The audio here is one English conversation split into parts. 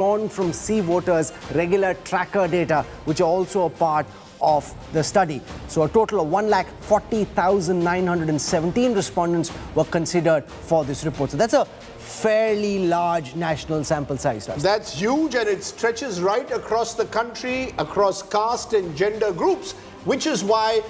drawn from C voters' regular tracker data, which are also a part of the study. So a total of 140,917 respondents were considered for this report. So that's a fairly large national sample size. That's huge, and it stretches right across the country, across caste and gender groups, which is why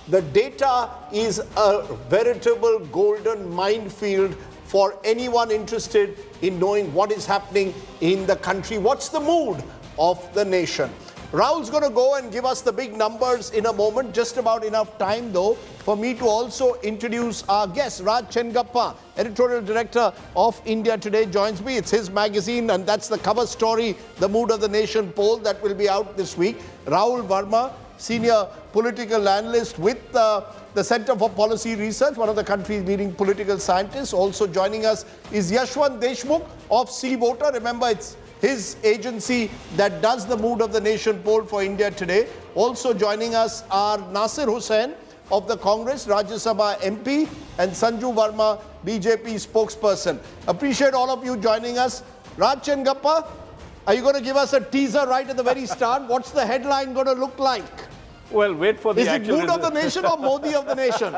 the data is a veritable golden minefield for anyone interested in knowing what is happening in the country. What's the mood of the nation? Rahul's going to go and give us the big numbers in a moment. Just about enough time, though, for me to also introduce our guest. Raj Chengappa, editorial director of India Today, joins me. It's his magazine, and that's the cover story, the Mood of the Nation poll that will be out this week. Rahul Verma, senior political analyst with the Center for Policy Research, one of the country's leading political scientists. Also joining us is Yashwant Deshmukh of C Voter. Remember, it's his agency that does the Mood of the Nation poll for India Today. Also joining us are Nasir Hussain of the Congress, Rajya Sabha MP, and Sanju Verma, BJP spokesperson. Appreciate all of you joining us. Raj Chengappa, are you going to give us a teaser right at the very start? What's the headline going to look like? Well, wait for the actual... Is it Mood of the Nation or Modi of the Nation?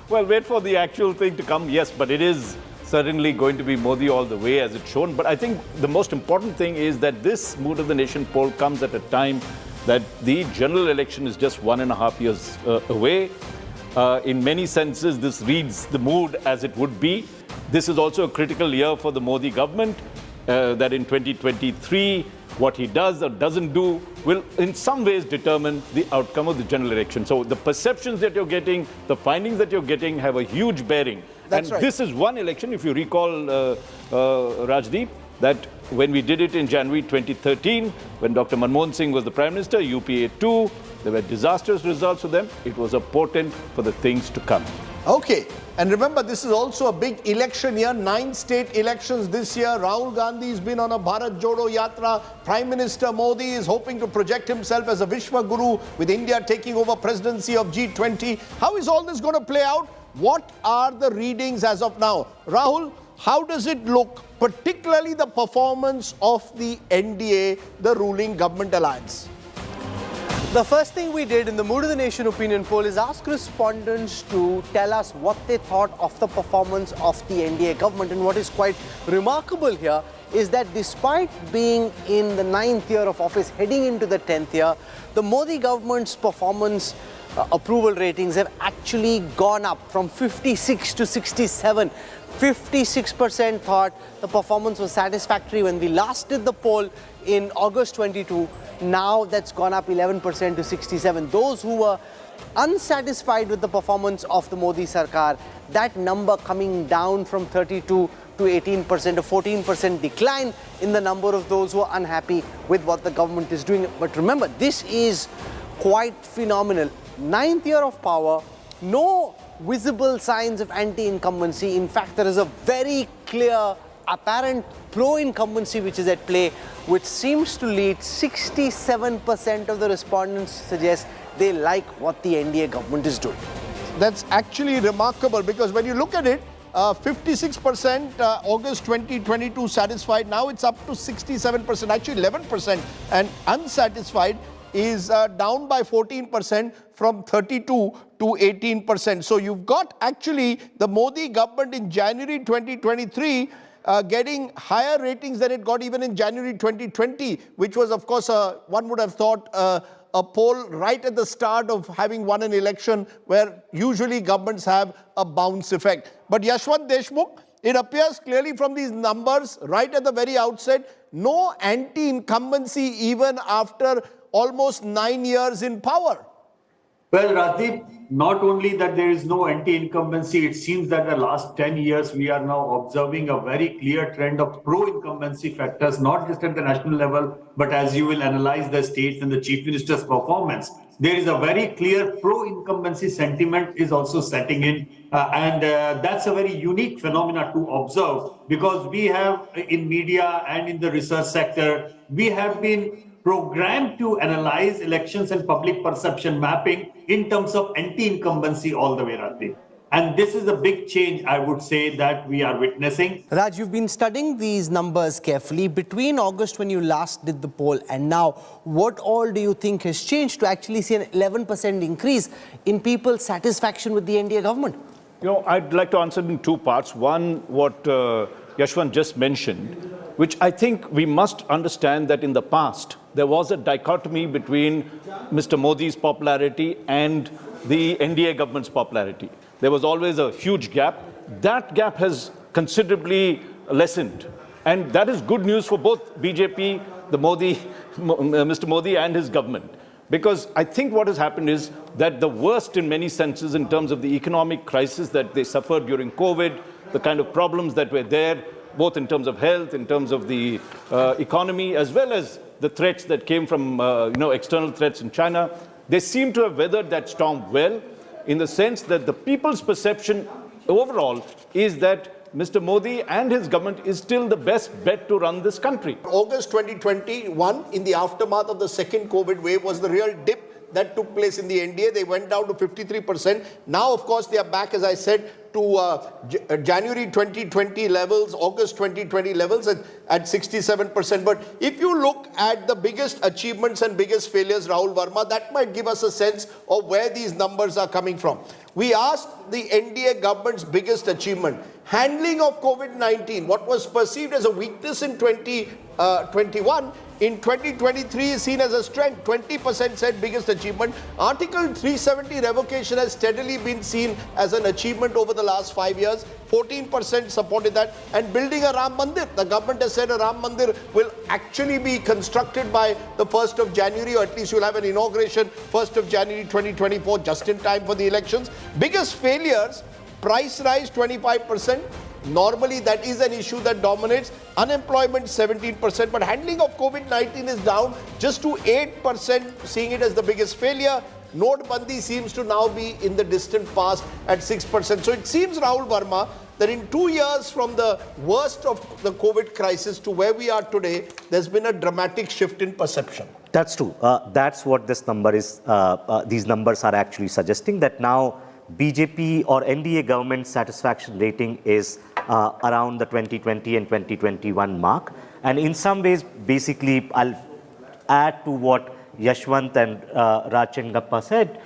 Well, wait for the actual thing to come, yes, but it is certainly going to be Modi all the way as it's shown. But I think the most important thing is that this Mood of the Nation poll comes at a time that the general election is just 1.5 years away. In many senses, this reads the mood as it would be. This is also a critical year for the Modi government, that in 2023, what he does or doesn't do will in some ways determine the outcome of the general election. So the perceptions that you're getting, the findings that you're getting have a huge bearing. That's and right. This is one election, if you recall, Rajdeep, that when we did it in January 2013, when Dr. Manmohan Singh was the Prime Minister, UPA 2, there were disastrous results for them. It was a portent for the things to come. Okay. And remember, this is also a big election year, 9 state elections this year. Rahul Gandhi has been on a Bharat Jodo Yatra. Prime Minister Modi is hoping to project himself as a Vishwa Guru, with India taking over presidency of G20. How is all this going to play out? What are the readings as of now? Rahul, how does it look, particularly the performance of the NDA, the ruling government alliance? The first thing we did in the Mood of the Nation opinion poll is ask respondents to tell us what they thought of the performance of the NDA government. And what is quite remarkable here is that despite being in the 9th year of office, heading into the 10th year, the Modi government's performance approval ratings have actually gone up from 56 to 67. 56% thought the performance was satisfactory when we last did the poll in August 22. Now that's gone up 11% to 67. Those who were unsatisfied with the performance of the Modi Sarkar, that number coming down from 32 to 18%, a 14% decline in the number of those who are unhappy with what the government is doing. But remember, this is quite phenomenal. 9th year of power, no visible signs of anti-incumbency. In fact, there is a very clear, apparent pro-incumbency which is at play, which seems to lead 67% of the respondents suggest they like what the NDA government is doing. That's actually remarkable, because when you look at it, 56% August 2022 satisfied, now it's up to 67%, actually 11%, and unsatisfied is down by 14% from 32 to 18%. So you've got actually the Modi government in January 2023 getting higher ratings than it got even in January 2020, which was, of course, one would have thought a poll right at the start of having won an election, where usually governments have a bounce effect. But Yashwant Deshmukh, it appears clearly from these numbers right at the very outset, no anti-incumbency even after almost 9 years in power. Well, Radhip, not only that there is no anti-incumbency, it seems that the last 10 years we are now observing a very clear trend of pro-incumbency factors, not just at the national level, but as you will analyze the states and the chief minister's performance, there is a very clear pro-incumbency sentiment is also setting in. And that's a very unique phenomena to observe, because we have in media and in the research sector, we have been programmed to analyze elections and public perception mapping in terms of anti-incumbency all the way, Radhip. And this is a big change, I would say, that we are witnessing. Raj, you've been studying these numbers carefully. Between August when you last did the poll and now, what all do you think has changed to actually see an 11% increase in people's satisfaction with the NDA government? You know, I'd like to answer in two parts. One, what Yashwant just mentioned, which I think we must understand that in the past, there was a dichotomy between Mr. Modi's popularity and the NDA government's popularity. There was always a huge gap. That gap has considerably lessened. And that is good news for both BJP, Mr. Modi and his government. Because I think what has happened is that the worst in many senses in terms of the economic crisis that they suffered during COVID, the kind of problems that were there, both in terms of health, in terms of the economy, as well as the threats that came from external threats in China, they seem to have weathered that storm well, in the sense that the people's perception overall is that Mr. Modi and his government is still the best bet to run this country. August 2021, in the aftermath of the second COVID wave, was the real dip that took place in the NDA. They went down to 53%. Now, of course, they are back, as I said, to January 2020 levels, August 2020 levels at 67%. But if you look at the biggest achievements and biggest failures, Rahul Verma, that might give us a sense of where these numbers are coming from. We asked the NDA government's biggest achievement, handling of COVID-19, what was perceived as a weakness in 2021, in 2023 is seen as a strength. 20% said biggest achievement. Article 370 revocation has steadily been seen as an achievement over the last 5 years. 14% supported that. And building a Ram Mandir. The government has said a Ram Mandir will actually be constructed by the 1st of January, or at least you'll have an inauguration 1st of January 2024, just in time for the elections. Biggest failures, price rise 25%. Normally, that is an issue that dominates. Unemployment 17%, but handling of COVID-19 is down just to 8%, seeing it as the biggest failure. Notebandi seems to now be in the distant past at 6%. So it seems, Rahul Verma, that in 2 years from the worst of the COVID crisis to where we are today, there's been a dramatic shift in perception. That's true. That's what this number is. These numbers are actually suggesting that now BJP or NDA government satisfaction rating is around the 2020 and 2021 mark. And in some ways, basically, I'll add to what Yashwant and Raj Chengappa said,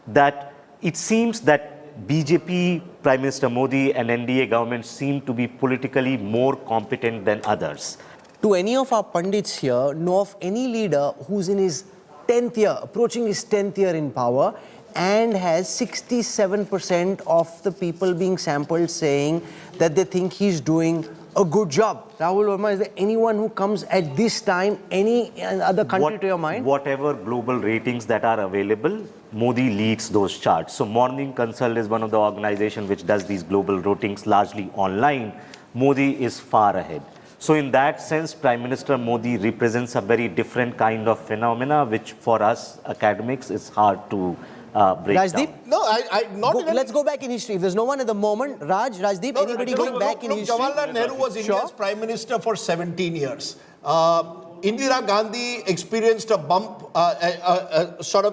that it seems that BJP, Prime Minister Modi and NDA government seem to be politically more competent than others. Do any of our pundits here know of any leader who's in his 10th year, approaching his 10th year in power, and has 67% of the people being sampled saying that they think he's doing a good job? Rahul Verma, is there anyone who comes at this time, any other country to your mind? Whatever global ratings that are available, Modi leads those charts. So Morning Consult is one of the organizations which does these global ratings largely online. Modi is far ahead. So in that sense, Prime Minister Modi represents a very different kind of phenomena, which for us academics is hard to break Rajdeep? down. No, Let's go back in history. If there's no one at the moment, Rajdeep, anybody going back in history? Jawaharlal Nehru was India's Prime Minister for 17 years. Indira Gandhi experienced a bump,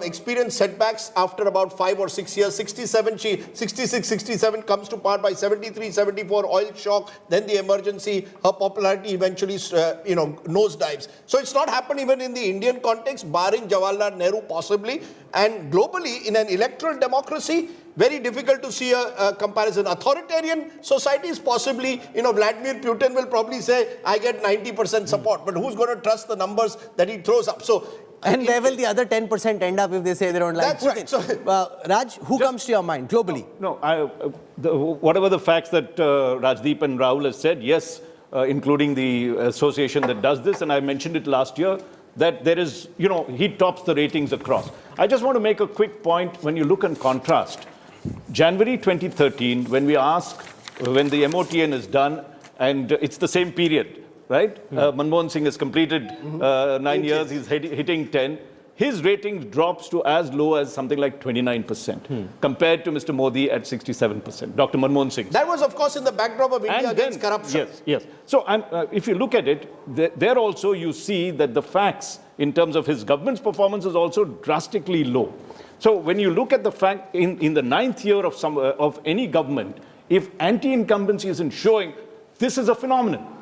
experienced setbacks after about 5 or 6 years. 66, 67 comes to power by 73, 74, oil shock, then the emergency. Her popularity eventually, nosedives. So it's not happened even in the Indian context, barring Jawaharlal Nehru possibly. And globally, in an electoral democracy, very difficult to see a comparison. Authoritarian societies, possibly, Vladimir Putin will probably say, I get 90% support. But who's going to trust the numbers that he throws up? So, and where will the other 10% end up if they say they don't like Putin? That's right. So, Raj, who comes to your mind globally? Whatever the facts that Rajdeep and Rahul has said, yes, including the association that does this, and I mentioned it last year, that there is, he tops the ratings across. I just want to make a quick point. When you look and contrast, January 2013, when we ask, when the MOTN is done, and it's the same period, right? Manmohan Singh has completed 9 years, he's hitting 10. His rating drops to as low as something like 29%, compared to Mr. Modi at 67%, Dr. Manmohan Singh. That was, of course, in the backdrop of India against corruption. Yes. So if you look at it, there also you see that the facts in terms of his government's performance is also drastically low. So when you look at the fact in the 9th year of any government, if anti-incumbency isn't showing, this is a phenomenon.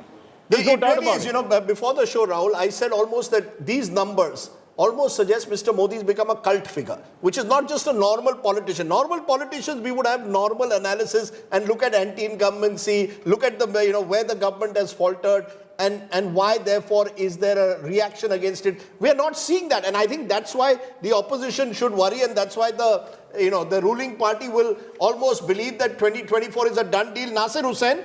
There's no doubt about it. You know, before the show, Rahul, I said almost that these numbers almost suggest Mr. Modi's become a cult figure, which is not just a normal politician. Normal politicians, we would have normal analysis and look at anti-incumbency, look at the, you know, where the government has faltered and why, therefore, is there a reaction against it. We are not seeing that. And I think that's why the opposition should worry, and that's why the ruling party will almost believe that 2024 is a done deal. Nasir Hussain,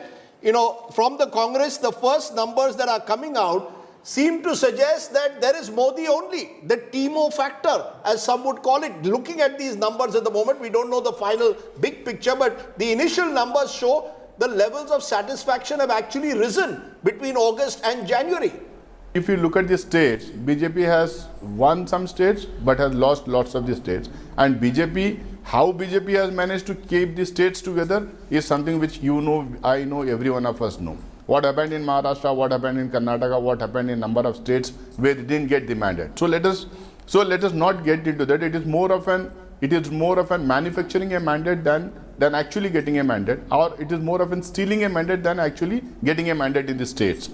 from the Congress, the first numbers that are coming out seem to suggest that there is Modi only, the Timo factor, as some would call it. Looking at these numbers at the moment, we don't know the final big picture, but the initial numbers show the levels of satisfaction have actually risen between August and January. If you look at the states, BJP has won some states but has lost lots of the states. And how BJP has managed to keep the states together is something which I know, every one of us know. What happened in Maharashtra, what happened in Karnataka, what happened in number of states where it didn't get the mandate. So let us not get into that. It is more of an manufacturing a mandate than actually getting a mandate, or it is more of an stealing a mandate than actually getting a mandate in the states.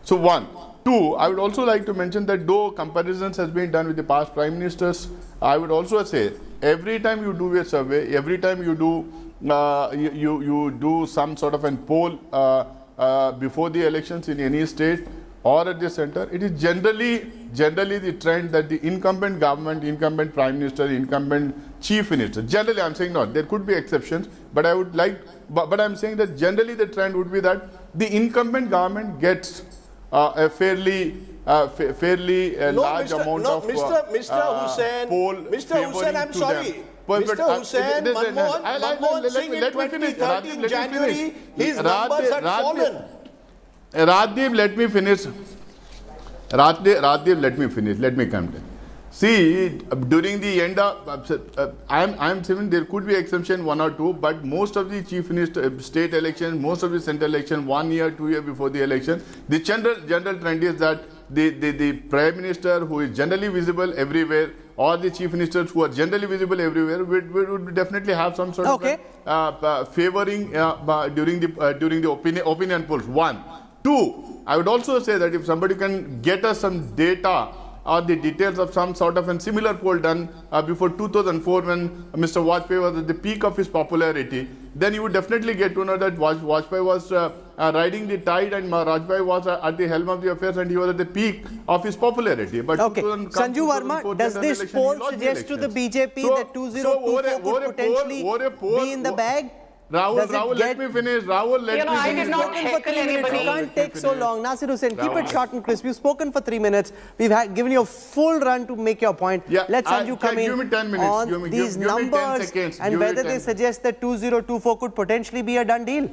So one. Two, I would also like to mention that though comparisons has been done with the past prime ministers, I would also say every time you do a survey, every time you do you do some sort of a poll before the elections in any state or at the center, it is generally the trend that the incumbent government, incumbent prime minister, incumbent chief minister, generally I'm saying not, there could be exceptions, but but I'm saying that generally the trend would be that the incumbent government gets a fairly large amount of Mr. Hussain, poll Mr. Hussain, I'm sorry. But, Mr. Hussain, Manmohan Singh in 2013 January, his numbers had fallen. Radhdeep, let me finish. Radhdeep, let me finish. Let me come to. See, during the end of, I'm saying there could be exception, one or two, but most of the chief minister state elections, most of the central election, 1 year, 2 years before the election, the general trend is that the prime minister who is generally visible everywhere, or the chief ministers who are generally visible everywhere, would definitely have some sort of favoring during the opinion polls. One. Two, I would also say that if somebody can get us some data or the details of some sort of a similar poll done before 2004 when Mr. Vajpayee was at the peak of his popularity, then you would definitely get to know that Vajpayee was riding the tide and Vajpayee was at the helm of the affairs and he was at the peak of his popularity. But Sanju Verma, does this poll suggest to the BJP that 2024 could potentially be in the bag? Rahul, let me finish. Rahul, let me finish. I did not heckle anybody. You can't take so long. Nasir Hussain, keep it short and crisp. You've spoken for 3 minutes. We've given you a full run to make your point. Yeah, let Sanju come in give me 10 minutes. on these numbers and whether they suggest that 2024 could potentially be a done deal.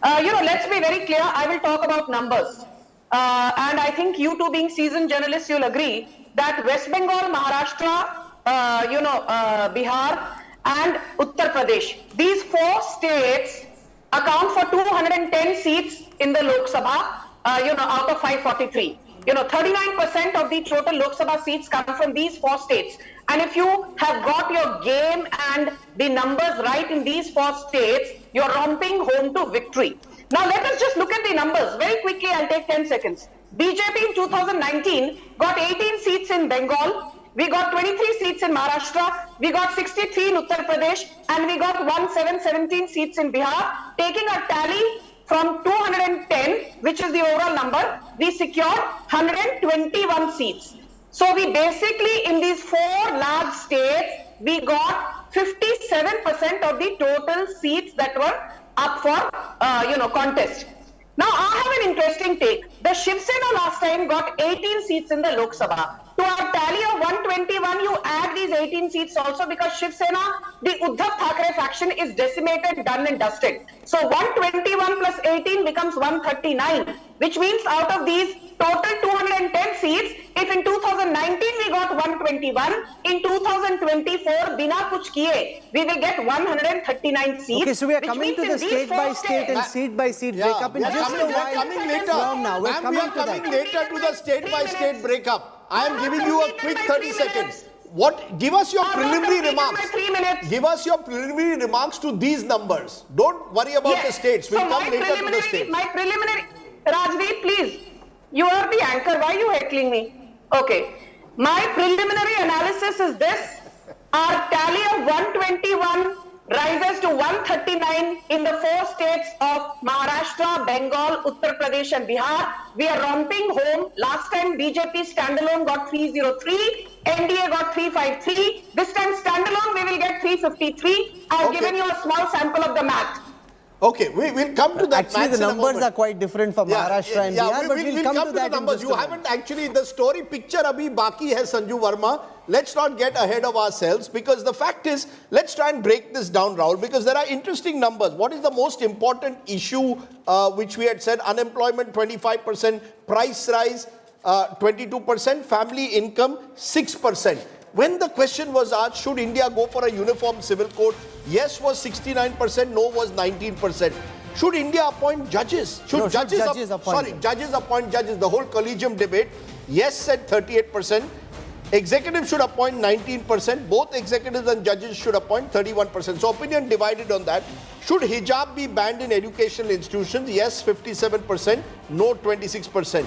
Let's be very clear. I will talk about numbers. And I think you two being seasoned journalists, you'll agree that West Bengal, Maharashtra, Bihar, and Uttar Pradesh. These 4 states account for 210 seats in the Lok Sabha, out of 543. 39% of the total Lok Sabha seats come from these 4 states. And if you have got your game and the numbers right in these 4 states, you're romping home to victory. Now let us just look at the numbers. Very quickly, I'll take 10 seconds. BJP in 2019 got 18 seats in Bengal. We got 23 seats in Maharashtra, we got 63 in Uttar Pradesh, and we got 17 seats in Bihar. Taking a tally from 210, which is the overall number, we secured 121 seats. So we basically, in these 4 large states, we got 57% of the total seats that were up for, contest. Now, I have an interesting take. The Shiv Sena last time got 18 seats in the Lok Sabha. To our tally of 121, you add these 18 seats also because Shiv Sena, the Uddhav Thackeray faction is decimated, done and dusted. So 121 plus 18 becomes 139, which means out of these total 210 seats, if in 2019 we got 121, in 2024, bina kuch kiye, we will get 139 seats. Okay, so we are coming to the state by state and seat by seat breakup in just a while from now. We are coming later to the state by state breakup. I am giving you a quick 30 seconds. Minutes. What? Give us your I've preliminary completed my remarks. 3 minutes. Give us your preliminary remarks to these numbers. Don't worry about the states. We'll so come later to the states. My preliminary, Rajdeep, please. You are the anchor. Why are you heckling me? Okay. My preliminary analysis is this. Our tally of 121 rises to 139 in the 4 states of Maharashtra, Bengal, Uttar Pradesh and Bihar. We are romping home. Last time BJP standalone got 303, NDA got 353. This time standalone we will get 353. I have given you a small sample of the math. Okay, we'll come to that. Actually, the numbers are quite different for Maharashtra and Bihar, but we'll come to that. The numbers. You haven't actually, the story picture abhi baki hai, Sanju Verma. Let's not get ahead of ourselves, because the fact is, let's try and break this down, Rahul, because there are interesting numbers. What is the most important issue which we had said? Unemployment 25%, price rise 22%, family income 6%. When the question was asked, should India go for a uniform civil code? Yes was 69%, no was 19%. Should India appoint judges? Should judges appoint judges? The whole collegium debate. Yes said 38%. Executive should appoint 19%. Both executives and judges should appoint 31%. So opinion divided on that. Should hijab be banned in educational institutions? Yes, 57%. No, 26%.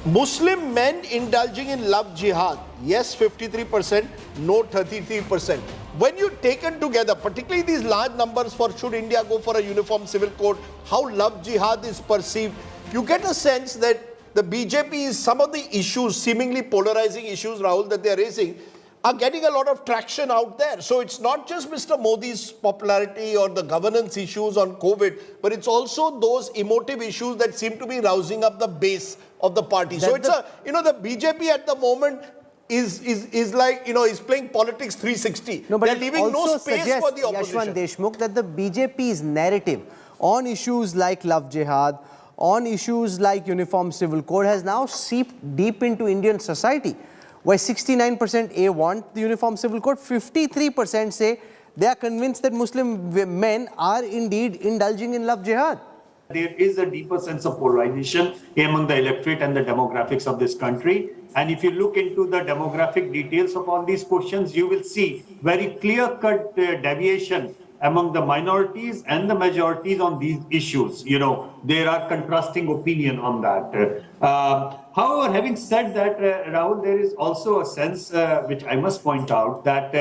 Muslim men indulging in love jihad? Yes, 53%. No, 33%. When you taken together, particularly these large numbers for should India go for a uniform civil code, how love jihad is perceived, you get a sense that the BJP is some of the issues, seemingly polarizing issues, Rahul, that they are raising, are getting a lot of traction out there. So it's not just Mr. Modi's popularity or the governance issues on COVID, but it's also those emotive issues that seem to be rousing up the base of the party. So it's the BJP at the moment is like, is playing politics 360. No, but they're leaving no space for the opposition. Yashwant Deshmukh, that the BJP's narrative on issues like love jihad, on issues like uniform civil code has now seeped deep into Indian society, where 69% want the uniform civil code, 53% say they are convinced that Muslim men are indeed indulging in love jihad. There is a deeper sense of polarization among the electorate and the demographics of this country. And if you look into the demographic details of all these questions, you will see very clear-cut deviation among the minorities and the majorities on these issues. There are contrasting opinion on that. However, having said that, Rahul, there is also a sense, which I must point out, that,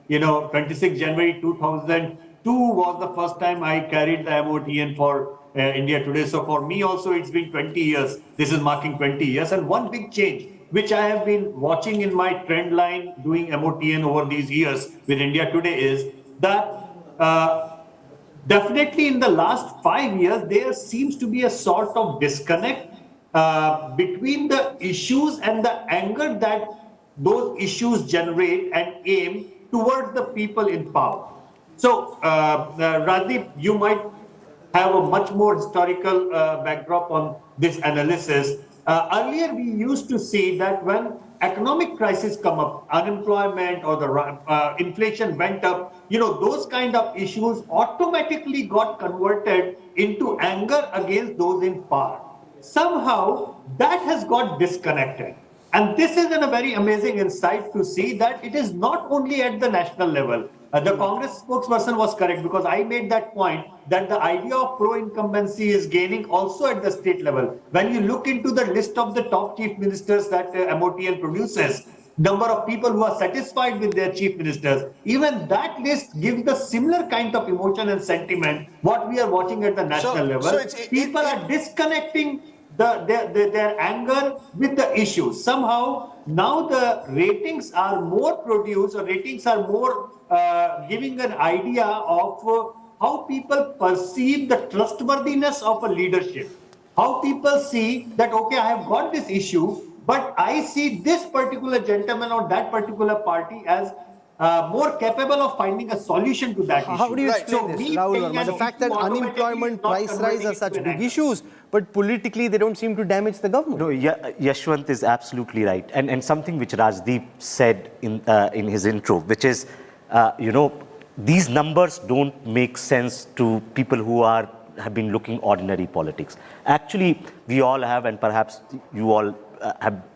26 January 2002 was the first time I carried the MOTN for India Today. So for me also, it's been 20 years. This is marking 20 years. And one big change, which I have been watching in my trend line doing MOTN over these years with India Today, is that definitely in the last 5 years, there seems to be a sort of disconnect between the issues and the anger that those issues generate and aim towards the people in power. So, Rajdeep, you might have a much more historical backdrop on this analysis. Earlier, we used to see that when economic crisis come up, unemployment or the inflation went up, those kind of issues automatically got converted into anger against those in power. Somehow, that has got disconnected. And this is a very amazing insight to see that it is not only at the national level. The Congress spokesperson was correct, because I made that point that the idea of pro-incumbency is gaining also at the state level. When you look into the list of the top chief ministers that MOTN produces, number of people who are satisfied with their chief ministers, even that list gives the similar kind of emotion and sentiment what we are watching at the national level. People are disconnecting their anger with the issues. Somehow now the ratings are more produced, or ratings are more giving an idea of how people perceive the trustworthiness of a leadership. How people see that, okay, I have got this issue, but I see this particular gentleman or that particular party as more capable of finding a solution to that issue. How do you explain this, Rahul Verma? The fact that unemployment, price rise are such big issues, but politically they don't seem to damage the government. No, Yashwant is absolutely right. And something which Rajdeep said in his intro, which is, these numbers don't make sense to people who have been looking ordinary politics. Actually, we all have, and perhaps you all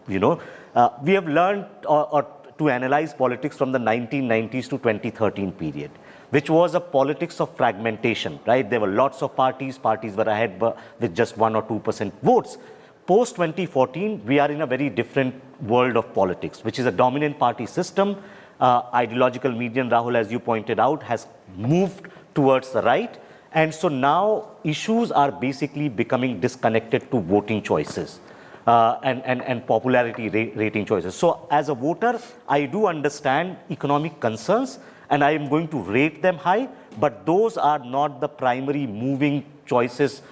we have learned or to analyze politics from the 1990s to 2013 period, which was a politics of fragmentation, right? There were lots of parties were ahead with just 1 or 2% votes. Post 2014, we are in a very different world of politics, which is a dominant party system. Ideological median, Rahul, as you pointed out, has moved towards the right. And so now issues are basically becoming disconnected to voting choices. And popularity rating choices. So as a voter, I do understand economic concerns and I am going to rate them high, but those are not the primary moving choices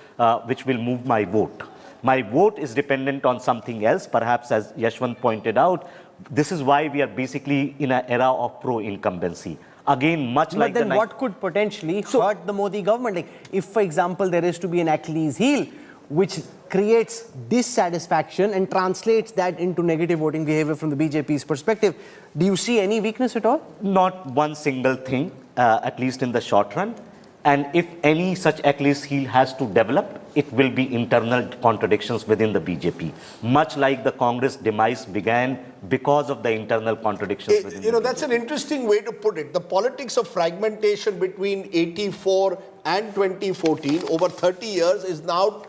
which will move my vote. My vote is dependent on something else, perhaps as Yashwant pointed out. This is why we are basically in an era of pro-incumbency. Again, much like then what could potentially hurt the Modi government? Like if, for example, there is to be an Achilles heel, which creates dissatisfaction and translates that into negative voting behavior from the BJP's perspective. Do you see any weakness at all? Not one single thing, at least in the short run. And if any such Achilles heel has to develop, it will be internal contradictions within the BJP. Much like the Congress demise began because of the internal contradictions within the BJP. That's an interesting way to put it. The politics of fragmentation between 84 and 2014 over 30 years is now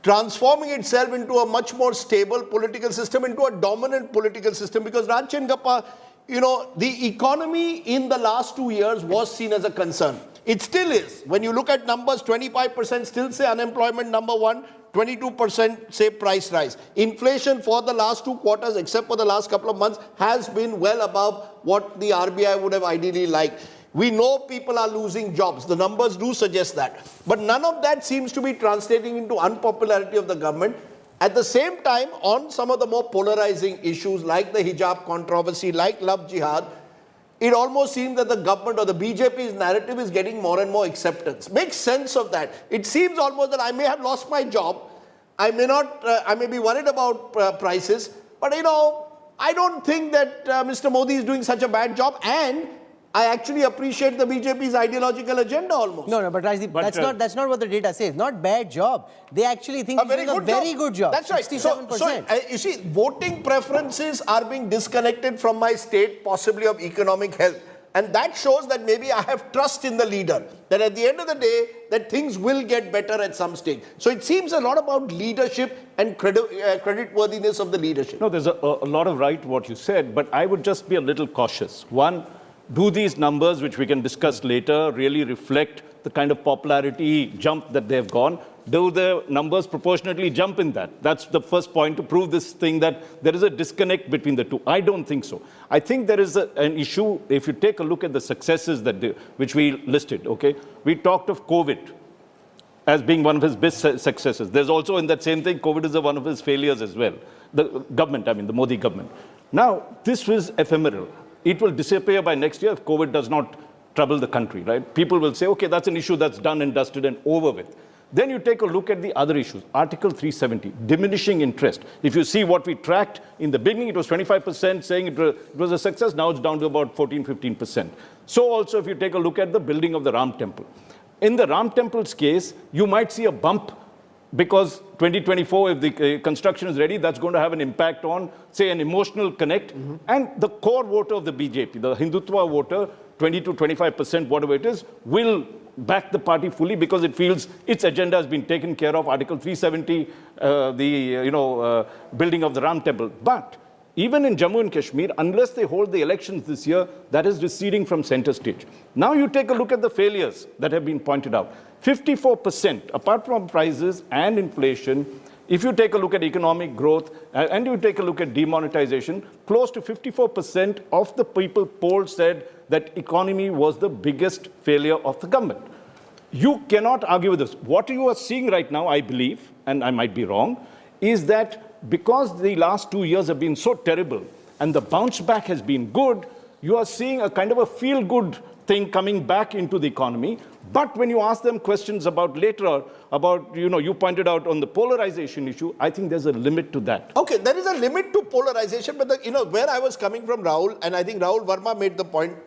transforming itself into a much more stable political system, into a dominant political system, because Raj Chengappa, the economy in the last 2 years was seen as a concern. It still is. When you look at numbers, 25% still say unemployment number one, 22% say price rise. Inflation for the last 2 quarters, except for the last couple of months, has been well above what the RBI would have ideally liked. We know people are losing jobs. The numbers do suggest that. But none of that seems to be translating into unpopularity of the government. At the same time, on some of the more polarizing issues like the hijab controversy, like love jihad, it almost seems that the government or the BJP's narrative is getting more and more acceptance. Make sense of that. It seems almost that I may have lost my job. I may be worried about prices. But, I don't think that Mr. Modi is doing such a bad job. And I actually appreciate the BJP's ideological agenda almost. No, but Rajdeep, that's not what the data says. Not bad job. They actually think it's a very good job. That's right. 67%. So, you see, voting preferences are being disconnected from my state, possibly of economic health. And that shows that maybe I have trust in the leader, that at the end of the day, that things will get better at some stage. So it seems a lot about leadership and creditworthiness of the leadership. No, there's a lot of right what you said, but I would just be a little cautious. One, do these numbers, which we can discuss later, really reflect the kind of popularity jump that they've gone? Do the numbers proportionately jump in that? That's the first point to prove this thing that there is a disconnect between the two. I don't think so. I think there is an issue, if you take a look at the successes which we listed, okay? We talked of COVID as being one of his best successes. There's also in that same thing, COVID is one of his failures as well. The government, the Modi government. Now, this was ephemeral. It will disappear by next year if COVID does not trouble the country, right? People will say, okay, that's an issue that's done and dusted and over with. Then you take a look at the other issues. Article 370, diminishing interest. If you see what we tracked in the beginning, it was 25% saying it was a success. Now it's down to about 14-15%. So also if you take a look at the building of the Ram Temple. In the Ram Temple's case, you might see a bump because 2024, if the construction is ready, that's going to have an impact on, say, an emotional connect. And the core voter of the BJP, the Hindutva voter, 20 to 25%, whatever it is, will back the party fully because it feels its agenda has been taken care of. Article 370, building of the Ram Temple. But even in Jammu and Kashmir, unless they hold the elections this year, that is receding from center stage. Now you take a look at the failures that have been pointed out. 54%, apart from prices and inflation, if you take a look at economic growth and you take a look at demonetization, close to 54% of the people polled said that economy was the biggest failure of the government. You cannot argue with this. What you are seeing right now, I believe, and I might be wrong, is that because the last 2 years have been so terrible and the bounce back has been good, you are seeing a kind of a feel-good thing coming back into the economy. But when you ask them questions about later, about, you pointed out on the polarization issue, I think there's a limit to that. Okay, there is a limit to polarization, but where I was coming from, Rahul, and I think Rahul Verma made the point,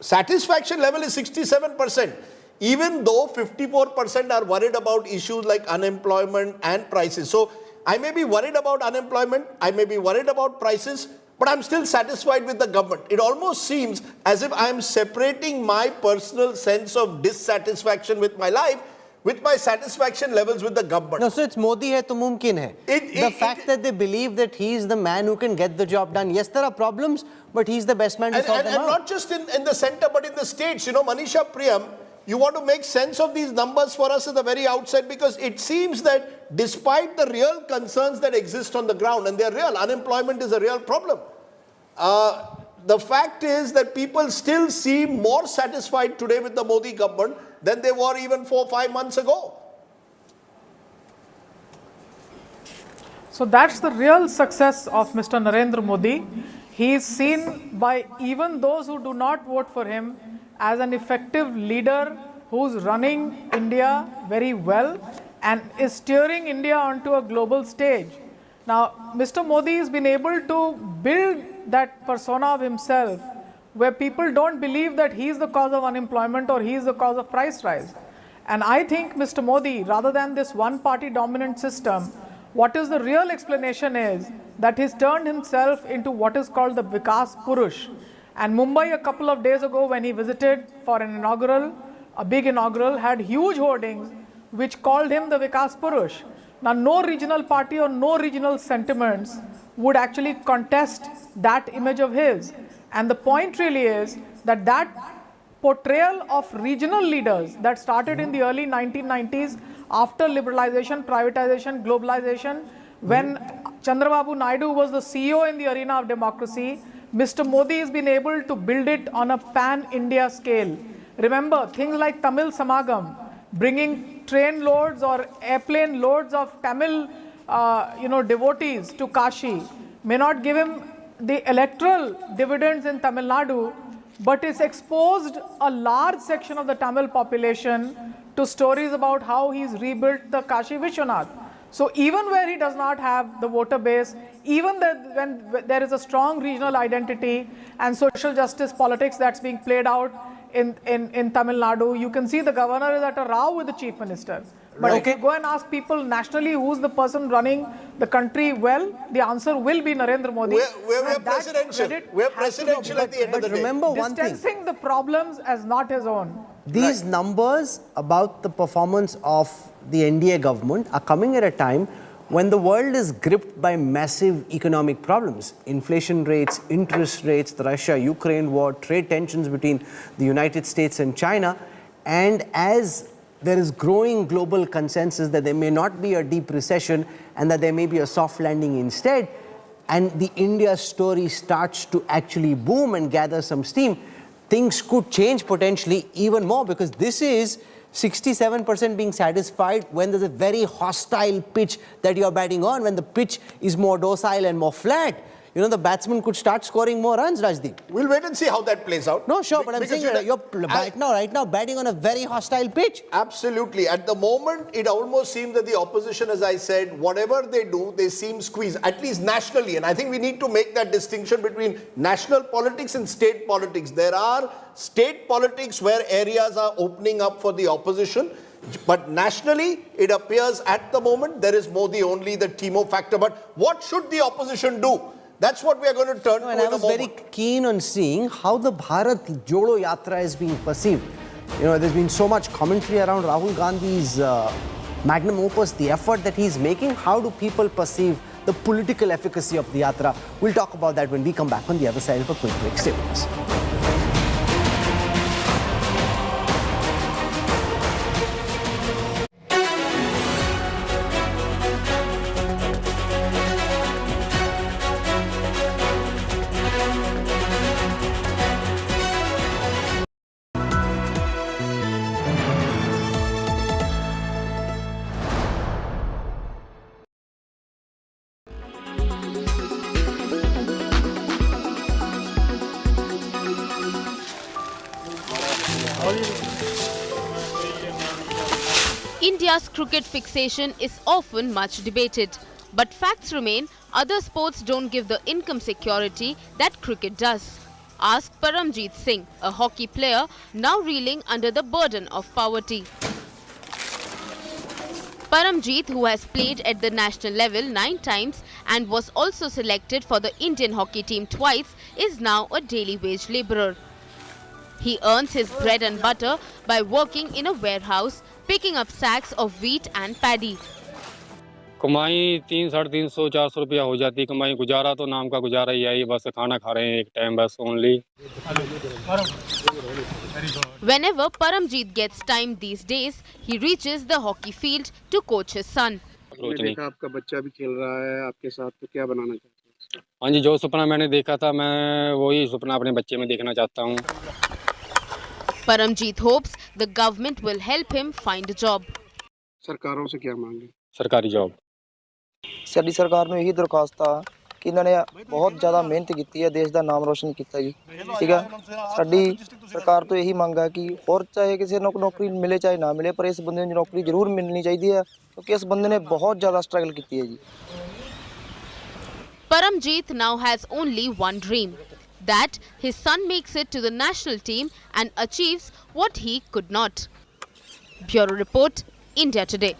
satisfaction level is 67%. Even though 54% are worried about issues like unemployment and prices. So, I may be worried about unemployment, I may be worried about prices, but I'm still satisfied with the government. It almost seems as if I'm separating my personal sense of dissatisfaction with my life with my satisfaction levels with the government. No, so it's Modi hai to mumkin hai. The fact that they believe that he is the man who can get the job done. Yes, there are problems, but he's the best man to sort them out. And not just in the center, but in the states. You know, Manisha Priyam, you want to make sense of these numbers for us at the very outset, because it seems that despite the real concerns that exist on the ground, and they're real, unemployment is a real problem. The fact is that people still seem more satisfied today with the Modi government than they were even 4 or 5 months ago. So that's the real success of Mr. Narendra Modi. He is seen by even those who do not vote for him as an effective leader who's running India very well and is steering India onto a global stage. Now, Mr. Modi has been able to build that persona of himself where people don't believe that he is the cause of unemployment or he is the cause of price rise. And I think Mr. Modi, rather than this one-party dominant system, what is the real explanation is that he's turned himself into what is called the Vikas Purush. And Mumbai a couple of days ago when he visited for an inaugural, a big inaugural, had huge hoardings which called him the Vikas Purush. Now, no regional party or no regional sentiments would actually contest that image of his. And the point really is that that portrayal of regional leaders that started in the early 1990s after liberalization, privatization, globalization, when Chandrababu Naidu was the CEO in the arena of democracy, Mr. Modi has been able to build it on a pan-India scale. Remember, things like Tamil Samagam, bringing train loads or airplane loads of Tamil devotees to Kashi may not give him the electoral dividends in Tamil Nadu, but it's exposed a large section of the Tamil population to stories about how he's rebuilt the Kashi Vishwanath. So even where he does not have the voter base, even when there is a strong regional identity and social justice politics that's being played out in Tamil Nadu, you can see the governor is at a row with the chief minister. But if you go and ask people nationally who's the person running the country well, the answer will be Narendra Modi. We're presidential. We're presidential at the end of the day. Remember one thing. Distancing the problems as not his own. These numbers about the performance of the NDA government are coming at a time when the world is gripped by massive economic problems. Inflation rates, interest rates, the Russia-Ukraine war, trade tensions between the United States and China. And as there is growing global consensus that there may not be a deep recession and that there may be a soft landing instead, and the India story starts to actually boom and gather some steam, things could change potentially even more, because this is 67% being satisfied when there's a very hostile pitch that you're batting on. When the pitch is more docile and more flat, you know, the batsman could start scoring more runs, Rajdeep. We'll wait and see how that plays out. No, sure, but I'm saying you're right now batting on a very hostile pitch. Absolutely. At the moment, it almost seems that the opposition, as I said, whatever they do, they seem squeezed, at least nationally. And I think we need to make that distinction between national politics and state politics. There are state politics where areas are opening up for the opposition. But nationally, it appears at the moment there is Modi only the chemo factor. But what should the opposition do? That's what we are going to turn to in a moment. I was very keen on seeing how the Bharat Jodo Yatra is being perceived. You know, there's been so much commentary around Rahul Gandhi's magnum opus, the effort that he's making. How do people perceive the political efficacy of the Yatra? We'll talk about that when we come back on the other side of a quick break. Stay with us. India's cricket fixation is often much debated. But facts remain, other sports don't give the income security that cricket does. Ask Paramjeet Singh, a hockey player now reeling under the burden of poverty. Paramjeet, who has played at the national level 9 times and was also selected for the Indian hockey team twice, is now a daily wage labourer. He earns his bread and butter by working in a warehouse, picking up sacks of wheat and paddy. कमाई 300-350-400 रुपया हो जाती कमाई गुजारा तो नाम का गुजारा ही है बस खाना खा रहे हैं एक टाइम बस only Whenever Paramjeet gets time these days, he reaches the hockey field to coach his son. देखा आपका बच्चा भी खेल रहा है आपके साथ तो क्या बनाना चाहते हैं? हाँ जी जो सपना मैंने देखा था मैं वही सपना अपने बच्चे में देखना चाहता हूँ Paramjeet hopes the government will help him find a job. सरकारों से क्या मांगे? सरकारी जॉब ਸਾਡੀ ਸਰਕਾਰ ਨੂੰ ਇਹੀ ਦਰਖਾਸਤ ਆ ਕਿ ਇਹਨਾਂ ਨੇ ਬਹੁਤ ਜ਼ਿਆਦਾ ਮਿਹਨਤ ਕੀਤੀ ਹੈ ਦੇਸ਼ ਦਾ ਨਾਮ ਰੋਸ਼ਨ ਕੀਤਾ ਜੀ ਠੀਕ ਹੈ ਸਾਡੀ ਸਰਕਾਰ ਤੋਂ ਇਹੀ ਮੰਗ ਹੈ ਕਿ ਹੋਰ ਚਾਹੇ ਕਿਸੇ ਨੂੰ ਨੌਕਰੀ ਮਿਲੇ ਚਾਹੇ ਨਾ ਮਿਲੇ ਪਰ ਇਸ ਬੰਦੇ ਨੂੰ ਨੌਕਰੀ ਜ਼ਰੂਰ ਮਿਲਣੀ ਚਾਹੀਦੀ ਹੈ ਕਿਉਂਕਿ ਇਸ ਬੰਦੇ ਨੇ ਬਹੁਤ ਜ਼ਿਆਦਾ ਸਟਰਗਲ ਕੀਤੀ ਹੈ ਜੀ Paramjeet now has only one dream, that his son makes it to the national team and achieves what he could not. Bureau Report, India Today.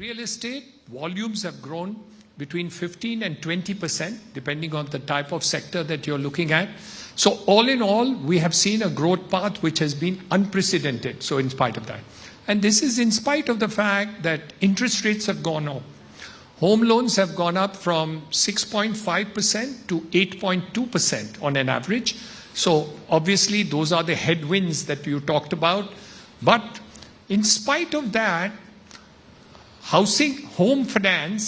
Real estate volumes have grown between 15 and 20% depending on the type of sector that you're looking at. So all in all, we have seen a growth path which has been unprecedented. So in spite of that. And this is in spite of the fact that interest rates have gone up. Home loans have gone up from 6.5% to 8.2% on an average. So obviously those are the headwinds that you talked about. But in spite of that, housing, home finance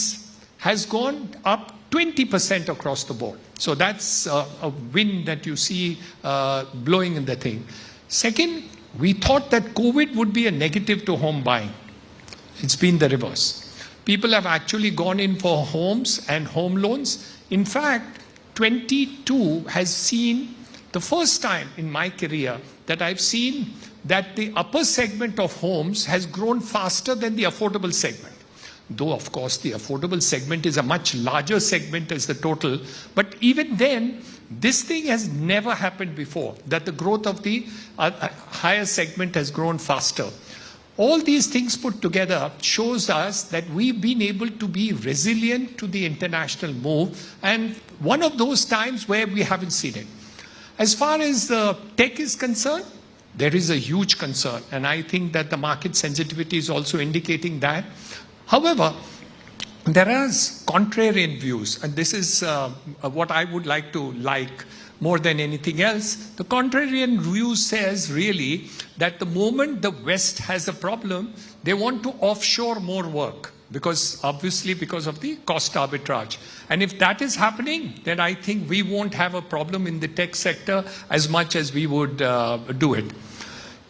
has gone up 20% across the board. So that's a wind that you see blowing in the thing. Second, we thought that COVID would be a negative to home buying. It's been the reverse. People have actually gone in for homes and home loans. In fact, 22 has seen the first time in my career that I've seen that the upper segment of homes has grown faster than the affordable segment. Though, of course, the affordable segment is a much larger segment as the total. But even then, this thing has never happened before, that the growth of the higher segment has grown faster. All these things put together shows us that we've been able to be resilient to the international move, and one of those times where we haven't seen it. As far as tech is concerned, there is a huge concern, and I think that the market sensitivity is also indicating that. However, there are contrarian views, and this is what I would like more than anything else. The contrarian view says really that the moment the West has a problem, they want to offshore more work because obviously because of the cost arbitrage. And if that is happening, then I think we won't have a problem in the tech sector as much as we would do it.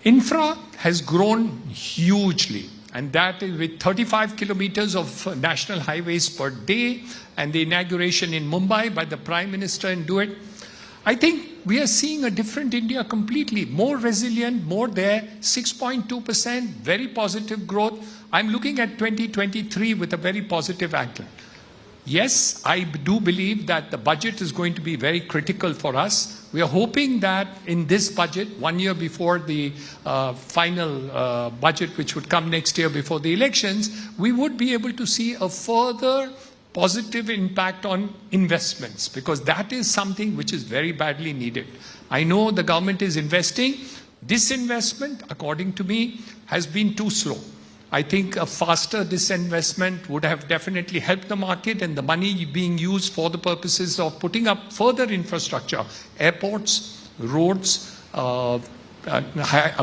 Infra has grown hugely. And that is with 35 kilometers of national highways per day and the inauguration in Mumbai by the Prime Minister and do it. I think we are seeing a different India completely, more resilient, more there, 6.2%, very positive growth. I'm looking at 2023 with a very positive angle. Yes, I do believe that the budget is going to be very critical for us. We are hoping that in this budget, 1 year before the final budget, which would come next year before the elections, we would be able to see a further positive impact on investments, because that is something which is very badly needed. I know the government is investing. Disinvestment, according to me, has been too slow. I think a faster disinvestment would have definitely helped the market, and the money being used for the purposes of putting up further infrastructure, airports, roads,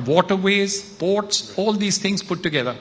waterways, ports, all these things put together.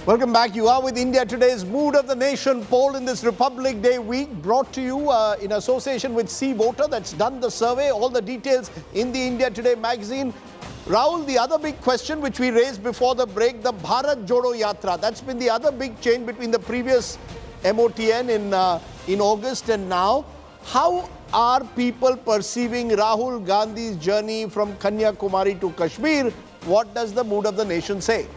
Welcome back. You are with India Today's Mood of the Nation poll in this Republic Day week, brought to you in association with C Voter, that's done the survey. All the details in the India Today magazine. Rahul, the other big question which we raised before the break, the Bharat Jodo Yatra. That's been the other big change between the previous MOTN in August and now. How are people perceiving Rahul Gandhi's journey from Kanyakumari to Kashmir? What does the mood of the nation say?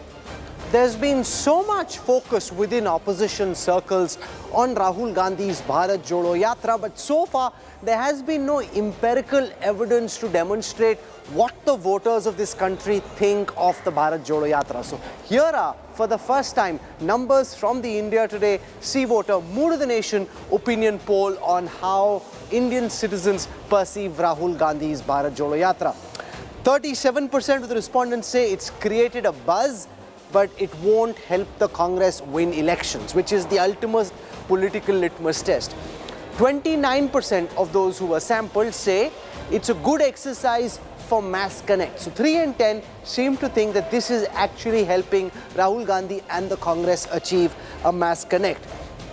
There's been so much focus within opposition circles on Rahul Gandhi's Bharat Jodo Yatra, but so far there has been no empirical evidence to demonstrate what the voters of this country think of the Bharat Jodo Yatra. So here are, for the first time, numbers from the India Today See Voter Mood of the Nation opinion poll on how Indian citizens perceive Rahul Gandhi's Bharat Jodo Yatra. 37% of the respondents say it's created a buzz, but it won't help the Congress win elections, which is the ultimate political litmus test. 29% of those who were sampled say it's a good exercise for mass connect. So 3 in 10 seem to think that this is actually helping Rahul Gandhi and the Congress achieve a mass connect.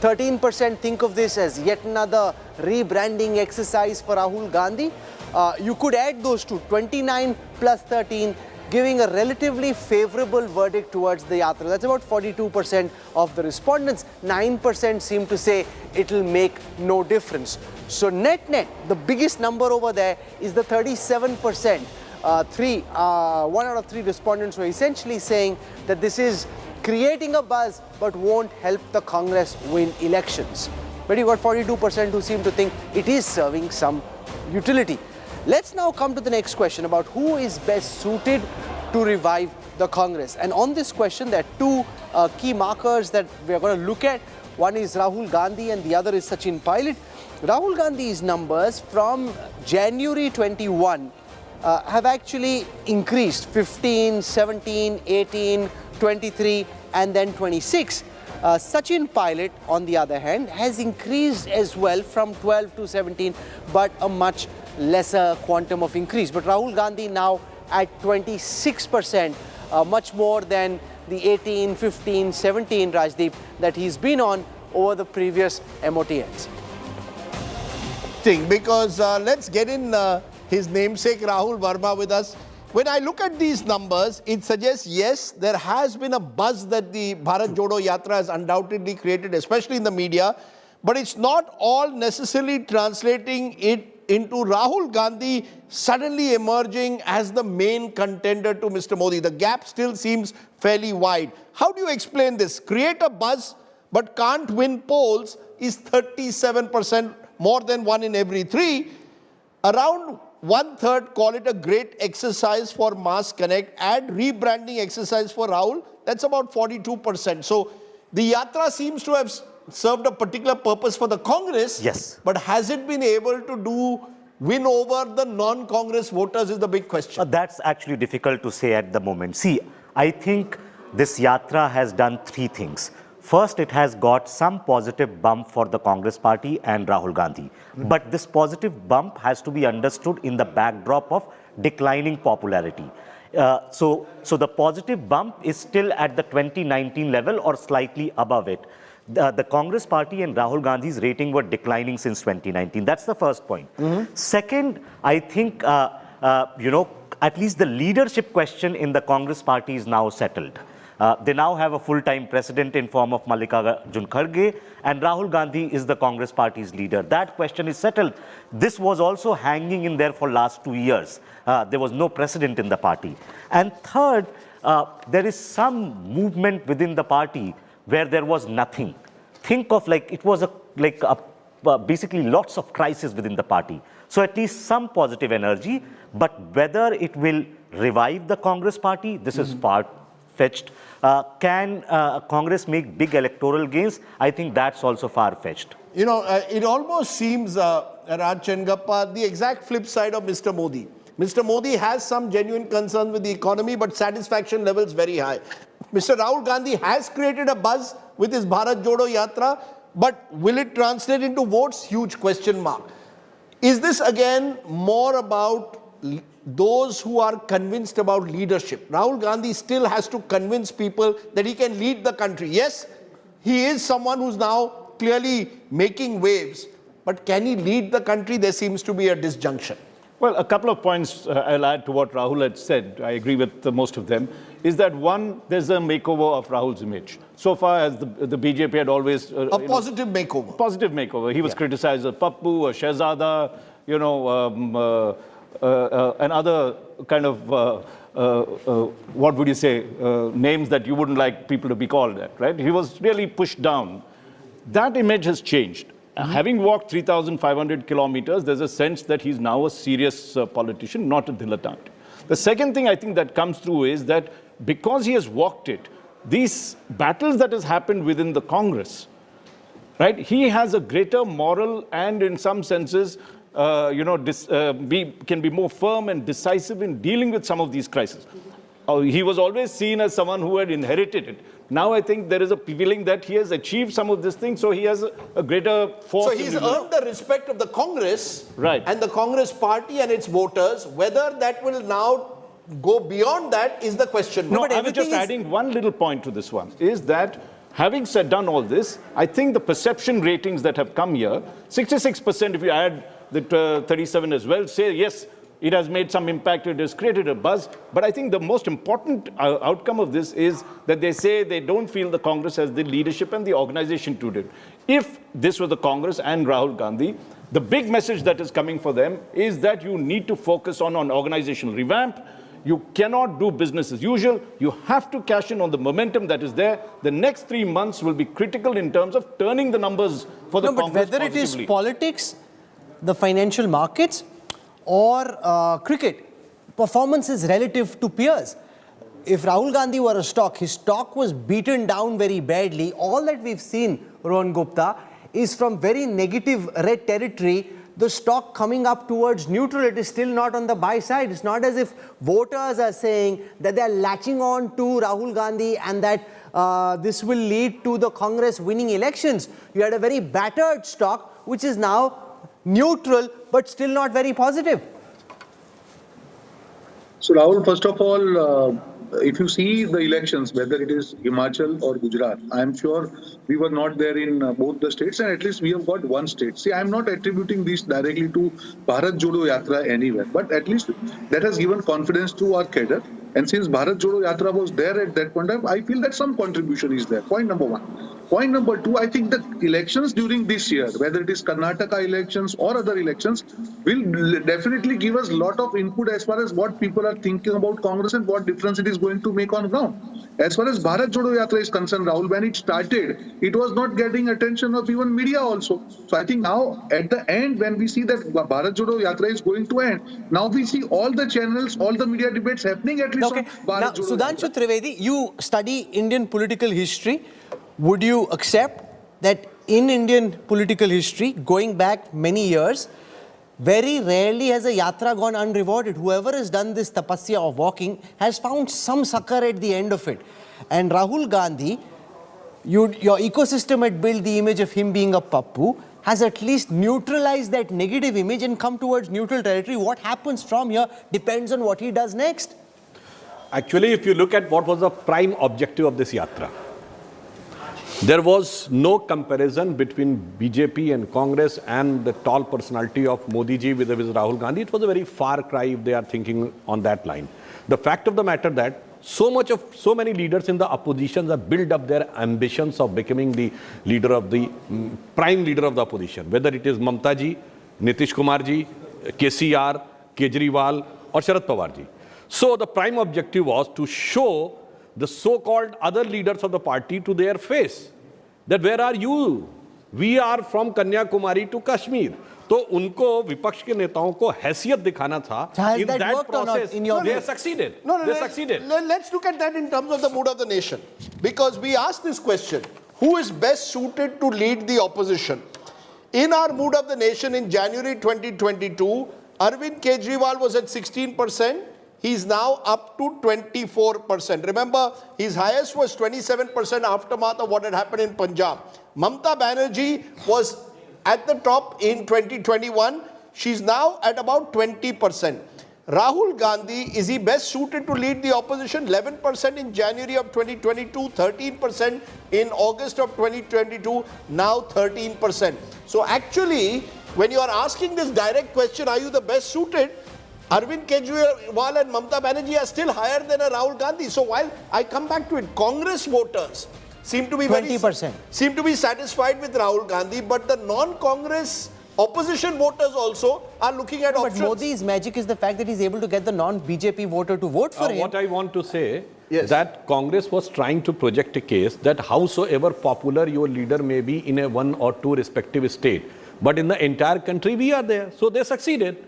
13% think of this as yet another rebranding exercise for Rahul Gandhi. You could add those two, 29 plus 13, giving a relatively favorable verdict towards the yatra. That's about 42% of the respondents. 9% seem to say it'll make no difference. So net, the biggest number over there is the 37%. 1 out of 3 respondents were essentially saying that this is creating a buzz but won't help the Congress win elections. But you've got 42% who seem to think it is serving some utility. Let's now come to the next question about who is best suited to revive the Congress. And on this question, there are two key markers that we're going to look at. One is Rahul Gandhi and the other is Sachin Pilot. Rahul Gandhi's numbers from January 21 have actually increased 15, 17, 18, 23 and then 26. Sachin Pilot, on the other hand, has increased as well from 12 to 17, but a much lesser quantum of increase. But Rahul Gandhi now at 26%, much more than the 18, 15, 17, Rajdeep, that he's been on over the previous MOTNs. Because let's get in his namesake Rahul Verma with us. When I look at these numbers, it suggests, yes, there has been a buzz that the Bharat Jodo Yatra has undoubtedly created, especially in the media, but it's not all necessarily translating it into Rahul Gandhi suddenly emerging as the main contender to Mr. Modi. The gap still seems fairly wide. How do you explain this? Create a buzz but can't win polls is 37%, more than 1 in every 3. Around 1/3 call it a great exercise for mass connect. Add rebranding exercise for Rahul, that's about 42%. So the yatra seems to have served a particular purpose for the Congress. Yes. But has it been able to win over the non-Congress voters is the big question. That's actually difficult to say at the moment. See, I think this yatra has done 3 things. First, it has got some positive bump for the Congress party and Rahul Gandhi. But this positive bump has to be understood in the backdrop of declining popularity. So the positive bump is still at the 2019 level or slightly above it. The Congress party and Rahul Gandhi's rating were declining since 2019. That's the first point. Second, I think, at least the leadership question in the Congress party is now settled. They now have a full-time president in form of Mallikarjun Kharge, and Rahul Gandhi is the Congress party's leader. That question is settled. This was also hanging in there for last 2 years. There was no precedent in the party. And third, there is some movement within the party where there was nothing. Think of it was basically lots of crisis within the party. So at least some positive energy, but whether it will revive the Congress party, this is far-fetched. Can Congress make big electoral gains? I think that's also far-fetched. It almost seems, Raj Chengappa, the exact flip side of Mr. Modi. Mr. Modi has some genuine concerns with the economy, but satisfaction levels very high. Mr. Rahul Gandhi has created a buzz with his Bharat Jodo Yatra, but will it translate into votes? Huge question mark. Is this again more about those who are convinced about leadership? Rahul Gandhi still has to convince people that he can lead the country. Yes, he is someone who's now clearly making waves, but can he lead the country? There seems to be a disjunction. Well, a couple of points I'll add to what Rahul had said. I agree with most of them. is that one, there's a makeover of Rahul's image. So far as the BJP had always... a positive makeover. Positive makeover. He was criticized as Pappu, a Shehzada, you know, and other kind of, what would you say, names that you wouldn't like people to be called at, right? He was really pushed down. That image has changed. Having walked 3,500 kilometers, there's a sense that he's now a serious politician, not a dilettante. The second thing I think that comes through is that because he has walked it, these battles that has happened within the Congress, right? He has a greater moral and in some senses, you know, can be more firm and decisive in dealing with some of these crises. He was always seen as someone who had inherited it. Now I think there is a feeling that he has achieved some of these things, so he has a greater force. So he's earned the respect of the Congress and the Congress party and its voters. Whether that will now go beyond that is the question. No, I was just adding one little point to this one, is that having done all this, I think the perception ratings that have come here, 66%, if you add the 37 as well, say yes, it has made some impact, it has created a buzz. But I think the most important outcome of this is that they say they don't feel the Congress has the leadership and the organization to do it. If this was the Congress and Rahul Gandhi, the big message that is coming for them is that you need to focus on organizational revamp. You cannot do business as usual. You have to cash in on the momentum that is there. The next 3 months will be critical in terms of turning the numbers for the Congress but whether it is politics, the financial markets, or cricket, performance is relative to peers. If Rahul Gandhi were a stock, his stock was beaten down very badly. All that we've seen, Rohan Gupta, is from very negative red territory, the stock coming up towards neutral. It is still not on the buy side. It's not as if voters are saying that they're latching on to Rahul Gandhi and that this will lead to the Congress winning elections. You had a very battered stock, which is now neutral, but still not very positive. So Rahul, first of all, if you see the elections, whether it is Himachal or Gujarat, I am sure we were not there in both the states, and at least we have got one state. See, I am not attributing this directly to Bharat Jodo Yatra anywhere, but at least that has given confidence to our cadre. And since Bharat Jodo Yatra was there at that point, I feel that some contribution is there. Point number one. Point number two, I think the elections during this year, whether it is Karnataka elections or other elections, will definitely give us a lot of input as far as what people are thinking about Congress and what difference it is going to make on ground. As far as Bharat Jodo Yatra is concerned, Rahul, when it started, it was not getting attention of even media also. So I think now at the end, when we see that Bharat Jodo Yatra is going to end, now we see all the channels, all the media debates happening at least on Bharat now, Jodo Sudhanshu Yatra. Trivedi, you study Indian political history. Would you accept that in Indian political history, going back many years, very rarely has a yatra gone unrewarded? Whoever has done this tapasya of walking has found some succor at the end of it. And Rahul Gandhi, your ecosystem had built the image of him being a pappu, has at least neutralized that negative image and come towards neutral territory. What happens from here depends on what he does next. Actually, if you look at what was the prime objective of this yatra, there was no comparison between BJP and Congress and the tall personality of Modi ji with Rahul Gandhi. It was a very far cry if they are thinking on that line. The fact of the matter that so many leaders in the opposition have built up their ambitions of becoming the leader of the prime leader of the opposition, whether it is Mamta ji, Nitish Kumar ji, KCR, Kejriwal or Sharad Pawar ji. So the prime objective was to show the so-called other leaders of the party to their face, that where are you? We are from Kanyakumari to Kashmir. तो उनको विपक्ष के नेताओं को हैसियत दिखाना था. In that process, they succeeded. They succeeded. Let's look at that in terms of the mood of the nation. Because we asked this question, who is best suited to lead the opposition? In our mood of the nation in January 2022, Arvind Kejriwal was at 16%. He's now up to 24%. Remember, his highest was 27% aftermath of what had happened in Punjab. Mamta Banerjee was at the top in 2021. She's now at about 20%. Rahul Gandhi, is he best suited to lead the opposition? 11% in January of 2022, 13% in August of 2022, now 13%. So actually, when you are asking this direct question, are you the best suited? Arvind Kejriwal and Mamata Banerjee are still higher than a Rahul Gandhi. So while I come back to it, Congress voters seem to be 20%. seem to be satisfied with Rahul Gandhi, but the non-Congress opposition voters also are looking at options. But Modi's magic is the fact that he's able to get the non-BJP voter to vote for him. What I want to say, that Congress was trying to project a case that howsoever popular your leader may be in a one or two respective state, but in the entire country we are there. So they succeeded.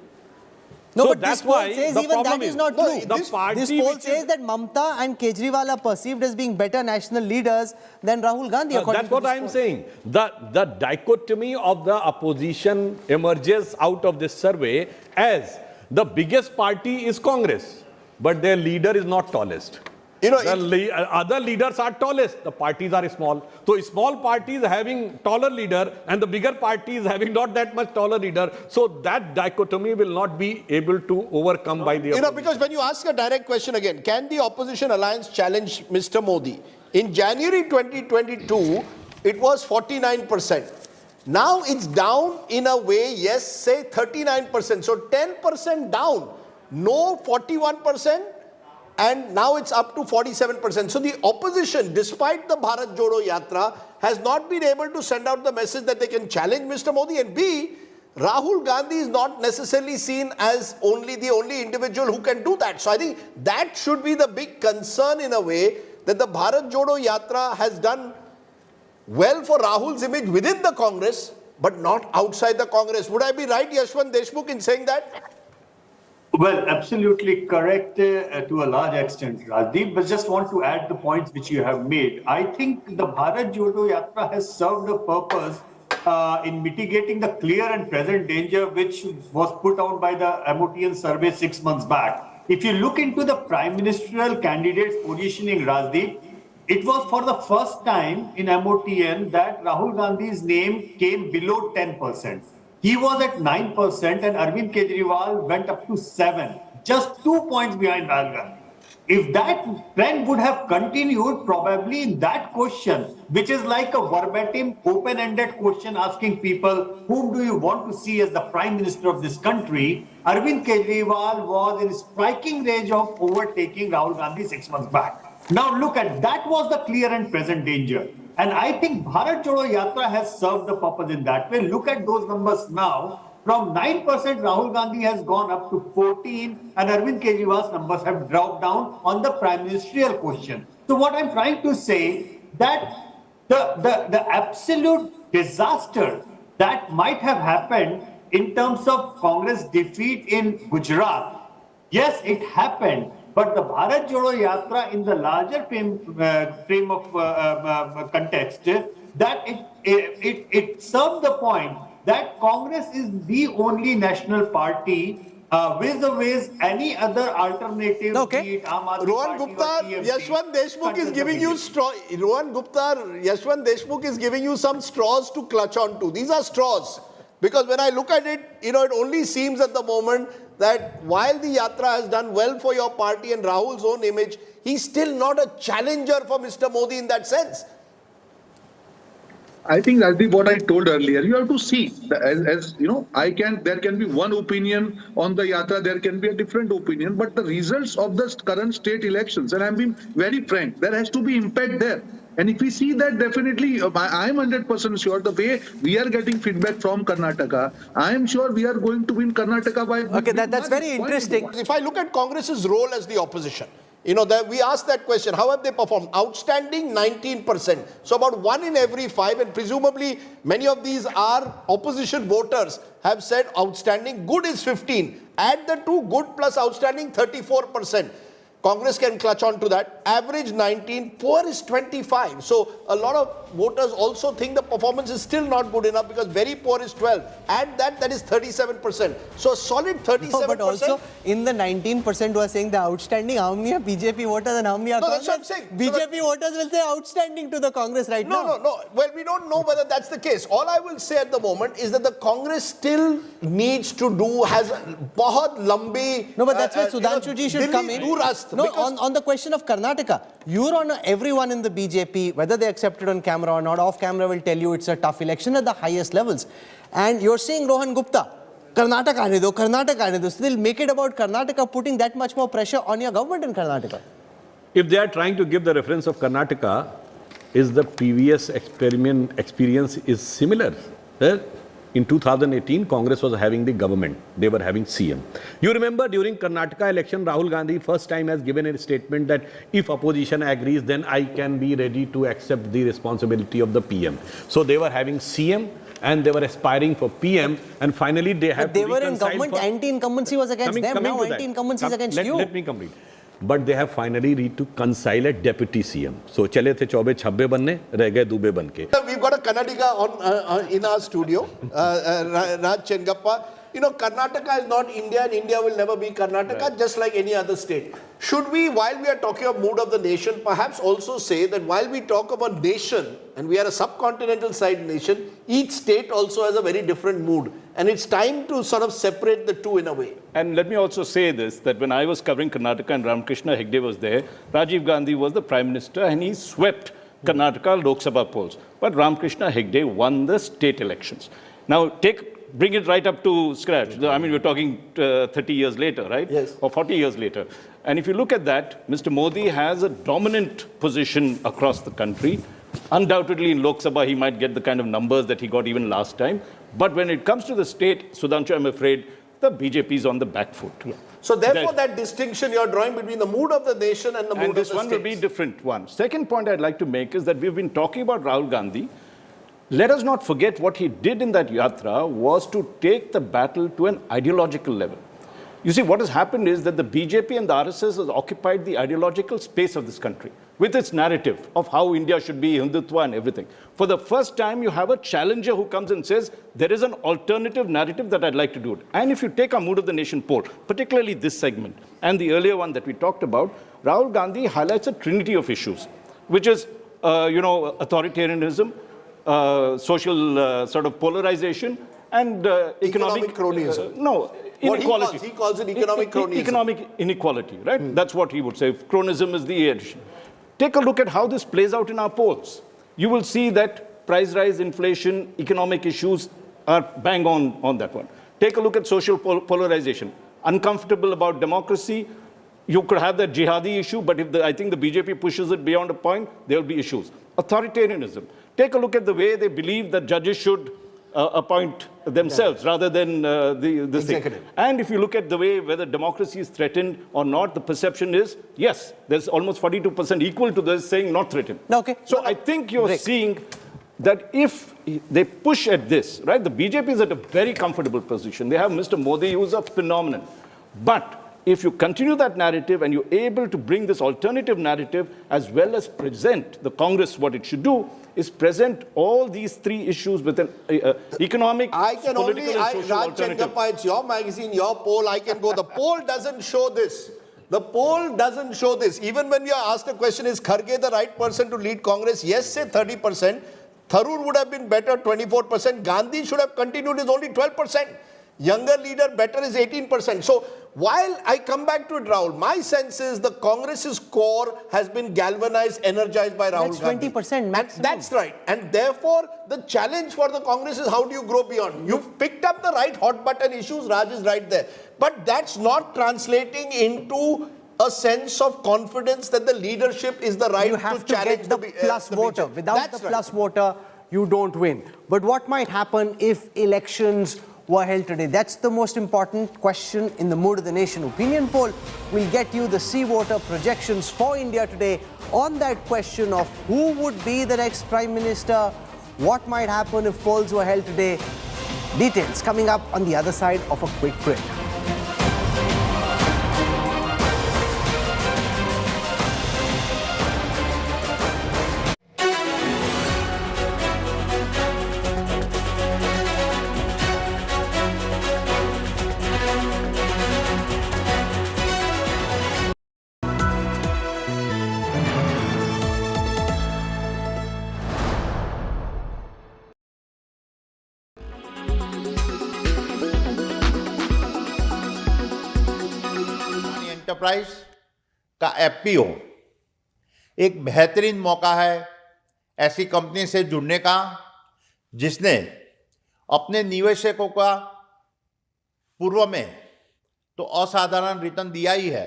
No, so but that's this poll why says the even that problem is not true. The party This poll says that Mamata and Kejriwal are perceived as being better national leaders than Rahul Gandhi. That's what I'm saying. The dichotomy of the opposition emerges out of this survey as the biggest party is Congress, but their leader is not tallest. You know, other leaders are tallest, the parties are small. So small parties having taller leader and the bigger parties having not that much taller leader. So that dichotomy will not be able to overcome by the opposition. You know, because when you ask a direct question again, can the opposition alliance challenge Mr. Modi? In January 2022, it was 49%. Now it's down in a way, yes, say 39%. So 10% down. No, 41%. And now it's up to 47%. So the opposition, despite the Bharat Jodo Yatra, has not been able to send out the message that they can challenge Mr. Modi. And B, Rahul Gandhi is not necessarily seen as the only individual who can do that. So I think that should be the big concern in a way, that the Bharat Jodo Yatra has done well for Rahul's image within the Congress, but not outside the Congress. Would I be right, Yashwant Deshmukh, in saying that? Well, absolutely correct to a large extent, Rajdeep, but just want to add the points which you have made. I think the Bharat Jodo Yatra has served a purpose in mitigating the clear and present danger which was put out by the MOTN survey 6 months back. If you look into the prime ministerial candidate's positioning, Rajdeep, it was for the first time in MOTN that Rahul Gandhi's name came below 10%. He was at 9% and Arvind Kejriwal went up to 7%, just 2 points behind Rahul Gandhi. If that trend would have continued, probably in that question, which is like a verbatim open-ended question asking people, whom do you want to see as the Prime Minister of this country, Arvind Kejriwal was in striking range of overtaking Rahul Gandhi 6 months back. Now look at, that was the clear and present danger. And I think Bharat Jodo Yatra has served the purpose in that way. Look at those numbers now. From 9%, Rahul Gandhi has gone up to 14%, and Arvind Kejriwal's numbers have dropped down on the prime ministerial question. So what I'm trying to say, that the absolute disaster that might have happened in terms of Congress defeat in Gujarat, yes, it happened. But the Bharat Jodo Yatra in the larger frame of context, that it served the point that Congress is the only national party vis-a-vis any other alternative. Okay. Rohan Gupta, Yashwant Deshmukh is giving you Yashwant Deshmukh is giving you some straws to clutch on to. These are straws. Because when I look at it, it only seems at the moment that while the Yatra has done well for your party and Rahul's own image, he's still not a challenger for Mr. Modi in that sense. I think that's what I told earlier. You have to see, as you know, there can be one opinion on the Yatra, there can be a different opinion, but the results of the current state elections, and I'm being very frank, there has to be impact there. And if we see that, definitely, I'm 100% sure the way we are getting feedback from Karnataka, I am sure we are going to win Karnataka by... Okay, that's very interesting. If I look at Congress's role as the opposition, we asked that question, how have they performed? Outstanding, 19%. So about 1 in every 5, and presumably many of these are opposition voters, have said outstanding. Good is 15. Add the two, good plus outstanding, 34%. Congress can clutch on to that. Average 19, poor is 25. So a lot of voters also think the performance is still not good enough because very poor is 12. Add that is 37%. So a solid 37%. No, but also in the 19% who are saying the outstanding, how many are BJP voters and how many are Congress? That's what I'm saying. BJP voters will say outstanding to the Congress right now. No. Well, we don't know whether that's the case. All I will say at the moment is that the Congress still needs to do, has bahut lambi... No, but that's where Sudhanshu ji should come in. No, on the question of Karnataka, you're on everyone in the BJP, whether they accept it on camera or not, off camera will tell you it's a tough election at the highest levels. And you're saying, Rohan Gupta, Karnataka aane do. So they'll make it about Karnataka, putting that much more pressure on your government in Karnataka. If they are trying to give the reference of Karnataka, is the previous experience is similar. In 2018, Congress was having the government. They were having CM. You remember during Karnataka election, Rahul Gandhi first time has given a statement that if opposition agrees, then I can be ready to accept the responsibility of the PM. So they were having CM and they were aspiring for PM, and finally they have. But they were in government. Anti-incumbency was against them. Now anti-incumbency is against you. Let me complete. But they have finally reconciled a deputy CM. So चले थे 24-26 बनने, रह गए दुबे बन के. We've got a Kannadiga in our studio, Raj Chengappa. You know, Karnataka is not India, and India will never be Karnataka, just like any other state. Should we, while we are talking of mood of the nation, perhaps also say that while we talk about nation, and we are a subcontinental side nation, each state also has a very different mood. And it's time to sort of separate the two in a way. And let me also say this, that when I was covering Karnataka and Ramakrishna Hegde was there, Rajiv Gandhi was the Prime Minister and he swept Karnataka Lok Sabha polls. But Ramakrishna Hegde won the state elections. Now, bring it right up to scratch. I mean, we're talking 30 years later, right? Yes. Or 40 years later. And if you look at that, Mr. Modi has a dominant position across the country. Undoubtedly, in Lok Sabha, he might get the kind of numbers that he got even last time. But when it comes to the state, Sudhanshu, I'm afraid, the BJP is on the back foot. Yeah. So therefore, that distinction you're drawing between the mood of the nation and the mood of the states. And this one will be different one. Second point I'd like to make is that we've been talking about Rahul Gandhi. Let us not forget what he did in that yatra was to take the battle to an ideological level. You see, what has happened is that the BJP and the RSS has occupied the ideological space of this country with its narrative of how India should be, Hindutva and everything. For the first time, you have a challenger who comes and says, there is an alternative narrative that I'd like to do it. And if you take our Mood of the Nation poll, particularly this segment and the earlier one that we talked about, Rahul Gandhi highlights a trinity of issues, which is, authoritarianism, social sort of polarization, and economic cronyism. Inequality. He calls it economic cronyism. Economic inequality, right? That's what he would say. Cronism is the addition. Take a look at how this plays out in our polls. You will see that price rise, inflation, economic issues are bang on that one. Take a look at social polarization. Uncomfortable about democracy. You could have that jihadi issue, but if I think the BJP pushes it beyond a point, there will be issues. Authoritarianism. Take a look at the way they believe that judges should appoint themselves rather than the executive. And if you look at the way whether democracy is threatened or not, the perception is, yes, there's almost 42% equal to this saying not threatened. Okay. So I think you're seeing that if they push at this, right, the BJP is at a very comfortable position. They have Mr. Modi, who's a phenomenon. But if you continue that narrative and you're able to bring this alternative narrative as well as present the Congress, what it should do is present all these three issues with an economic, political and social alternative. It's your magazine, your poll, I can go. The poll doesn't show this. The poll doesn't show this. Even when we are asked a question, is Kharge the right person to lead Congress? Yes, say 30%. Tharoor would have been better, 24%. Gandhi should have continued, is only 12%. Younger leader, better is 18%. So while I come back to it, Rahul, my sense is the Congress's core has been galvanized, energized by Rahul Gandhi. That's 20% maximum. That's right. And therefore, the challenge for the Congress is how do you grow beyond? You've picked up the right hot button issues, Raj is right there. But that's not translating into a sense of confidence that the leadership is the right you have to challenge get the plus voter. Without the plus voter, you don't win. But what might happen if elections were held today? That's the most important question in the Mood of the Nation opinion poll. We'll get you the C-voter projections for India today on that question of who would be the next Prime Minister, what might happen if polls were held today. Details coming up on the other side of a quick break. Enterprise का FPO एक बेहतरीन मौका है ऐसी company से जुड़ने का जिसने अपने निवेशकों का पूर्व में तो असाधारण रिटर्न दिया ही है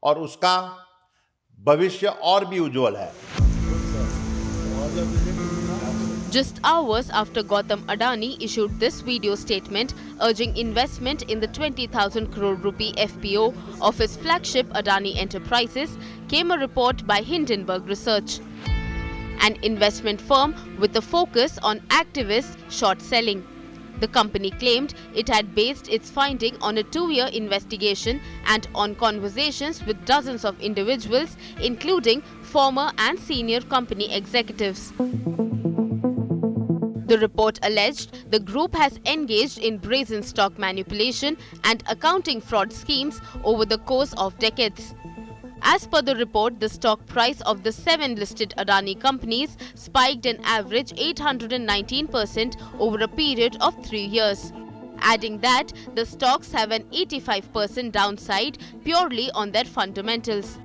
और उसका भविष्य और भी उज्जवल है। Just hours after Gautam Adani issued this video statement urging investment in the 20,000 crore rupee FPO of his flagship Adani Enterprises, came a report by Hindenburg Research, an investment firm with a focus on activist short selling. The company claimed it had based its finding on a 2-year investigation and on conversations with dozens of individuals, including former and senior company executives. The report alleged the group has engaged in brazen stock manipulation and accounting fraud schemes over the course of decades. As per the report, the stock price of the 7 listed Adani companies spiked an average 819% over a period of 3 years. Adding that, the stocks have an 85% downside purely on their fundamentals.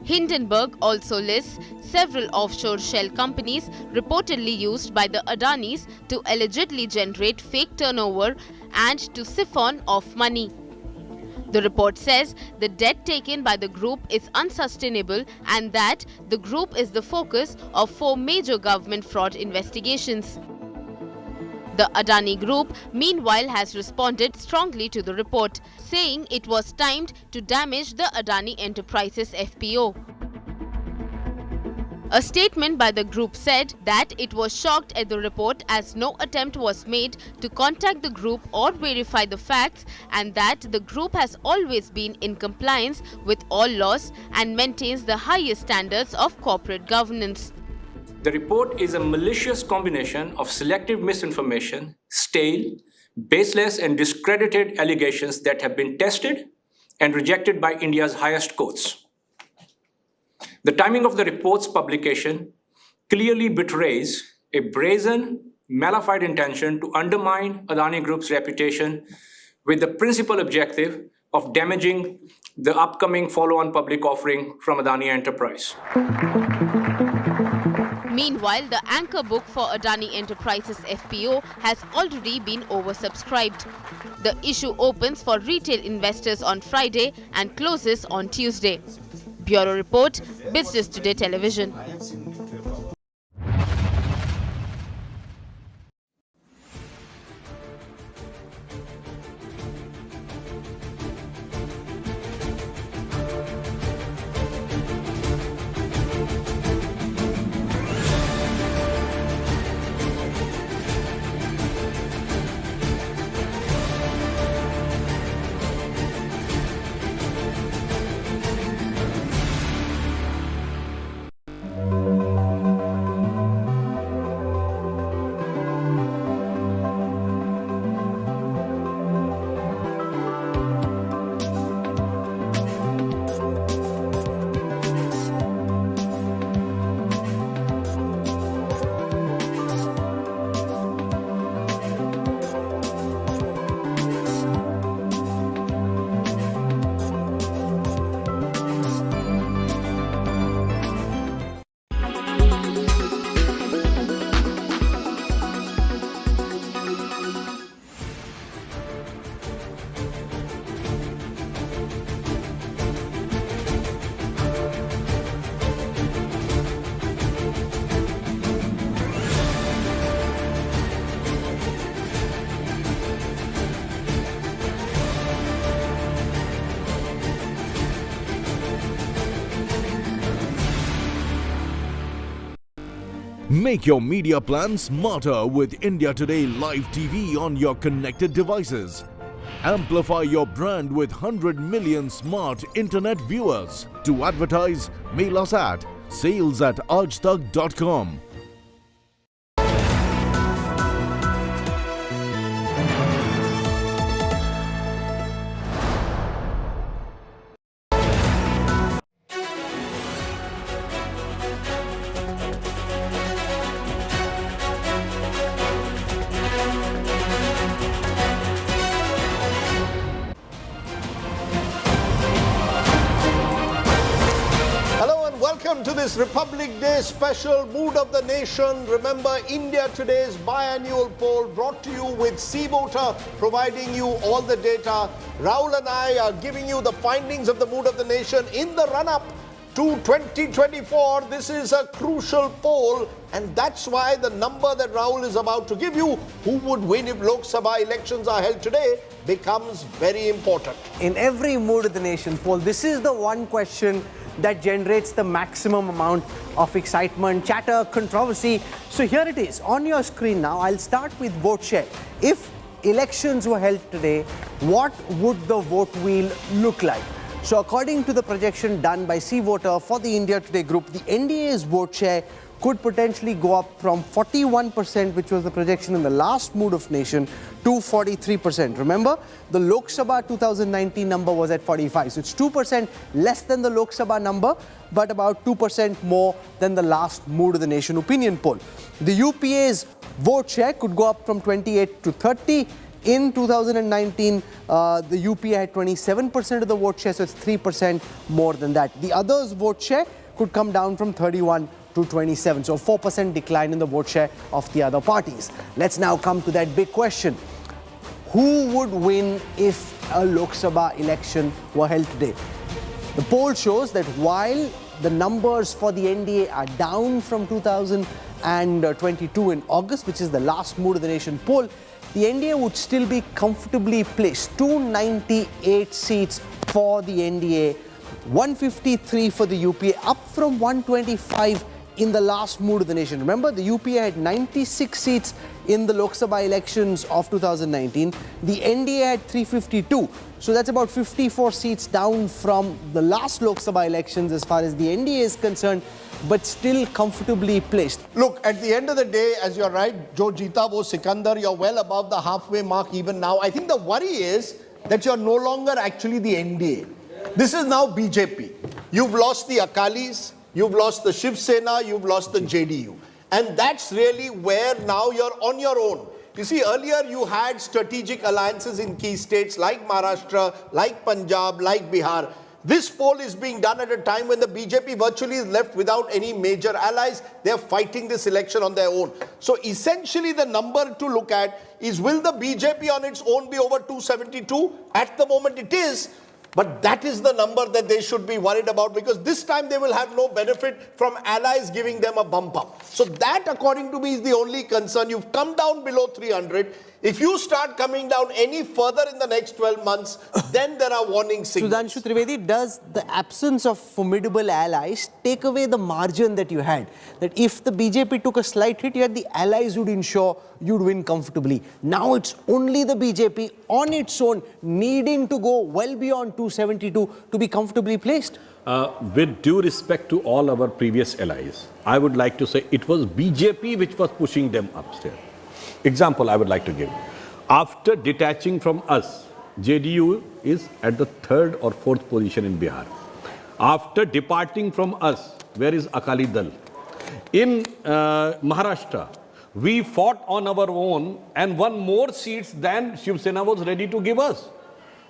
Hindenburg also lists several offshore shell companies reportedly used by the Adanis to allegedly generate fake turnover and to siphon off money. The report says the debt taken by the group is unsustainable and that the group is the focus of 4 major government fraud investigations. The Adani Group, meanwhile, has responded strongly to the report, saying it was timed to damage the Adani Enterprises FPO. A statement by the group said that it was shocked at the report as no attempt was made to contact the group or verify the facts, and that the group has always been in compliance with all laws and maintains the highest standards of corporate governance. The report is a malicious combination of selective misinformation, stale, baseless and discredited allegations that have been tested and rejected by India's highest courts. The timing of the report's publication clearly betrays a brazen, malified intention to undermine Adani Group's reputation with the principal objective of damaging the upcoming follow-on public offering from Adani Enterprise. Meanwhile, the anchor book for Adani Enterprises FPO has already been oversubscribed. The issue opens for retail investors on Friday and closes on Tuesday. Bureau Report, Business Today Television. Make your media plan smarter with India Today Live TV on your connected devices. Amplify your brand with 100 million smart internet viewers. To advertise, mail us at sales@aajtak.com. this Republic Day special Mood of the Nation. Remember, India Today's biannual poll brought to you with C-Voter, providing you all the data. Rahul and I are giving you the findings of the Mood of the Nation in the run-up to 2024. This is a crucial poll, and that's why the number that Rahul is about to give you, who would win if Lok Sabha elections are held today, becomes very important. In every Mood of the Nation poll, this is the one question that generates the maximum amount of excitement, chatter, controversy. So here it is on your screen now. I'll start with vote share. If elections were held today, what would the vote wheel look like? So according to the projection done by C-Voter for the India Today group, the NDA's vote share could potentially go up from 41%, which was the projection in the last Mood of Nation, to 43%. Remember, the Lok Sabha 2019 number was at 45. So it's 2% less than the Lok Sabha number, but about 2% more than the last Mood of the Nation opinion poll. The UPA's vote share could go up from 28 to 30. In 2019, the UPA had 27% of the vote share, so it's 3% more than that. The others' vote share could come down from 31 to 27, so 4% decline in the vote share of the other parties. Let's now come to that big question. Who would win if a Lok Sabha election were held today? The poll shows that while the numbers for the NDA are down from 2022 in August, which is the last Mood of the Nation poll, the NDA would still be comfortably placed. 298 seats for the NDA, 153 for the UPA, up from 125 in the last Mood of the Nation. Remember, the UPA had 96 seats in the Lok Sabha elections of 2019. The NDA had 352. So that's about 54 seats down from the last Lok Sabha elections as far as the NDA is concerned, but still comfortably placed. Look, at the end of the day, as you're right, Jo Jeeta wo Sikandar, you're well above the halfway mark even now. I think the worry is that you're no longer actually the NDA. This is now BJP. You've lost the Akalis, you've lost the Shiv Sena, you've lost the JDU. And that's really where now you're on your own. You see, earlier you had strategic alliances in key states like Maharashtra, like Punjab, like Bihar. This poll is being done at a time when the BJP virtually is left without any major allies. They're fighting this election on their own. So essentially the number to look at is, will the BJP on its own be over 272? At the moment it is. But that is the number that they should be worried about, because this time they will have no benefit from allies giving them a bump up. So that, according to me, is the only concern. You've come down below 300. If you start coming down any further in the next 12 months, then there are warning signals. Sudhanshu Trivedi, does the absence of formidable allies take away the margin that you had? That if the BJP took a slight hit, you had the allies who would ensure you'd win comfortably. Now it's only the BJP on its own needing to go well beyond 272 to be comfortably placed. With due respect to all our previous allies, I would like to say it was BJP which was pushing them upstairs. Example I would like to give. After detaching from us, JDU is at the 3rd or 4th position in Bihar. After departing from us, where is Akali Dal? In Maharashtra, we fought on our own and won more seats than Shiv Sena was ready to give us.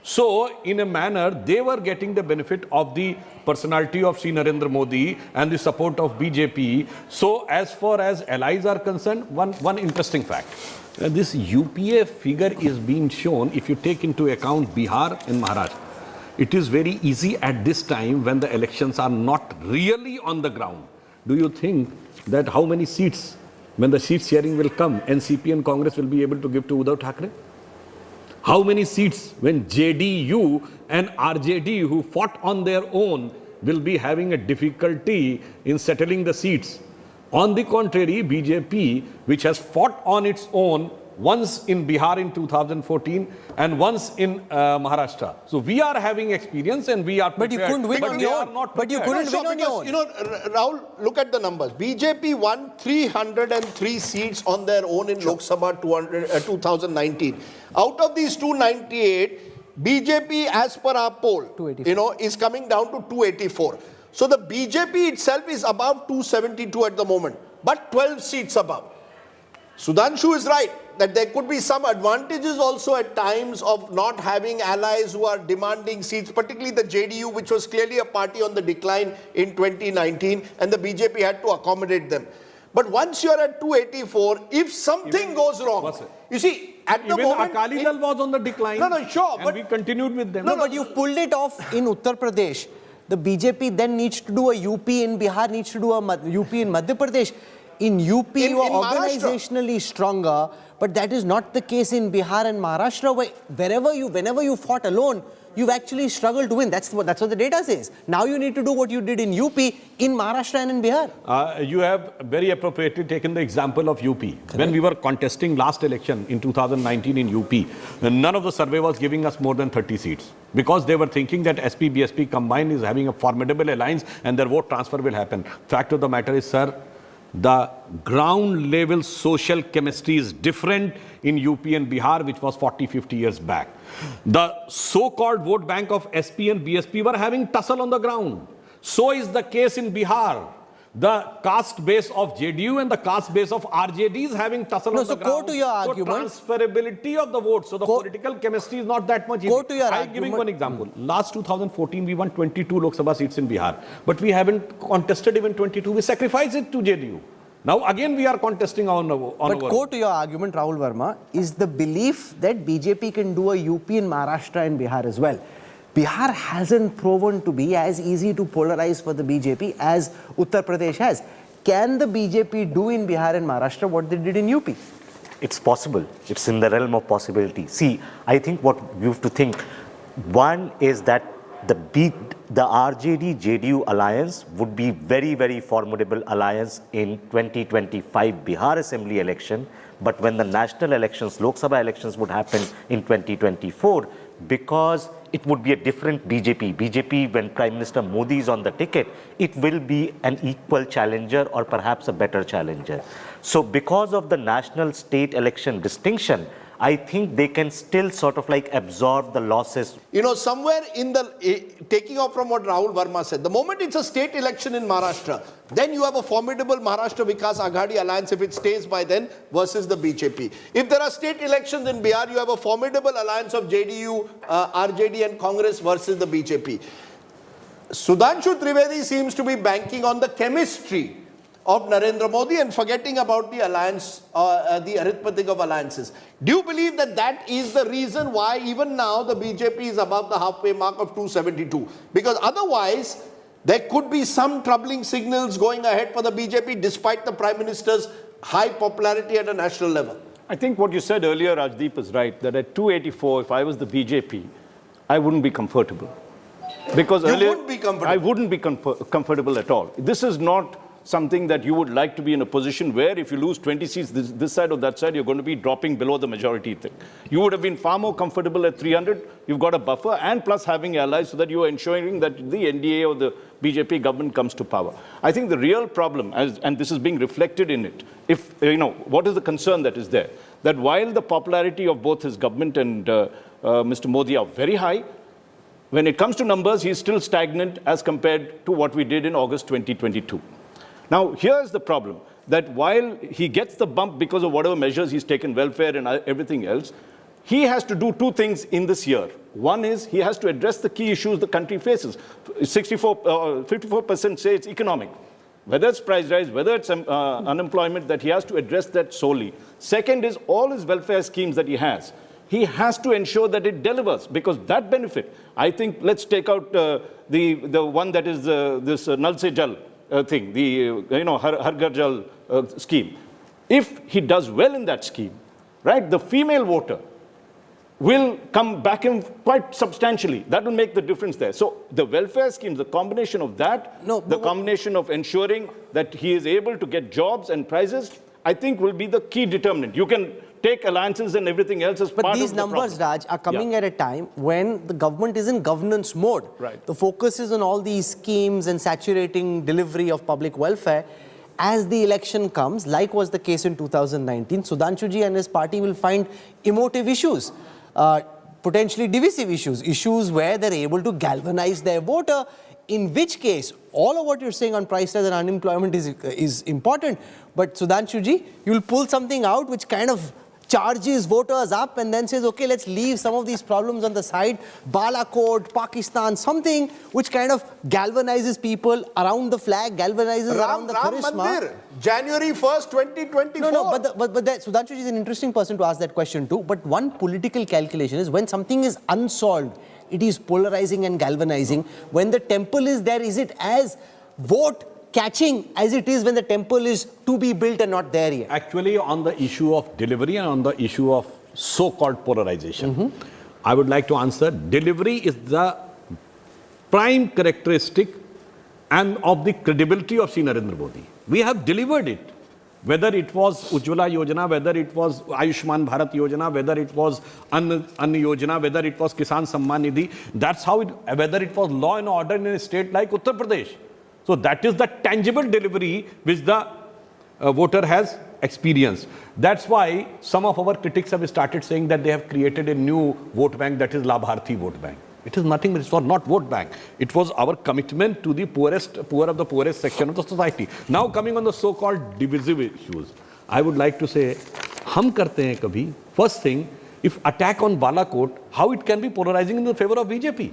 So, in a manner, they were getting the benefit of the personality of Shri Narendra Modi and the support of BJP. So, as far as allies are concerned, one interesting fact. This UPA figure is being shown if you take into account Bihar and Maharashtra. It is very easy at this time when the elections are not really on the ground. Do you think that how many seats, when the seat sharing will come, NCP and Congress will be able to give to Uddhav Thackeray? How many seats when JDU and RJD, who fought on their own, will be having a difficulty in settling the seats? On the contrary, BJP, which has fought on its own, once in Bihar in 2014 and once in Maharashtra. So we are having experience and we are prepared. But you couldn't win on your own. But you couldn't win on your own. You know, Rahul, look at the numbers. BJP won 303 seats on their own in Lok Sabha 2019. Out of these 298, BJP, as per our poll, is coming down to 284. So the BJP itself is above 272 at the moment, but 12 seats above. Sudhanshu is right. that there could be some advantages also at times of not having allies who are demanding seats, particularly the JDU, which was clearly a party on the decline in 2019, and the BJP had to accommodate them. But once you're at 284, if something goes wrong, you see, at the moment... Akali Dal was on the decline. No, sure. And we continued with them. No, but you pulled it off in Uttar Pradesh. The BJP then needs to do a UP in Bihar, needs to do a UP in Madhya Pradesh. In UP, you are organizationally stronger, but that is not the case in Bihar and Maharashtra, where whenever you fought alone, you've actually struggled to win. That's what the data says. Now you need to do what you did in UP, in Maharashtra and in Bihar. You have very appropriately taken the example of UP. Correct. When we were contesting last election in 2019 in UP, none of the survey was giving us more than 30 seats. Because they were thinking that SP-BSP combined is having a formidable alliance and their vote transfer will happen. Fact of the matter is, sir, the ground level social chemistry is different in UP and Bihar, which was 40-50 years back. The so-called vote bank of SP and BSP were having tussle on the ground. So is the case in Bihar. The caste base of JDU and the caste base of RJD is having tussle on the ground. Go to your argument. So transferability of the votes. So the political chemistry is not that much easy. Go to your I'm giving one example. Last 2014, we won 22 Lok Sabha seats in Bihar. But we haven't contested even 22. We sacrificed it to JDU. Now again we are contesting on But go to your argument, Rahul Verma, is the belief that BJP can do a UP in Maharashtra and Bihar as well. Bihar hasn't proven to be as easy to polarize for the BJP as Uttar Pradesh has. Can the BJP do in Bihar and Maharashtra what they did in UP? It's possible. It's in the realm of possibility. See, I think what you have to think, one is that the RJD-JDU alliance would be very, very formidable alliance in 2025 Bihar Assembly election. But when the national elections, Lok Sabha elections would happen in 2024, because it would be a different BJP. BJP, when Prime Minister Modi is on the ticket, it will be an equal challenger or perhaps a better challenger. So because of the national state election distinction, I think they can still sort of like absorb the losses. You know, somewhere in the, taking off from what Rahul Verma said, the moment it's a state election in Maharashtra, then you have a formidable Maharashtra Vikas Aghadi alliance if it stays by then versus the BJP. If there are state elections in Bihar, you have a formidable alliance of JDU, RJD and Congress versus the BJP. Sudhanshu Trivedi seems to be banking on the chemistry of Narendra Modi and forgetting about the alliance, the arithmetic of alliances. Do you believe that that is the reason why even now the BJP is above the halfway mark of 272? Because otherwise, there could be some troubling signals going ahead for the BJP despite the Prime Minister's high popularity at a national level. I think what you said earlier, Rajdeep, is right, that at 284, if I was the BJP, I wouldn't be comfortable. Because earlier, wouldn't be comfortable. I wouldn't be comfortable at all. This is not something that you would like to be in a position where if you lose 20 seats this side or that side, you're going to be dropping below the majority thing. You would have been far more comfortable at 300. You've got a buffer and plus having allies so that you are ensuring that the NDA or the BJP government comes to power. I think the real problem, and this is being reflected in it, if, you know, what is the concern that is there? That while the popularity of both his government and Mr. Modi are very high, when it comes to numbers, he's still stagnant as compared to what we did in August 2022. Now, here's the problem, that while he gets the bump because of whatever measures he's taken, welfare and everything else, he has to do two things in this year. One is he has to address the key issues the country faces. 54% say it's economic. Whether it's price rise, whether it's unemployment, that he has to address that solely. Second is all his welfare schemes that he has to ensure that it delivers, because that benefit, I think, let's take out the one that is this Nal Se Jal thing, the Har Ghar Jal scheme. If he does well in that scheme, right, the female voter will come back in quite substantially. That will make the difference there. So the welfare schemes, the combination of that, the combination of ensuring that he is able to get jobs and prizes, I think will be the key determinant. You can take alliances and everything else as part of the problem. But these numbers, Raj, are coming at a time when the government is in governance mode. Right. The focus is on all these schemes and saturating delivery of public welfare. As the election comes, like was the case in 2019, Sudhanshuji and his party will find emotive issues, potentially divisive issues where they're able to galvanize their voter, in which case, all of what you're saying on price rise and unemployment is important. But Sudhanshuji, you'll pull something out which kind of charges voters up and then says, okay, let's leave some of these problems on the side. Balakot, Pakistan, something which kind of galvanizes people around the flag, galvanizes around the charisma. Mandir, January 1st, 2024. No, but Sudhanshu is an interesting person to ask that question too. But one political calculation is when something is unsolved, it is polarizing and galvanizing. When the temple is there, is it as vote catching as it is when the temple is to be built and not there yet? Actually, on the issue of delivery and on the issue of so-called polarization, I would like to answer, delivery is the prime characteristic and of the credibility of Sri Narendra Modi. We have delivered it. Whether it was Ujjwala Yojana, whether it was Ayushman Bharat Yojana, whether it was Ann Yojana, whether it was Kisan Samman Nidhi, that's how it, whether it was law and order in a state like Uttar Pradesh. So that is the tangible delivery which the voter has experienced. That's why some of our critics have started saying that they have created a new vote bank, that is Labharthi vote bank. It is nothing, it was not vote bank. It was our commitment to the poor of the poorest section of the society. Now coming on the so-called divisive issues, I would like to say, hum karte hain kabhi. First thing, if attack on Balakot, how it can be polarizing in the favor of BJP?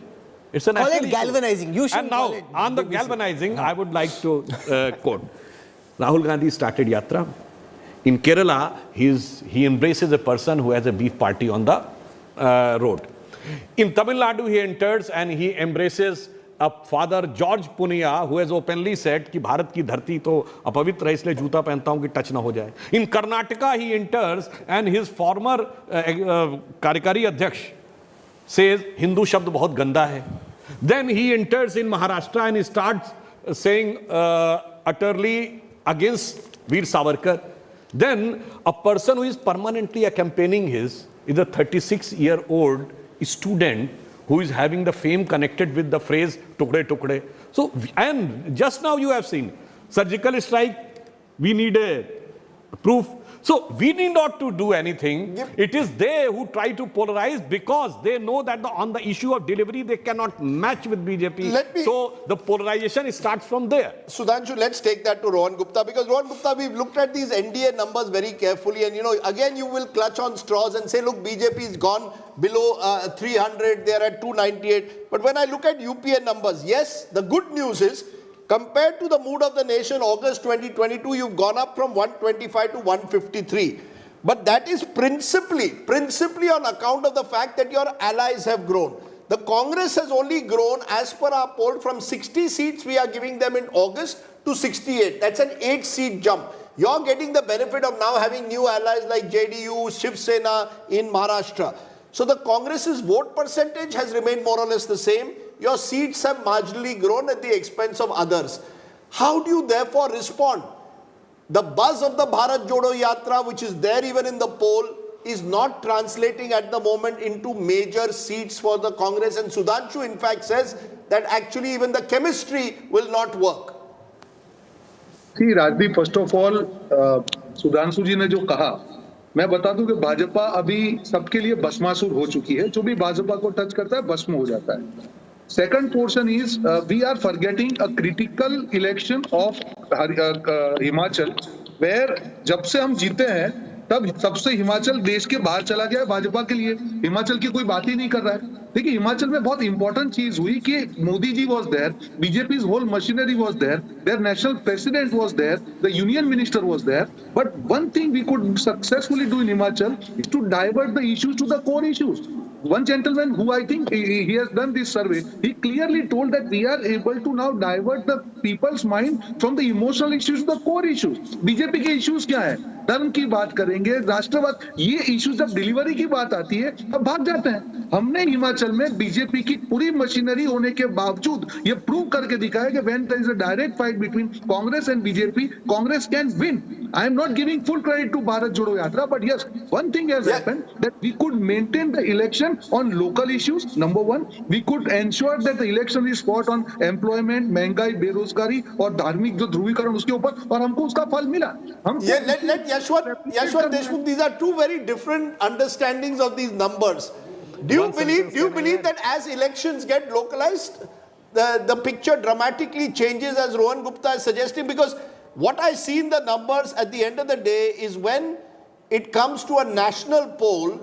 It's an call it galvanizing. You should and now, on the galvanizing, I would like to quote. Rahul Gandhi started yatra. In Kerala, he embraces a person who has a beef party on the road. In Tamil Nadu, he enters and he embraces a father, George Punia, who has openly said कि भारत की धरती तो अपवित्र है इसलिए जूता पहनता हूँ कि टच ना हो जाए. In Karnataka, he enters and his former कार्यकारी अध्यक्ष says Hindu शब्द बहुत गंदा है. Then he enters in Maharashtra and he starts saying utterly against Veer Savarkar. Then a person who is permanently campaigning is a 36-year-old student who is having the fame connected with the phrase tukde tukde. So, and just now you have seen surgical strike, we need a proof. So we need not to do anything. It is they who try to polarize because they know that on the issue of delivery they cannot match with BJP. So the polarization starts from there. Sudhanshu, let's take that to Rohan Gupta, because Rohan Gupta, we've looked at these NDA numbers very carefully, and again you will clutch on straws and say, look, BJP is gone below 300, they're at 298. But when I look at UPA numbers, yes, the good news is, compared to the mood of the nation, August 2022, you've gone up from 125 to 153. But that is principally on account of the fact that your allies have grown. The Congress has only grown, as per our poll, from 60 seats we are giving them in August to 68. That's an 8-seat jump. You're getting the benefit of now having new allies like JDU, Shiv Sena in Maharashtra. So the Congress's vote percentage has remained more or less the same. Your seats have marginally grown at the expense of others. How do you therefore respond? The buzz of the Bharat Jodo Yatra, which is there even in the poll, is not translating at the moment into major seats for the Congress. And Sudhanshu, in fact, says that actually even the chemistry will not work. See, Rajdeep, first of all, Sudhanshu ji ने जो कहा, मैं बता दूं कि भाजपा अभी सबके लिए भस्मासुर हो चुकी है. जो भी भाजपा को टच करता है भस्म हो जाता है. Second portion is we are forgetting a critical election of Himachal, where जब से हम जीते हैं तब सबसे हिमाचल देश के बाहर चला गया है भाजपा के लिए. हिमाचल की कोई बात ही नहीं कर रहा है. देखिए, हिमाचल में बहुत इंपॉर्टेंट चीज हुई कि Modi ji was there, BJP's whole machinery was there, their national president was there, the union minister was there. But one thing we could successfully do in Himachal is to divert the issues to the core issues. One gentleman who I think he has done this survey, he clearly told that we are able to now divert the people's mind from the emotional issues to the core issues. BJP के issues क्या है? धर्म की बात करेंगे, राष्ट्रवाद, ये issues जब डिलीवरी की बात आती है तब भाग जाते हैं. हमने हिमाचल में बीजेपी की पूरी मशीनरी होने के बावजूद ये प्रूव करके दिखाया कि when there is a direct fight between Congress and BJP, Congress can win. I am not giving full credit to Bharat Jodo Yatra, but yes, one thing has happened, that we could maintain the election on local issues. Number one, we could ensure that the election is fought on employment, महंगाई, बेरोजगारी और धार्मिक जो ध्रुवीकरण उसके ऊपर, और हमको उसका फल मिला. Let Yashwant Deshmukh, these are two very different understandings of these numbers. Do you believe that as elections get localized, the picture dramatically changes, as Rohan Gupta is suggesting? Because what I see in the numbers at the end of the day is when it comes to a national poll,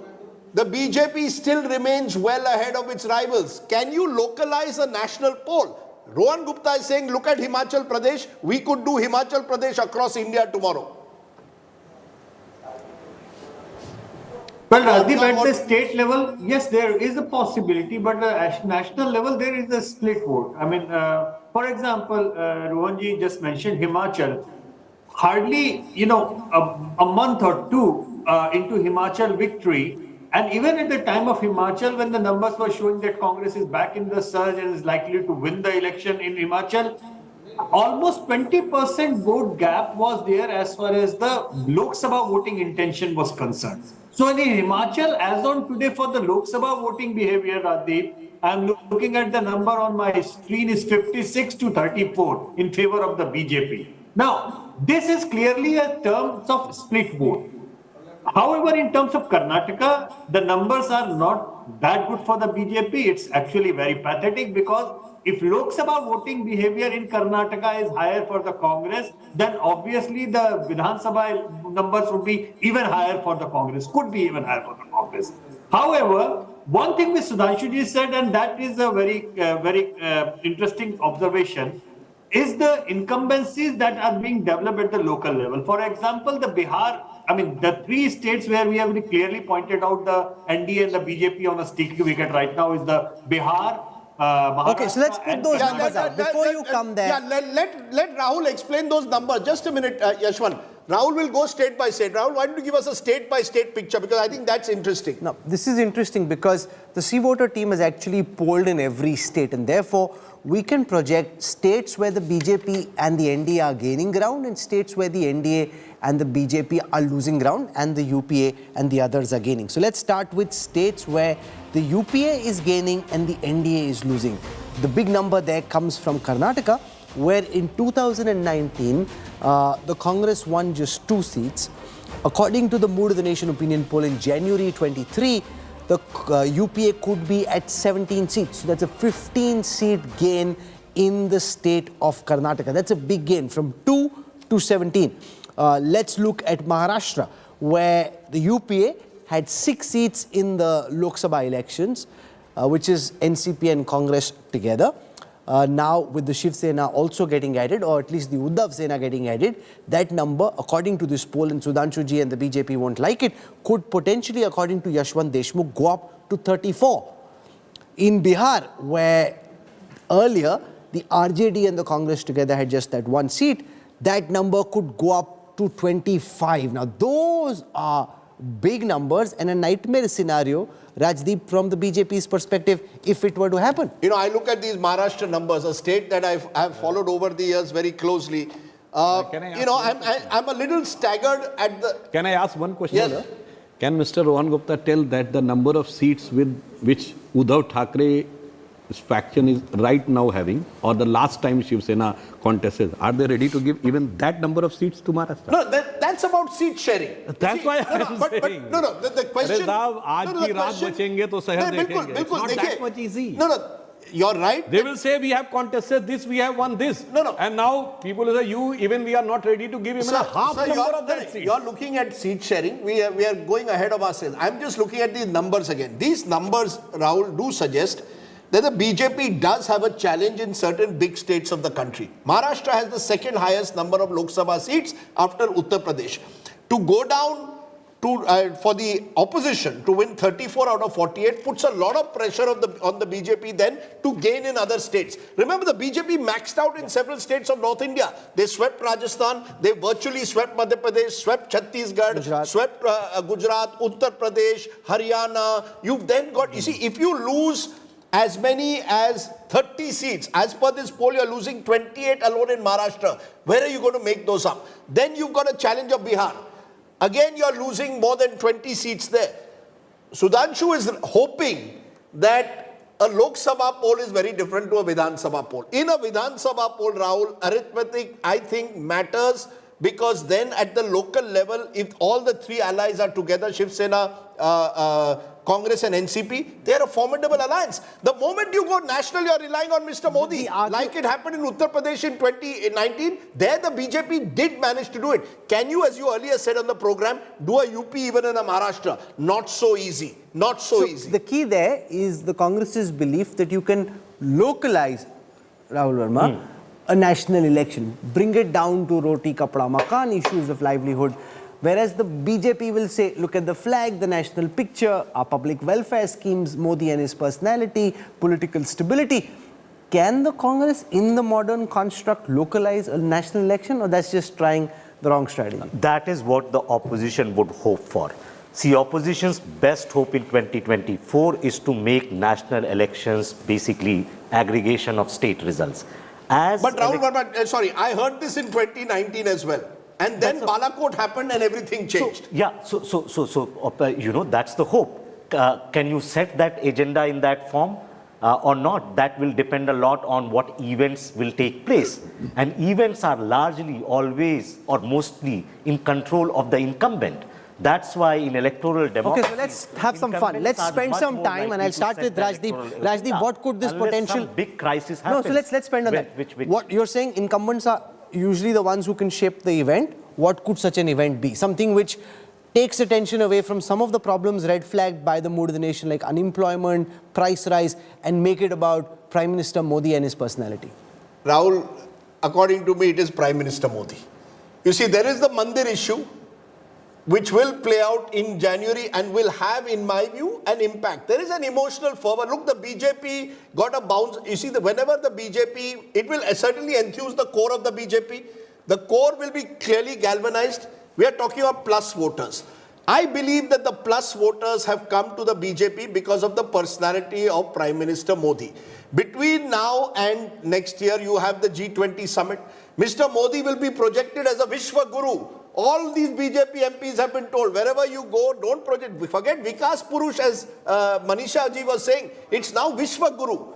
the BJP still remains well ahead of its rivals. Can you localize a national poll? Rohan Gupta is saying, look at Himachal Pradesh. We could do Himachal Pradesh across India tomorrow. Well, Radhip, at the state level, yes, there is a possibility, but at national level, there is a split vote. I mean, for example, Rohanji just mentioned Himachal. Hardly, a month or two into Himachal victory, and even at the time of Himachal, when the numbers were showing that Congress is back in the surge and is likely to win the election in Himachal, almost 20% vote gap was there as far as the Lok Sabha voting intention was concerned. So in Himachal, as on today for the Lok Sabha voting behavior, Radhip, I'm looking at the number on my screen is 56 to 34 in favor of the BJP. Now, this is clearly a terms of split vote. However, in terms of Karnataka, the numbers are not that good for the BJP. It's actually very pathetic because if Lok Sabha voting behavior in Karnataka is higher for the Congress, then obviously the Vidhan Sabha numbers would be even higher for the Congress, could be even higher for the Congress. However, one thing Mr. Sudhanshu said, and that is a very interesting observation, is the incumbencies that are being developed at the local level. For example, the Bihar, the three states where we have clearly pointed out the NDA and the BJP on a sticky wicket right now is the Bihar, okay, so let's put those numbers out. Before you come there. Let Rahul explain those numbers. Just a minute, Yashwant. Rahul will go state by state. Rahul, why don't you give us a state by state picture? Because I think that's interesting. Now, this is interesting because the C-Voter team has actually polled in every state, and therefore we can project states where the BJP and the NDA are gaining ground and states where the NDA and the BJP are losing ground and the UPA and the others are gaining. So let's start with states where the UPA is gaining and the NDA is losing. The big number there comes from Karnataka, where in 2019, the Congress won just 2 seats. According to the Mood of the Nation opinion poll in January 23, the UPA could be at 17 seats. So that's a 15-seat gain in the state of Karnataka. That's a big gain from 2 to 17. Let's look at Maharashtra, where the UPA had 6 seats in the Lok Sabha elections, which is NCP and Congress together. Now, with the Shiv Sena also getting added, or at least the Uddhav Sena getting added, that number, according to this poll, and Sudhanshu ji and the BJP won't like it, could potentially, according to Yashwant Deshmukh, go up to 34. In Bihar, where earlier the RJD and the Congress together had just that 1 seat, that number could go up to 25. Now, those are big numbers and a nightmare scenario, Rajdeep, from the BJP's perspective, if it were to happen. I look at these Maharashtra numbers, a state that I've followed over the years very closely. I'm a little staggered at the... Can I ask one question? Yes. Can Mr. Rohan Gupta tell that the number of seats with which Uddhav Thackere's faction is right now having, or the last time Shiv Sena contested, are they ready to give even that number of seats to Maharashtra? No, that's about seat sharing. That's why I'm saying. The question... It's not that much easy. No, you're right. They will say we have contested this, we have won this. No. And now people will say, we are not ready to give even a half number of that seat. You're looking at seat sharing. We are going ahead of ourselves. I'm just looking at these numbers again. These numbers, Rahul, do suggest that the BJP does have a challenge in certain big states of the country. Maharashtra has the second highest number of Lok Sabha seats after Uttar Pradesh. To go down for the opposition to win 34 out of 48 puts a lot of pressure on the BJP then to gain in other states. Remember, the BJP maxed out in several states of North India. They swept Rajasthan, they virtually swept Madhya Pradesh, swept Chhattisgarh, swept Gujarat, Uttar Pradesh, Haryana. You've then got, if you lose as many as 30 seats, as per this poll, you're losing 28 alone in Maharashtra. Where are you going to make those up? Then you've got a challenge of Bihar. Again, you're losing more than 20 seats there. Sudhanshu is hoping that a Lok Sabha poll is very different to a Vidhan Sabha poll. In a Vidhan Sabha poll, Rahul, arithmetic, I think, matters, because then at the local level, if all the 3 allies are together, Shiv Sena, Congress and NCP, they're a formidable alliance. The moment you go national, you're relying on Mr. Modi. Like it happened in Uttar Pradesh in 2019, there the BJP did manage to do it. Can you, as you earlier said on the program, do a UP even in a Maharashtra? Not so easy. Not so easy. The key there is the Congress's belief that you can localize, Rahul Verma, a national election, bring it down to roti, kapda, makan, issues of livelihood. Whereas the BJP will say, look at the flag, the national picture, our public welfare schemes, Modi and his personality, political stability. Can the Congress in the modern construct localize a national election, or that's just trying the wrong strategy? That is what the opposition would hope for. See, opposition's best hope in 2024 is to make national elections basically aggregation of state results. But Rahul Verma, sorry, I heard this in 2019 as well. And then Balakot happened and everything changed. You know, that's the hope. Can you set that agenda in that form or not? That will depend a lot on what events will take place. And events are largely always or mostly in control of the incumbent. That's why in electoral democracy... Okay, so let's have some fun. Let's spend some time, and I'll start with Rajdeep. Rajdeep, what could this potential... some big crisis happens. No, so let's spend on that. What you're saying, incumbents are usually the ones who can shape the event. What could such an event be? Something which takes attention away from some of the problems red flagged by the mood of the nation, like unemployment, price rise, and make it about Prime Minister Modi and his personality. Rahul, according to me, it is Prime Minister Modi. You see, there is the Mandir issue, which will play out in January and will have, in my view, an impact. There is an emotional fervor. Look, the BJP got a bounce. You see, whenever the BJP, it will certainly enthuse the core of the BJP. The core will be clearly galvanized. We are talking about plus voters. I believe that the plus voters have come to the BJP because of the personality of Prime Minister Modi. Between now and next year, you have the G20 summit. Mr. Modi will be projected as a Vishwa Guru. All these BJP MPs have been told, wherever you go, don't project. Forget Vikas Purush, as Manisha Ji was saying. It's now Vishwa Guru.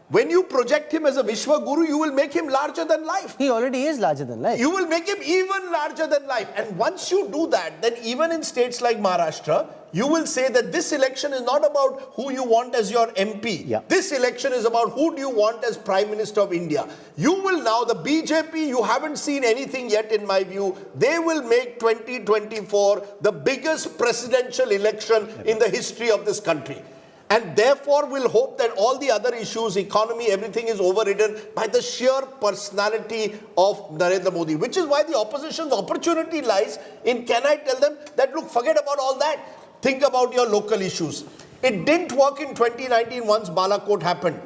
When you project him as a Vishwa Guru, you will make him larger than life. He already is larger than life. You will make him even larger than life. And once you do that, then even in states like Maharashtra, you will say that this election is not about who you want as your MP. Yeah. This election is about who do you want as Prime Minister of India. You will now, the BJP, you haven't seen anything yet in my view. They will make 2024 the biggest presidential election in the history of this country. And therefore, we'll hope that all the other issues, economy, everything is overridden by the sheer personality of Narendra Modi, which is why the opposition's opportunity lies in, can I tell them that, look, forget about all that. Think about your local issues. It didn't work in 2019 once Balakot happened.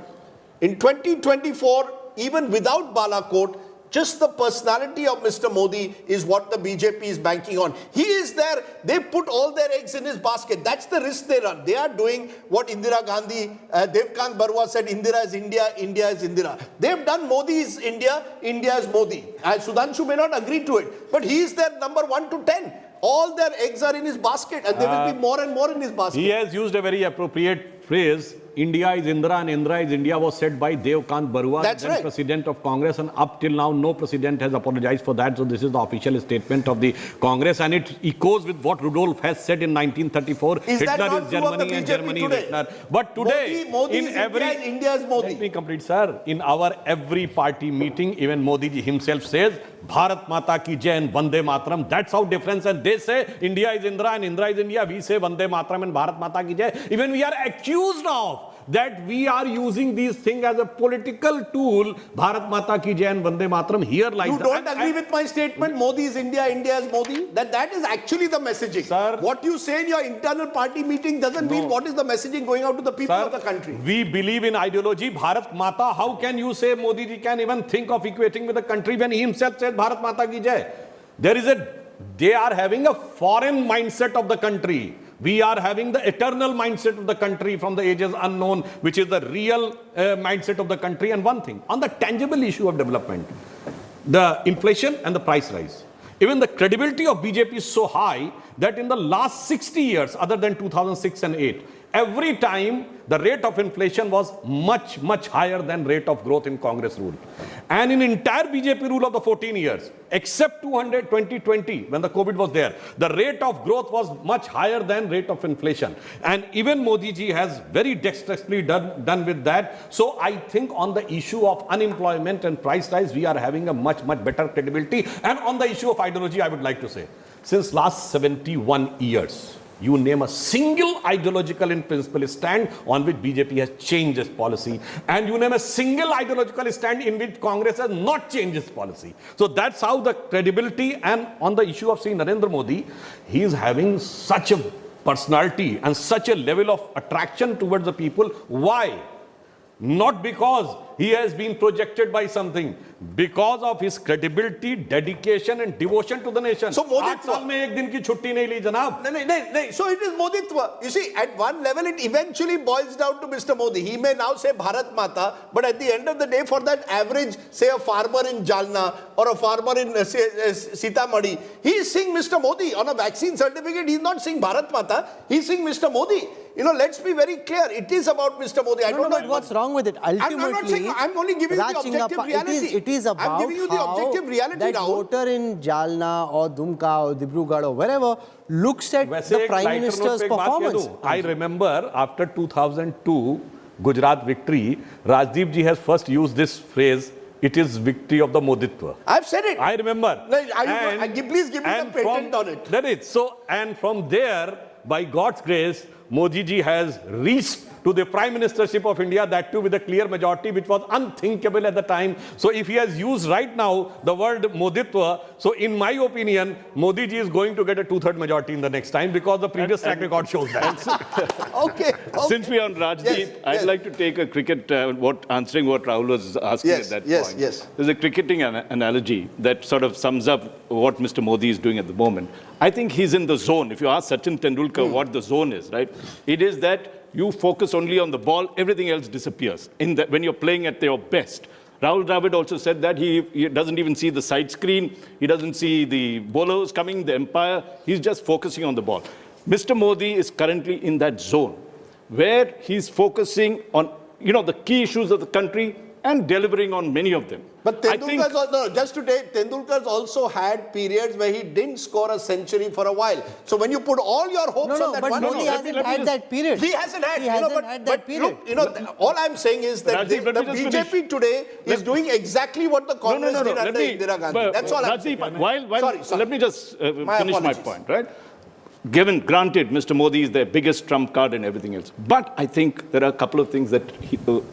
In 2024, even without Balakot, just the personality of Mr. Modi is what the BJP is banking on. He is there. They put all their eggs in his basket. That's the risk they run. They are doing what Indira Gandhi, Devkant Barua said, Indira is India, India is Indira. They've done Modi is India, India is Modi. Sudhanshu may not agree to it, but he is their number 1 to 10. All their eggs are in his basket, and there will be more and more in his basket. He has used a very appropriate phrase. India is Indra and Indra is India was said by Devkant Barua, then President of Congress, and up till now no president has apologized for that. So this is the official statement of the Congress, and it echoes with what Rudolf Hess said in 1934. Hitler is Germany and Germany is Hitler. But today, Modi in every India's Modi. Let me complete, sir. In our every party meeting, even Modi ji himself says, Bharat Mata ki Jai and Vande Mataram. That's how difference. And they say India is Indra and Indra is India. We say Vande Mataram and Bharat Mata ki Jai. Even we are accused of that we are using these things as a political tool. Bharat Mata ki Jai and Vande Mataram. Here lies you don't agree with my statement, Modi is India, India is Modi? That is actually the messaging. Sir, what you say in your internal party meeting doesn't mean what is the messaging going out to the people of the country. We believe in ideology. Bharat Mata, how can you say Modi ji can even think of equating with the country when he himself said Bharat Mata ki Jai? They are having a foreign mindset of the country. We are having the eternal mindset of the country from the ages unknown, which is the real mindset of the country. And one thing, on the tangible issue of development, the inflation and the price rise. Even the credibility of BJP is so high that in the last 60 years, other than 2006 and 8, every time the rate of inflation was much, much higher than rate of growth in Congress rule. And in entire BJP rule of the 14 years, except 2020, when the COVID was there, the rate of growth was much higher than rate of inflation. And even Modi ji has very dexterously done with that. So I think on the issue of unemployment and price rise, we are having a much, much better credibility. And on the issue of ideology, I would like to say, since last 71 years, you name a single ideological and principle stand on which BJP has changed its policy, and you name a single ideological stand in which Congress has not changed its policy. So that's how the credibility. And on the issue of seeing Narendra Modi, he is having such a personality and such a level of attraction towards the people. Why? Not because he has been projected by something, because of his credibility, dedication and devotion to the nation. So Moditwa. 8 साल में एक दिन की छुट्टी नहीं ली जनाब. No. So it is Moditwa. You see, at one level, it eventually boils down to Mr. Modi. He may now say Bharat Mata, but at the end of the day, for that average, say a farmer in Jalna or a farmer in Sitamarhi, he is saying Mr. Modi. On a vaccine certificate, he is not saying Bharat Mata. He is saying Mr. Modi. You know, let's be very clear. It is about Mr. Modi. I don't know. But what's wrong with it? Ultimately, I'm not saying, I'm only giving you the objective reality. It is about I'm giving you the objective reality, that Rahul. voter in Jalna or Dumka or Dibrugarh or wherever looks at the Prime Minister's performance. I remember after 2002 Gujarat victory, Rajdeep ji has first used this phrase, it is victory of the Moditwa. I've said it. I remember. Please give me the patent on it. That is. So, and from there, by God's grace, Modi ji has reached to the Prime Ministership of India, that too with a clear majority, which was unthinkable at the time. So if he has used right now the word Moditwa, so in my opinion, Modi ji is going to get a 2/3 majority in the next time, because the previous track record shows that. Okay. Since we are on Rajdeep, I'd like to take a cricket, answering what Rahul was asking at that point. Yes. There's a cricketing analogy that sort of sums up what Mr. Modi is doing at the moment. I think he's in the zone. If you ask Sachin Tendulkar what the zone is, right? It is that you focus only on the ball, everything else disappears when you're playing at your best. Rahul Dravid also said that he doesn't even see the side screen, he doesn't see the bowlers coming, the umpire, he's just focusing on the ball. Mr. Modi is currently in that zone where he's focusing on, the key issues of the country and delivering on many of them. But Tendulkar's also had periods where he didn't score a century for a while. So when you put all your hopes on that but one... Modi hasn't had that period. He hasn't had. He hasn't had that period. Look, all I'm saying is that the BJP today is doing exactly what the Congress did under Indira Gandhi. That's all I'm saying. Sorry. Let me just finish my point, right? Granted, Mr. Modi is their biggest trump card and everything else. But I think there are a couple of things that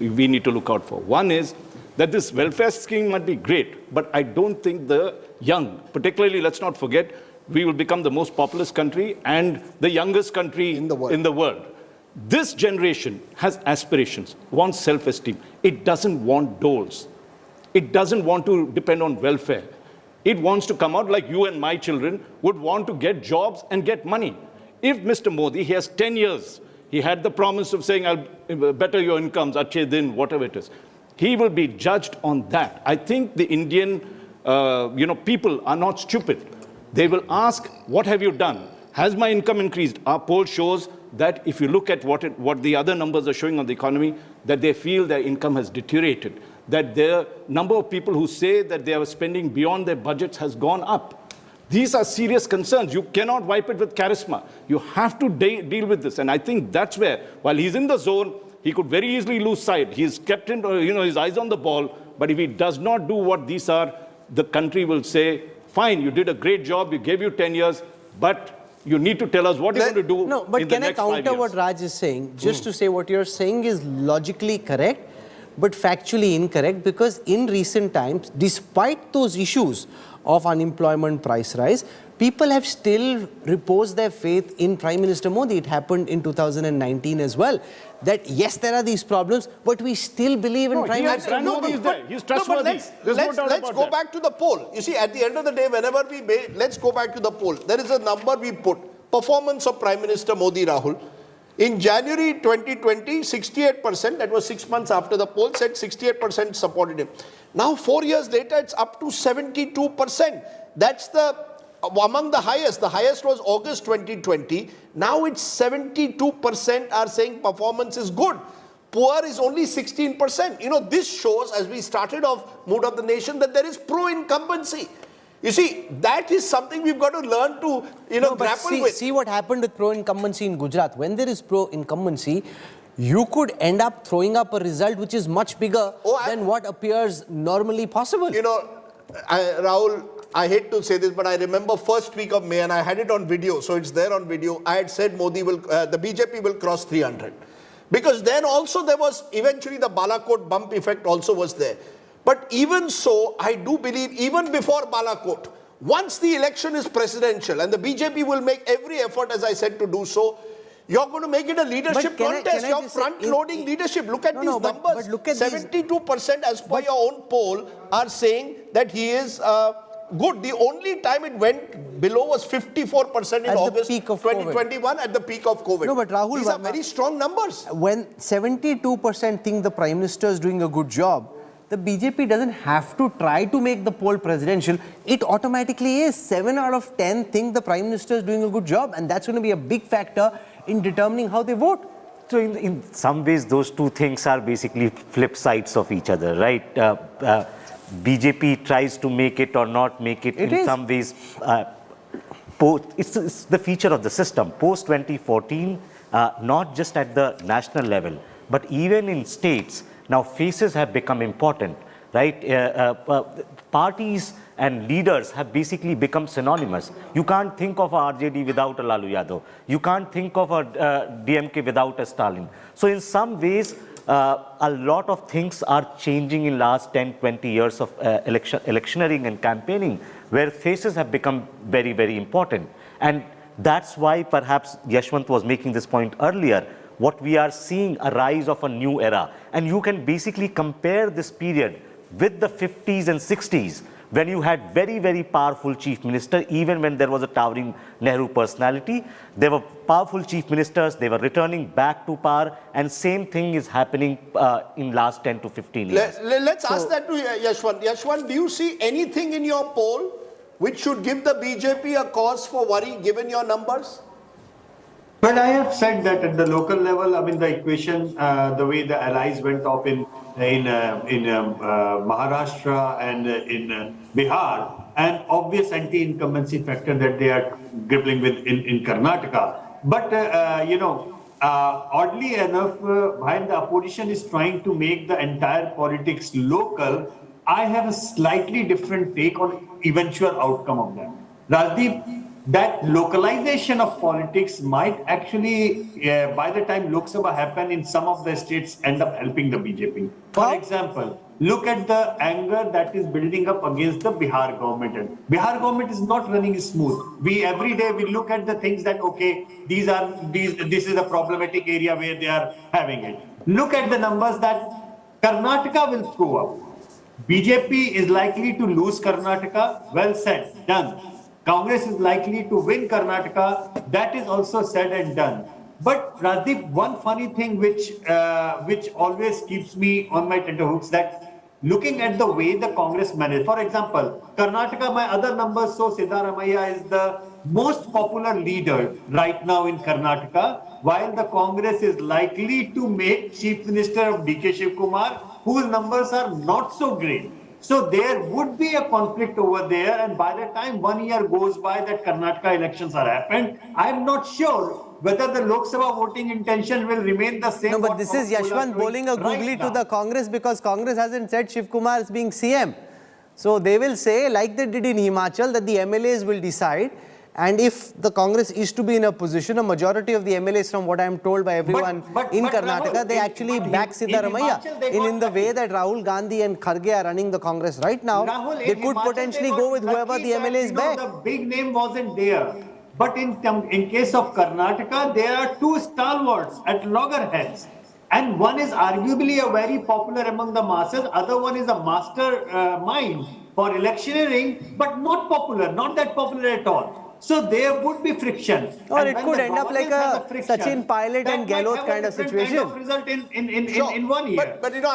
we need to look out for. One is that this welfare scheme might be great, but I don't think the young, particularly, let's not forget, we will become the most populous country and the youngest country in the world. This generation has aspirations, wants self-esteem. It doesn't want doles. It doesn't want to depend on welfare. It wants to come out like you and my children would want to get jobs and get money. If Mr. Modi, he has 10 years, he had the promise of saying, I'll better your incomes, achhe din, whatever it is. He will be judged on that. I think the Indian, people are not stupid. They will ask, what have you done? Has my income increased? Our poll shows that if you look at what the other numbers are showing on the economy, that they feel their income has deteriorated, that the number of people who say that they are spending beyond their budgets has gone up. These are serious concerns. You cannot wipe it with charisma. You have to deal with this. And I think that's where, while he's in the zone, he could very easily lose sight. He's kept his eyes on the ball. But if he does not do what these are, the country will say, fine, you did a great job, we gave you 10 years, but you need to tell us what you're going to do No, but in the can I next 5 counter years. what Raj is saying? Just to say what you're saying is logically correct, but factually incorrect, because in recent times, despite those issues of unemployment, price rise, people have still reposed their faith in Prime Minister Modi. It happened in 2019 as well. That yes, there are these problems, but we still believe in Prime Minister Modi. He's trustworthy. Let's go back to the poll. You see, at the end of the day, whenever let's go back to the poll. There is a number we put. Performance of Prime Minister Modi, Rahul. In January 2020, 68%, that was 6 months after the poll, said 68% supported him. Now, 4 years later, it's up to 72%. That's the among the highest was August 2020. Now it's 72% are saying performance is good. Poor is only 16%. You know, this shows, as we started off Mood of the Nation, that there is pro-incumbency. You see, that is something we've got to learn to, grapple with. See what happened with pro-incumbency in Gujarat. When there is pro-incumbency, you could end up throwing up a result which is much bigger than what appears normally possible. You know, Rahul, I hate to say this, but I remember first week of May, and I had it on video, so it's there on video. I had said the BJP will cross 300. Because then also there was, eventually the Balakot bump effect also was there. But even so, I do believe, even before Balakot, once the election is presidential, and the BJP will make every effort, as I said, to do so, you're going to make it a leadership contest. You're front-loading leadership. Look at these numbers. But look at 72% as per your own poll are saying that he is good. The only time it went below was 54% in August 2021 at the peak of COVID. No, but Rahul, these are very strong numbers. When 72% think the Prime Minister is doing a good job, the BJP doesn't have to try to make the poll presidential. It automatically is. 7 out of 10 think the Prime Minister is doing a good job, and that's going to be a big factor in determining how they vote. So in some ways, those two things are basically flip sides of each other, right? BJP tries to make it or not make it. In some ways, it's the feature of the system. Post 2014, not just at the national level, but even in states, now faces have become important, right? Parties and leaders have basically become synonymous. You can't think of a RJD without a Lalu Yadav. You can't think of a DMK without a Stalin. So in some ways, a lot of things are changing in last 10, 20 years of electioneering and campaigning, where faces have become very, very important. And that's why perhaps Yashwant was making this point earlier. What we are seeing a rise of a new era. And you can basically compare this period with the 50s and 60s, when you had very, very powerful chief minister, even when there was a towering Nehru personality. There were powerful chief ministers, they were returning back to power, and same thing is happening in last 10 to 15 years. Let's ask that to Yashwant. Yashwant, do you see anything in your poll which should give the BJP a cause for worry, given your numbers? Well, I have said that at the local level, I mean, the equation, the way the allies went off in Maharashtra and in Bihar, and obvious anti-incumbency factor that they are grappling with in Karnataka. But, oddly enough, while the opposition is trying to make the entire politics local, I have a slightly different take on eventual outcome of that. Rajdeep, that localization of politics might actually, by the time Lok Sabha happen in some of the states, end up helping the BJP. For example, look at the anger that is building up against the Bihar government. Bihar government is not running smooth. Every day we look at the things that, okay, this is a problematic area where they are having it. Look at the numbers that Karnataka will throw up. BJP is likely to lose Karnataka. Well said, done. Congress is likely to win Karnataka. That is also said and done. But Rajdeep, one funny thing which always keeps me on my tenterhooks, that looking at the way the Congress managed. For example, Karnataka, my other numbers show Siddaramaiah is the most popular leader right now in Karnataka, while the Congress is likely to make Chief Minister of DK Shiv Kumar, whose numbers are not so great. So there would be a conflict over there, and by the time 1 year goes by that Karnataka elections are happened, I'm not sure whether the Lok Sabha voting intention will remain the same. No, but this is Yashwant bowling a googly to the Congress, because Congress hasn't said Shiv Kumar is being CM. So they will say, like they did in Himachal, that the MLAs will decide. And if the Congress is to be in a position, a majority of the MLAs, from what I am told by everyone in Karnataka, Rahul, they actually back Siddaramaiah. In the way that Rahul Gandhi and Kharge are running the Congress right now, Rahul, they could potentially go with whoever the MLAs back. The big name wasn't there. But in case of Karnataka, there are two stalwarts at loggerheads. And one is arguably a very popular among the masses, other one is a master mind for electioneering, but not popular, not that popular at all. So there would be friction. Or And it when could the end up like governments a have the friction, Sachin Pilot that and might Gehlot have kind a of different situation. Kind of result in Sure. 1 year. But you know,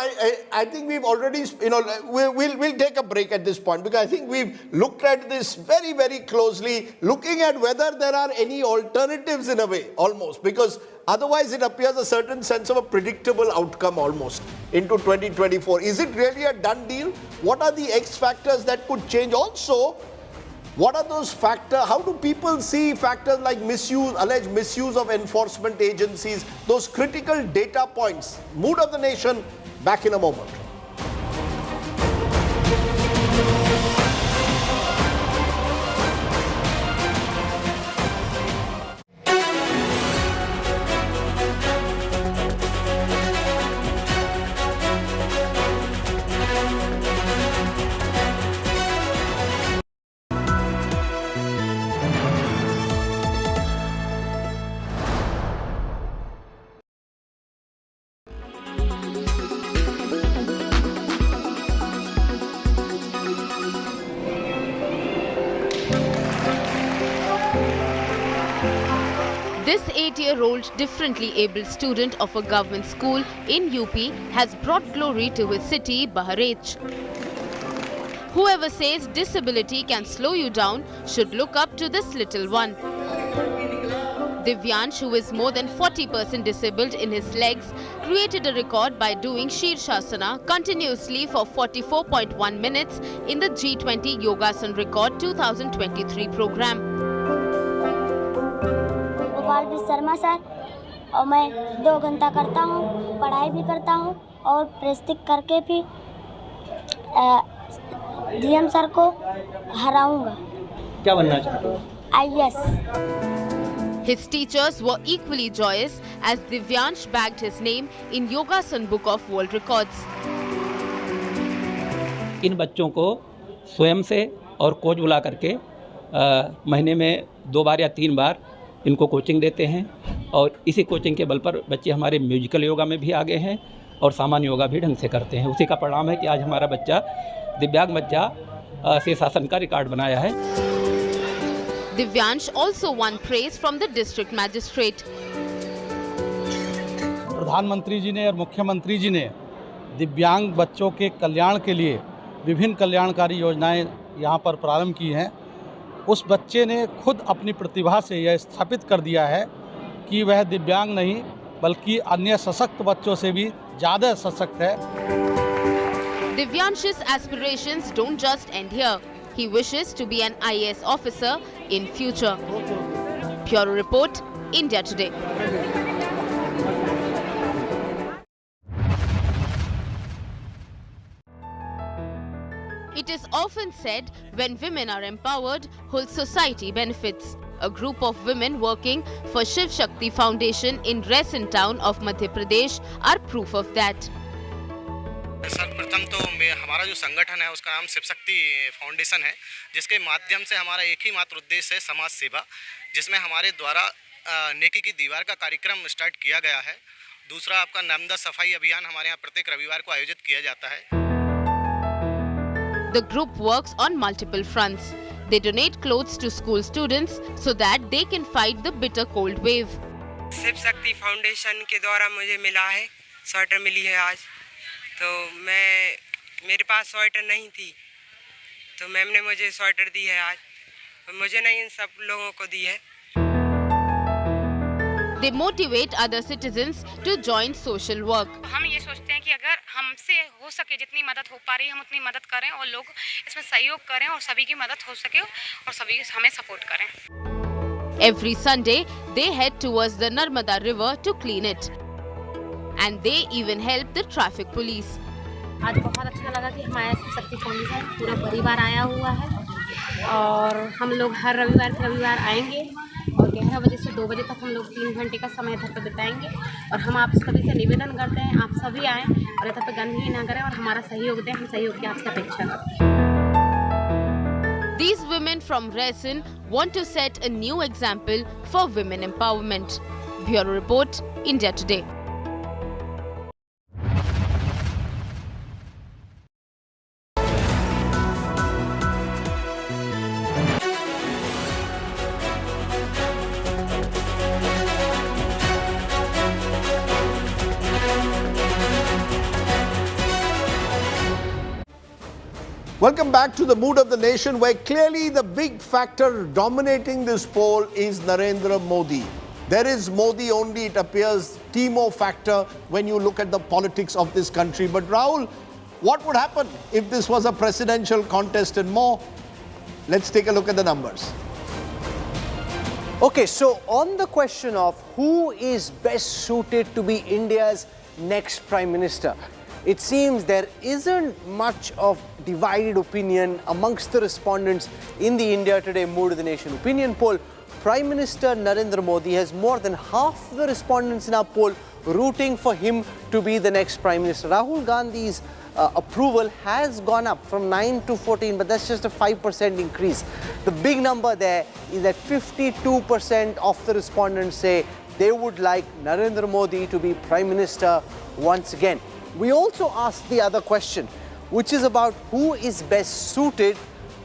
I think we've already, you know, we'll take a break at this point, because I think we've looked at this very, very closely, looking at whether there are any alternatives in a way, almost, because otherwise it appears a certain sense of a predictable outcome almost into 2024. Is it really a done deal? What are the X factors that could change? Also, what are those factors? How do people see factors like misuse, alleged misuse of enforcement agencies, those critical data points? Mood of the nation, back in a moment. This 8-year-old differently abled student of a government school in UP has brought glory to his city, Bahraich. Whoever says disability can slow you down should look up to this little one. Divyansh, who is more than 40% disabled in his legs, created a record by doing Shirshasana continuously for 44.1 minutes in the G20 Yogasan Record 2023 program. Sharma sir और मैं 2 घंटा करता हूँ, पढ़ाई भी करता हूँ और प्रैक्टिस करके भी डीएम सर को हराऊंगा। क्या बनना चाहते हो? IAS. His teachers were equally joyous as Divyansh bagged his name in Yogasan Book of World Records. इन बच्चों को स्वयं से और कोच बुला करके महीने में 2 बार या 3 बार इनको कोचिंग देते हैं और इसी कोचिंग के बल पर बच्चे हमारे म्यूजिकल योगा में भी आगे हैं और सामान्य योगा भी ढंग से करते हैं। उसी का परिणाम है कि आज हमारा बच्चा दिव्यांग बच्चा शीर्षासन का रिकॉर्ड बनाया है। Divyansh also won praise from the district magistrate. प्रधानमंत्री जी ने और मुख्यमंत्री जी ने दिव्यांग बच्चों के कल्याण के लिए विभिन्न कल्याणकारी योजनाएं यहां पर प्रारंभ की हैं। उस बच्चे ने खुद अपनी प्रतिभा से यह स्थापित कर दिया है कि वह दिव्यांग नहीं बल्कि अन्य सशक्त बच्चों से भी ज़्यादा सशक्त है। Divyansh's aspirations don't just end here. He wishes to be an IAS officer in future. Bureau Report, India Today. It is often said when women are empowered, whole society benefits. A group of women working for Shiv Shakti Foundation in Resin town of Madhya Pradesh are proof of that. सर्वप्रथम तो हमारा जो संगठन है उसका नाम Shiv Shakti foundation है, जिसके माध्यम से हमारा एक ही मात्र उद्देश्य है समाज सेवा, जिसमें हमारे द्वारा नेकी की दीवार का कार्यक्रम स्टार्ट किया गया है। दूसरा आपका नर्मदा सफाई अभियान हमारे यहाँ प्रत्येक रविवार को आयोजित किया जाता है। The group works on multiple fronts. They donate clothes to school students so that they can fight the bitter cold wave. Shiv Shakti foundation के द्वारा मुझे मिला है, स्वेटर मिली है आज। तो मेरे पास स्वेटर नहीं थी, तो मैम ने मुझे स्वेटर दी है आज। मुझे नहीं, इन सब लोगों को दी है। They motivate other citizens to join social work. हम ये सोचते हैं कि अगर हमसे हो सके जितनी मदद हो पा रही है हम उतनी मदद करें और लोग इसमें सहयोग करें और सभी की मदद हो सके और सभी हमें सपोर्ट करें। Every Sunday they head towards the Narmada river to clean it. And they even help the traffic police. आज बहुत अच्छा लगा कि हमारा शिव शक्ति फाउंडेशन पूरा परिवार आया हुआ है और हम लोग हर रविवार आएंगे और 11 बजे से 2 बजे तक हम लोग 3 घंटे का समय इधर पे बिताएंगे और हम आप सभी से निवेदन करते हैं आप सभी आएँ और इधर पे गंदगी ना करें और हमारा सहयोग दें। हम सहयोग की आपसे अपेक्षा करते हैं। These women from Resin want to set a new example for women empowerment. Bureau Report, India Today. Welcome back to the Mood of the Nation, where clearly the big factor dominating this poll is Narendra Modi. There is Modi only, it appears, Timo factor when you look at the politics of this country. But Rahul, what would happen if this was a presidential contest and more? Let's take a look at the numbers. Okay, so on the question of who is best suited to be India's next Prime Minister, it seems there isn't much of divided opinion amongst the respondents in the India Today Mood of the Nation opinion poll. Prime Minister Narendra Modi has more than half the respondents in our poll rooting for him to be the next Prime Minister. Rahul Gandhi's approval has gone up from 9 to 14, but that's just a 5% increase. The big number there is that 52% of the respondents say they would like Narendra Modi to be Prime Minister once again. We also asked the other question, which is about who is best suited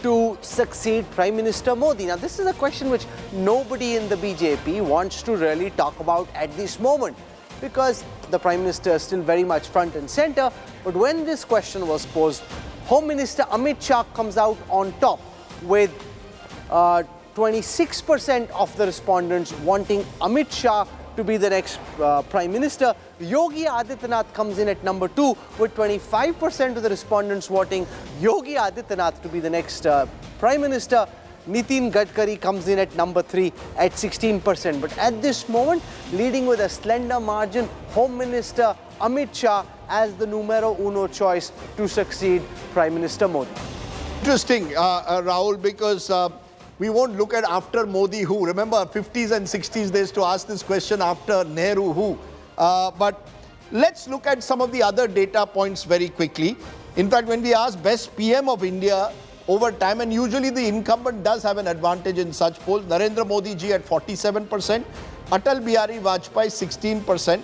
to succeed Prime Minister Modi. Now, this is a question which nobody in the BJP wants to really talk about at this moment, because the Prime Minister is still very much front and center. But when this question was posed, Home Minister Amit Shah comes out on top with 26% of the respondents wanting Amit Shah to be the next Prime Minister. Yogi Adityanath comes in at number 2 with 25% of the respondents voting Yogi Adityanath to be the next Prime Minister. Nitin Gadkari comes in at number 3 at 16%. But at this moment, leading with a slender margin, Home Minister Amit Shah as the numero uno choice to succeed Prime Minister Modi. Interesting, Rahul, because we won't look at after Modi who. Remember, 50s and 60s, they used to ask this question after Nehru who. But let's look at some of the other data points very quickly. In fact, when we ask best PM of India over time, and usually the incumbent does have an advantage in such polls, Narendra Modi ji at 47%, Atal Bihari Vajpayee 16%,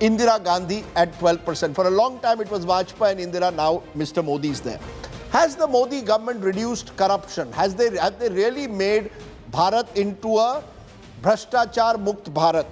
Indira Gandhi at 12%. For a long time it was Vajpayee and Indira, now Mr. Modi is there. Has the Modi government reduced corruption? Have they really made Bharat into a Bhrashtachar Mukt Bharat?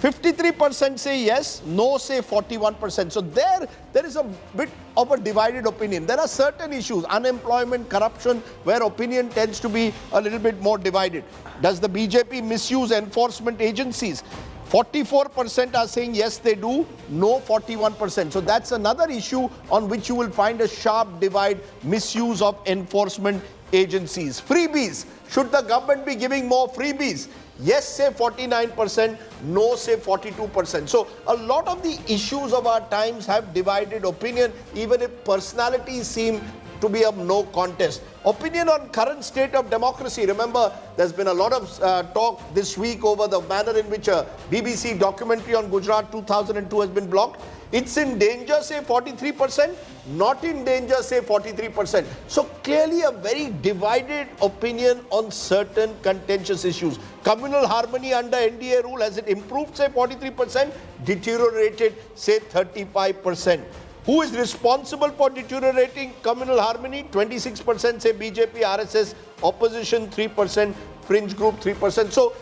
53% say yes, no say 41%. So there is a bit of a divided opinion. There are certain issues, unemployment, corruption, where opinion tends to be a little bit more divided. Does the BJP misuse enforcement agencies? 44% are saying yes they do, no 41%. So that's another issue on which you will find a sharp divide, misuse of enforcement agencies. Freebies. Should the government be giving more freebies? Yes say 49%, no say 42%. So a lot of the issues of our times have divided opinion, even if personalities seem to be of no contest. Opinion on current state of democracy. Remember, there's been a lot of talk this week over the manner in which a BBC documentary on Gujarat 2002 has been blocked. It's in danger, say 43%, not in danger, say 43%. So clearly a very divided opinion on certain contentious issues. Communal harmony under NDA rule, has it improved, say 43%, deteriorated, say 35%. Who is responsible for deteriorating communal harmony? 26% say BJP, RSS, opposition 3%, fringe group 3%. So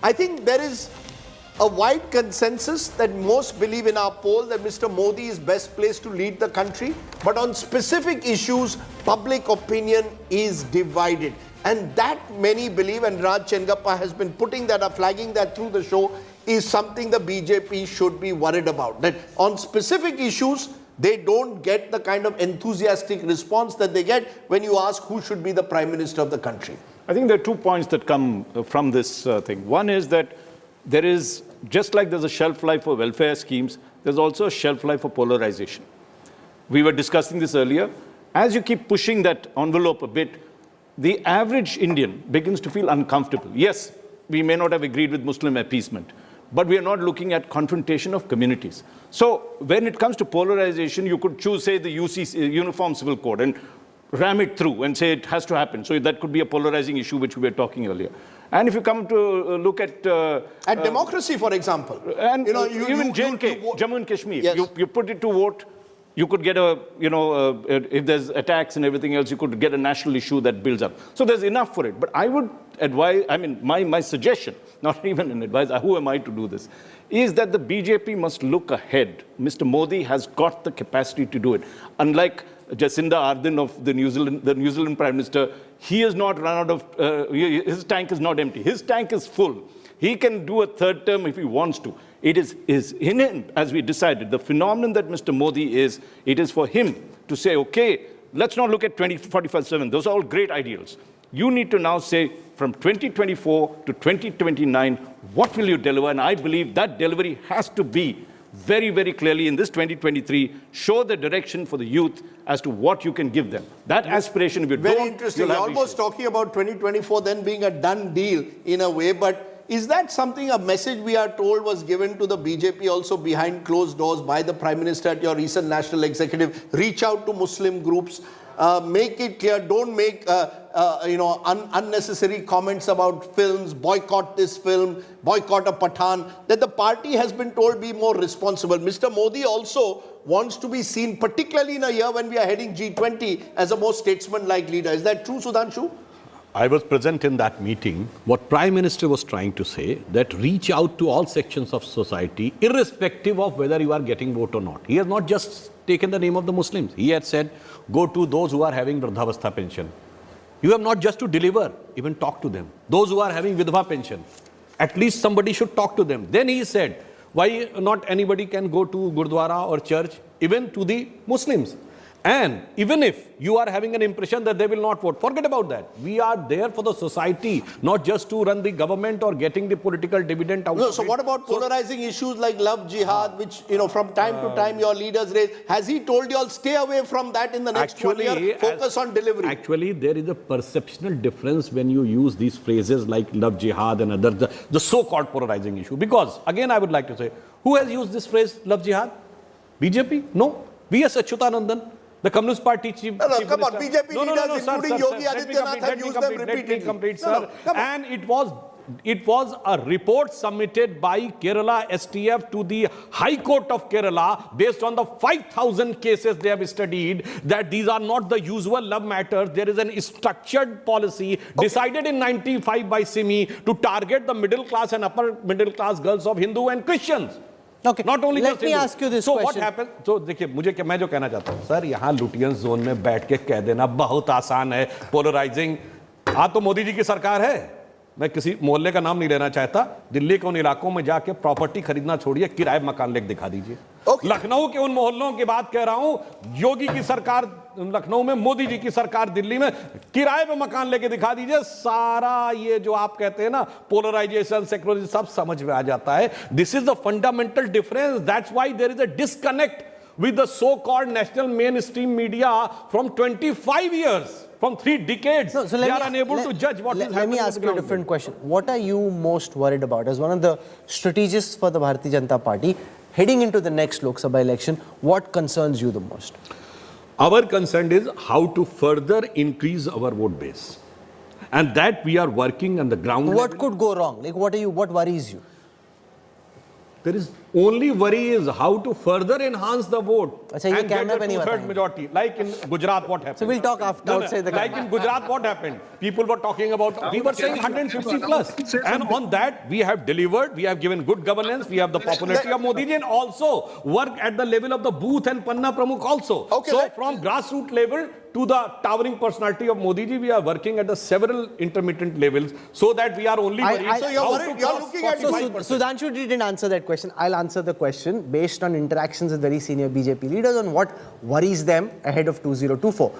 I think there is a wide consensus that most believe in our poll that Mr. Modi is best placed to lead the country. But on specific issues, public opinion is divided. And that many believe, and Raj Chengappa has been putting that up, flagging that through the show, is something the BJP should be worried about. That on specific issues, they don't get the kind of enthusiastic response that they get when you ask who should be the Prime Minister of the country. I think there are 2 points that come from this thing. One is that there is, just like there's a shelf life for welfare schemes, there's also a shelf life for polarization. We were discussing this earlier. As you keep pushing that envelope a bit, the average Indian begins to feel uncomfortable. Yes, we may not have agreed with Muslim appeasement, but we are not looking at confrontation of communities. So when it comes to polarization, you could choose, say, the UCC, Uniform Civil Code, and ram it through and say it has to happen. So that could be a polarizing issue which we were talking earlier. And if you come to look at democracy, for example, and even Jammu and Kashmir, yes. you put it to vote, you could get a, if there's attacks and everything else, you could get a national issue that builds up. So there's enough for it. But I would advise, I mean, my suggestion, not even an advice, who am I to do this, is that the BJP must look ahead. Mr. Modi has got the capacity to do it. Unlike Jacinda Ardern of the New Zealand Prime Minister, he has not run out of, his tank is not empty. His tank is full. He can do a third term if he wants to. It is in him, as we decided. The phenomenon that Mr. Modi is, it is for him to say, okay, let's not look at 2045-7. Those are all great ideals. You need to now say, from 2024 to 2029, what will you deliver? And I believe that delivery has to be very, very clearly in this 2023, show the direction for the youth as to what you can give them. That aspiration, if you Very don't, interesting. you'll have Almost issues. talking about 2024 then being a done deal in a way, but is that something, a message we are told was given to the BJP also behind closed doors by the Prime Minister at your recent national executive? Reach out to Muslim groups, make it clear, don't make unnecessary comments about films, boycott this film, boycott a Pathan, that the party has been told be more responsible. Mr. Modi also wants to be seen, particularly in a year when we are heading G20, as a more statesman-like leader. Is that true, Sudhanshu? I was present in that meeting. What Prime Minister was trying to say, that reach out to all sections of society, irrespective of whether you are getting vote or not. He has not just taken the name of the Muslims. He had said, go to those who are having Vridhavastha pension. You have not just to deliver, even talk to them. Those who are having Vidhva pension, at least somebody should talk to them. Then he said, why not anybody can go to Gurdwara or church, even to the Muslims. And even if you are having an impression that they will not vote, forget about that. We are there for the society, not just to run the government or getting the political dividend out. No, so what about polarizing issues like love jihad, which, from time to time your leaders raise? Has he told you all stay away from that in the next 1 year? Focus on delivery. Actually, there is a perceptional difference when you use these phrases like love jihad and others, the so-called polarizing issue. Because, again, I would like to say, who has used this phrase, love jihad? BJP? No. V.S. Achyutanandan, the Communist Party chief. No, come on, Minister. BJP leaders, including Yogi Adityanath, have used them repeatedly. Let me complete, sir. And it was a report submitted by Kerala STF to the High Court of Kerala based on the 5,000 cases they have studied, that these are not the usual love matters. There is a structured policy decided in 95 by Simi to target the middle class and upper middle class girls of Hindu and Christians. Okay, not only let me ask you this question. So what happened? So देखिए, मैं जो कहना चाहता हूँ, sir, यहाँ Lutyens zone में बैठ के कह देना बहुत आसान है, पोलराइजिंग. तो मोदी जी की सरकार है. मैं किसी मोहल्ले का नाम नहीं लेना चाहता. दिल्ली के उन इलाकों में जाके प्रॉपर्टी खरीदना छोड़िए, किराए मकान लेके दिखा दीजिए. लखनऊ के उन मोहल्लों की बात कह रहा हूं, योगी की सरकार लखनऊ में, मोदी जी की सरकार दिल्ली में, किराए पे मकान लेके दिखा दीजिए. सारा ये जो आप कहते हैं ना, पोलराइजेशन, सेक्युलरिज्म, सब समझ में आ जाता है. This is the fundamental difference. That's why there is a disconnect with the so-called national mainstream media from 25 years, from 3 decades. So they are unable to judge what is happening. Let me ask you a different question. What are you most worried about? As one of the strategists for the Bharatiya Janata Party, heading into the next Lok Sabha election, what concerns you the most? Our concern is how to further increase our vote base. And that we are working on the ground. What could go wrong? Like, what worries you? There is only worry is how to further enhance the vote and get a two-thirds majority. Like in Gujarat, what happened? So we'll talk outside the Like in Gujarat, what happened? People were talking about, we were saying 150 plus. And on that, we have delivered, we have given good governance, we have the popularity of Modi ji, and also work at the level of the booth and Panna Pramukh also. So from grassroots level to the towering personality of Modi ji, we are working at the several intermittent levels so that we are only worried. So you're worried, you're looking at... Sudhanshu didn't answer that question. I'll answer the question based on interactions with very senior BJP leaders on what worries them ahead of 2024.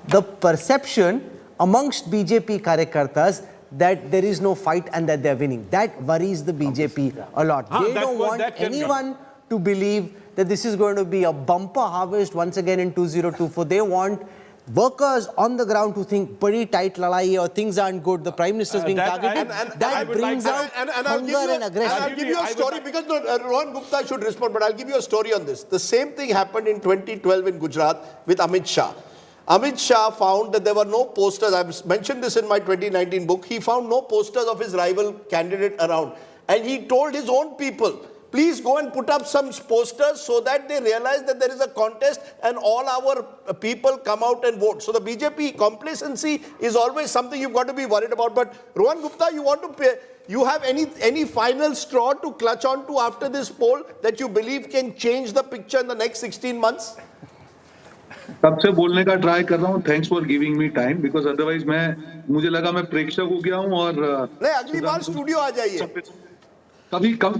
The perception amongst BJP Karyakartas that there is no fight and that they're winning. That worries the BJP a lot. They don't want anyone to believe that this is going to be a bumper harvest once again in 2024. They want workers on the ground to think pretty tight lalai or things aren't good, the Prime Minister is being targeted. That brings out hunger and aggression. I'll give you a story because Rohan Gupta should respond, but I'll give you a story on this. The same thing happened in 2012 in Gujarat with Amit Shah. Amit Shah found that there were no posters. I've mentioned this in my 2019 book. He found no posters of his rival candidate around. And he told his own people, please go and put up some posters so that they realize that there is a contest and all our people come out and vote. So the BJP complacency is always something you've got to be worried about. But Rohan Gupta, you have any final straw to clutch on to after this poll that you believe can change the picture in the next 16 months? तब से बोलने का try कर रहा हूँ. Thanks for giving me time because otherwise मुझे लगा मैं प्रेक्षक हो गया हूँ और नहीं, अगली बार स्टूडियो आ जाइए.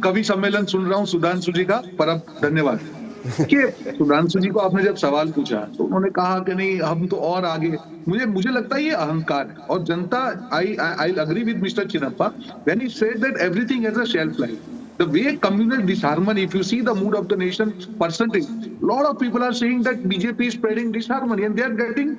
कभी सम्मेलन सुन रहा हूँ सुधांशु जी का, पर अब धन्यवाद. कि सुधांशु जी को आपने जब सवाल पूछा तो उन्होंने कहा कि नहीं हम तो और आगे. मुझे लगता है ये अहंकार है और जनता I agree with mister Chinnappa when he said that everything has a shelf life. The way communal disharmony, if you see the mood of the nation percentage, a lot of people are saying that BJP is spreading disharmony and they are getting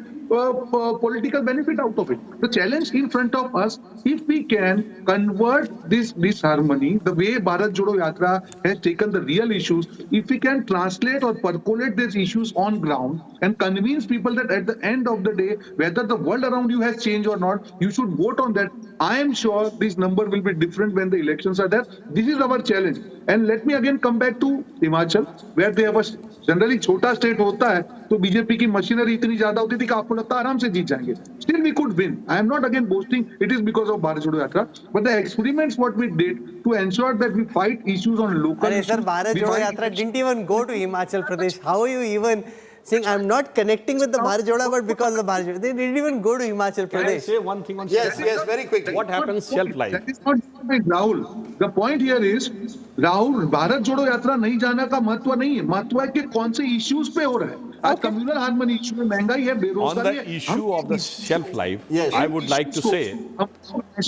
political benefit out of it. The challenge in front of us, if we can convert this disharmony, the way Bharat Jodo Yatra has taken the real issues, if we can translate or percolate these issues on ground and convince people that at the end of the day, whether the world around you has changed or not, you should vote on that. I am sure this number will be different when the elections are there. This is our challenge. And let me again come back to Himachal, where they have a generally छोटा state होता है तो BJP की machinery इतनी ज्यादा होती थी कि आपको लगता है आराम से जीत जाएंगे. Still we could win. I am not again boasting. It is because of Bharat Jodo Yatra. But the experiments what we did to ensure that we fight issues on local issues. Sir, Bharat Jodo Yatra didn't even go to Himachal Pradesh. How are you even saying I'm not connecting with the Bharat Jodo, but because of the Bharat Jodo? They didn't even go to Himachal Pradesh. Can I say one thing on shelf life? Yes, very quickly. What happens shelf life? That is not Rahul. The point here is Rahul Bharat जोड़ो यात्रा नहीं जाना का महत्व नहीं है. महत्व है कि कौन से इश्यूज पे हो रहा है. आज कम्युनल हार्मनी इशू में महंगाई है, बेरोजगारी है. On the issue of the shelf life, I would like to say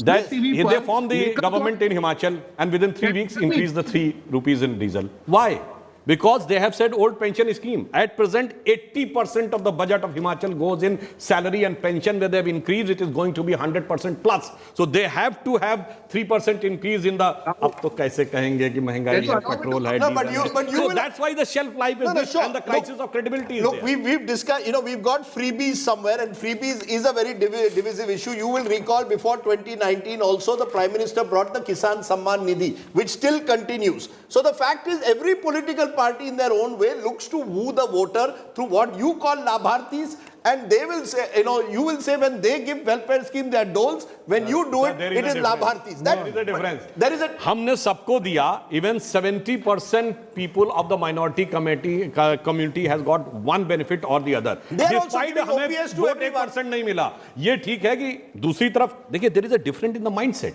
that they formed the government in Himachal and within 3 weeks increased the 3 rupees in diesel. Why? Because they have said old pension scheme. At present, 80% of the budget of Himachal goes in salary and pension. Where they have increased, it is going to be 100% plus. So they have to have 3% increase in the. अब तो कैसे कहेंगे कि महंगाई है, petrol है, diesel है. So that's why the shelf life is this and the crisis of credibility is there. Look, we've discussed. We've got freebies somewhere, and freebies is a very divisive issue. You will recall before 2019 also the Prime Minister brought the Kisan Samman Nidhi, which still continues. So the fact is, every political party in their own way looks to woo the voter through what you call labhartis, and they will say, you will say when they give welfare scheme, they are doles. When you do it, it is labhartis. There is a difference. There is a. हमने सबको दिया. Even 70% people of the minority community has got one benefit or the other. Despite हमें vote 1% नहीं मिला. ये ठीक है कि दूसरी तरफ देखिए there is a difference in the mindset.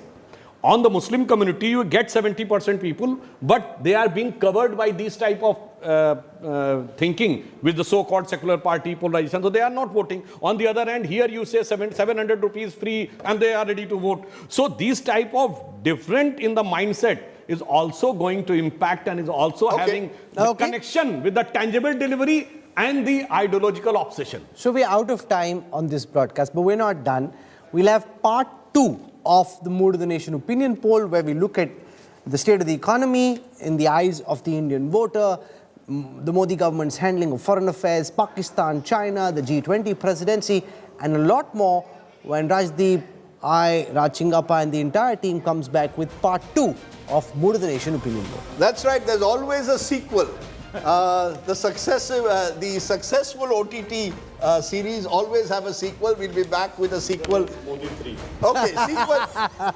On the Muslim community, you get 70% people, but they are being covered by these type of thinking with the so-called secular party polarization. So they are not voting. On the other hand, here you say 700 rupees free and they are ready to vote. So these type of different in the mindset is also going to impact and is also having the connection with the tangible delivery and the ideological obsession. So we're out of time on this broadcast, but we're not done. We'll have part 2 of the Mood of the Nation opinion poll, where we look at the state of the economy in the eyes of the Indian voter, the Modi government's handling of foreign affairs, Pakistan, China, the G20 presidency, and a lot more when Rajdeep, Raj Chingappa and the entire team comes back with part 2 of Mood of the Nation opinion poll. That's right, there's always a sequel. The successful OTT series always have a sequel. We'll be back with a sequel. Modi 3. Okay, sequel.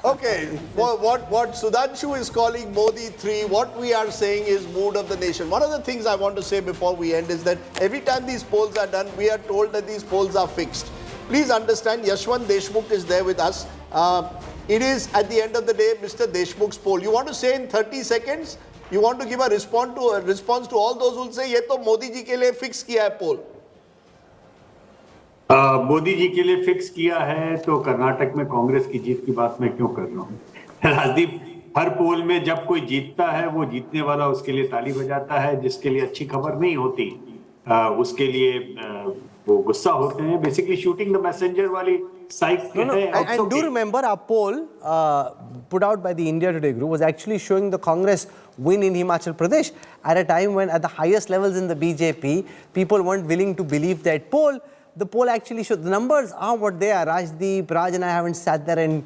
Okay, what Sudhanshu is calling Modi 3, what we are saying is Mood of the Nation. One of the things I want to say before we end is that every time these polls are done, we are told that these polls are fixed. Please understand, Yashwant Deshmukh is there with us. It is, at the end of the day, Mr. Deshmukh's poll. You want to say in 30 seconds? You want to give a response to all those who will say, ये तो मोदी जी के लिए fix किया है poll. Modi ji के लिए fix किया है तो कर्नाटक में कांग्रेस की जीत की बात मैं क्यों कर रहा हूँ. राजदीप, हर पोल में जब कोई जीतता है वो जीतने वाला उसके लिए ताली बजाता है. जिसके लिए अच्छी खबर नहीं होती उसके लिए वो गुस्सा होते हैं. बेसिकली शूटिंग द मैसेंजर वाली साइक. And do remember our poll put out by the India Today group was actually showing the Congress win in Himachal Pradesh at a time when at the highest levels in the BJP, people weren't willing to believe that poll. the poll actually shows the numbers are what they are. Raj and I haven't sat there and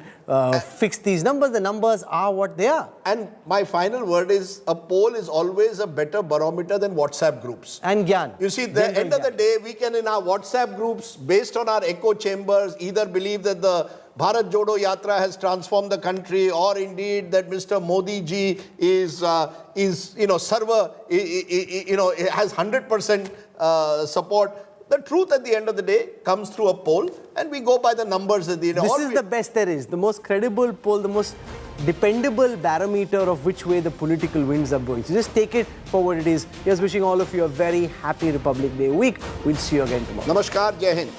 fixed these numbers. The numbers are what they are. And my final word is, a poll is always a better barometer than WhatsApp groups. And Gyan. You see, the end of the day, we can in our WhatsApp groups, based on our echo chambers, either believe that the Bharat Jodo Yatra has transformed the country, or indeed that Mr. Modi ji is has 100% support. The truth at the end of the day comes through a poll, and we go by the numbers at the end. This is the best there is, the most credible poll, the most dependable barometer of which way the political winds are blowing. So just take it for what it is. Just wishing all of you a very happy Republic Day week. We'll see you again tomorrow. Namaskar, Jai Hind.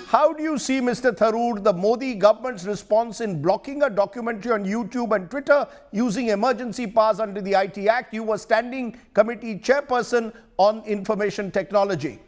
How do you see, Mr. Tharoor, the Modi government's response in blocking a documentary on YouTube and Twitter using emergency powers under the IT Act? You were standing committee chairperson on information technology.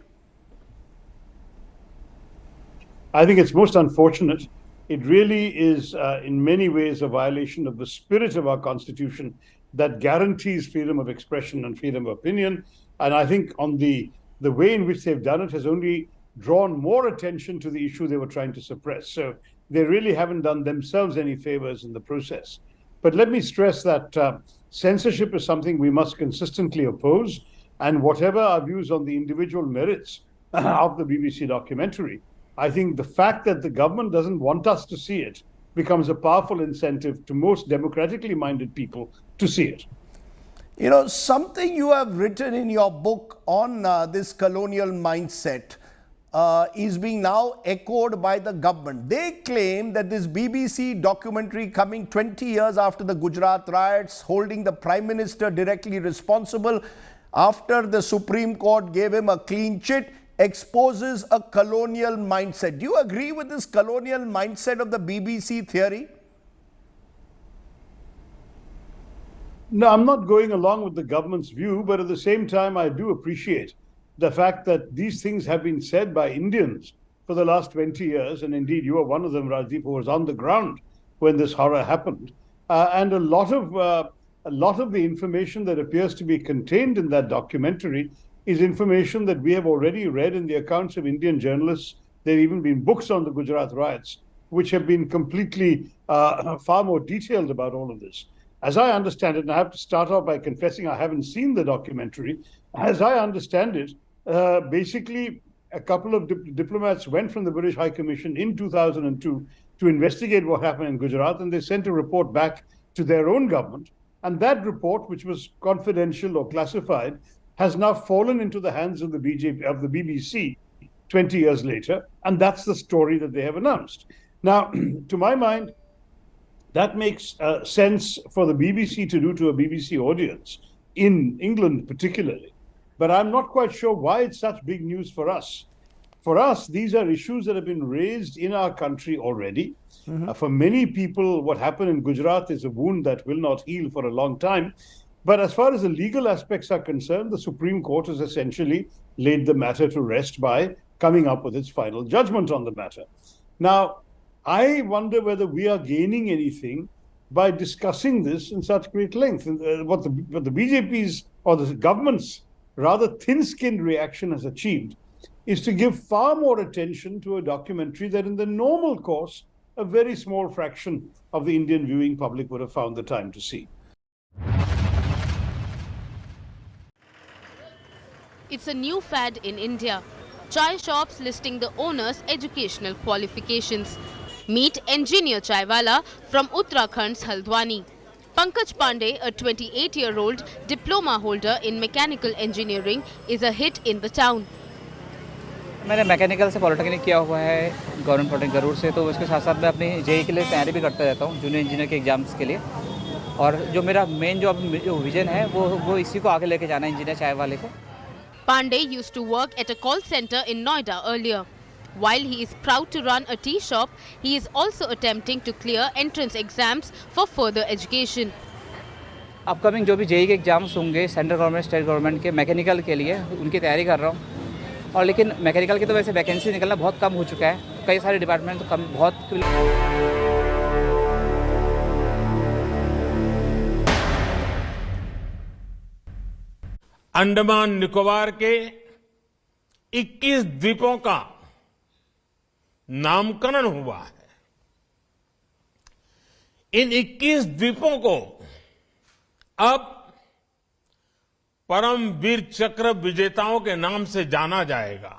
I think it's most unfortunate. It really is in many ways a violation of the spirit of our constitution that guarantees freedom of expression and freedom of opinion. And I think on the way in which they've done it has only drawn more attention to the issue they were trying to suppress. So they really haven't done themselves any favors in the process. But let me stress that censorship is something we must consistently oppose. And whatever our views on the individual merits of the BBC documentary, I think the fact that the government doesn't want us to see it becomes a powerful incentive to most democratically minded people to see it. You know, something you have written in your book on this colonial mindset is being now echoed by the government. They claim that this BBC documentary coming 20 years after the Gujarat riots, holding the Prime Minister directly responsible after the Supreme Court gave him a clean chit, exposes a colonial mindset. Do you agree with this colonial mindset of the BBC theory? No, I'm not going along with the government's view, but at the same time, I do appreciate the fact that these things have been said by Indians for the last 20 years. And indeed, you are one of them, Rajdeep, who was on the ground when this horror happened. And a lot of the information that appears to be contained in that documentary is information that we have already read in the accounts of Indian journalists. There have even been books on the Gujarat riots, which have been completely far more detailed about all of this. As I understand it, and I have to start off by confessing I haven't seen the documentary, as I understand it, basically a couple of diplomats went from the British High Commission in 2002 to investigate what happened in Gujarat, and they sent a report back to their own government. And that report, which was confidential or classified, has now fallen into the hands of the BBC 20 years later, and that's the story that they have announced. Now, to my mind, that makes sense for the BBC to do to a BBC audience, in England particularly. But I'm not quite sure why it's such big news for us. For us, these are issues that have been raised in our country already. For many people, what happened in Gujarat is a wound that will not heal for a long time. But as far as the legal aspects are concerned, the Supreme Court has essentially laid the matter to rest by coming up with its final judgment on the matter. Now, I wonder whether we are gaining anything by discussing this in such great length. What the BJP's or the government's rather thin-skinned reaction has achieved is to give far more attention to a documentary that in the normal course, a very small fraction of the Indian viewing public would have found the time to see. It's a new fad in India. Chai shops listing the owner's educational qualifications. Meet engineer chaiwala from Uttarakhand's Haldwani. Pankaj Pandey, a 28-year-old diploma holder in mechanical engineering, is a hit in the town. मैंने mechanical से polytechnic किया हुआ है government polytechnic गरूर से, तो उसके साथ साथ मैं अपनी जेई के लिए तैयारी भी करता रहता हूँ, जूनियर इंजीनियर के एग्जाम्स के लिए। और जो मेरा मेन जो विजन है वो इसी को आगे लेके जाना है, इंजीनियर चाय वाले को। Pandey used to work at a call center in Noida earlier. While he is proud to run a tea shop, he is also attempting to clear entrance exams for further education. Upcoming जो भी JEE के exams होंगे central government state government के mechanical के लिए उनकी तैयारी कर रहा हूँ और लेकिन मैकेनिकल की तो वैसे वैकेंसी निकलना बहुत कम हो चुका है, कई सारे डिपार्टमेंट तो कम बहुत। अंडमान निकोबार के 21 द्वीपों का नामकरण हुआ है। इन 21 द्वीपों को अब परमवीर चक्र विजेताओं के नाम से जाना जाएगा।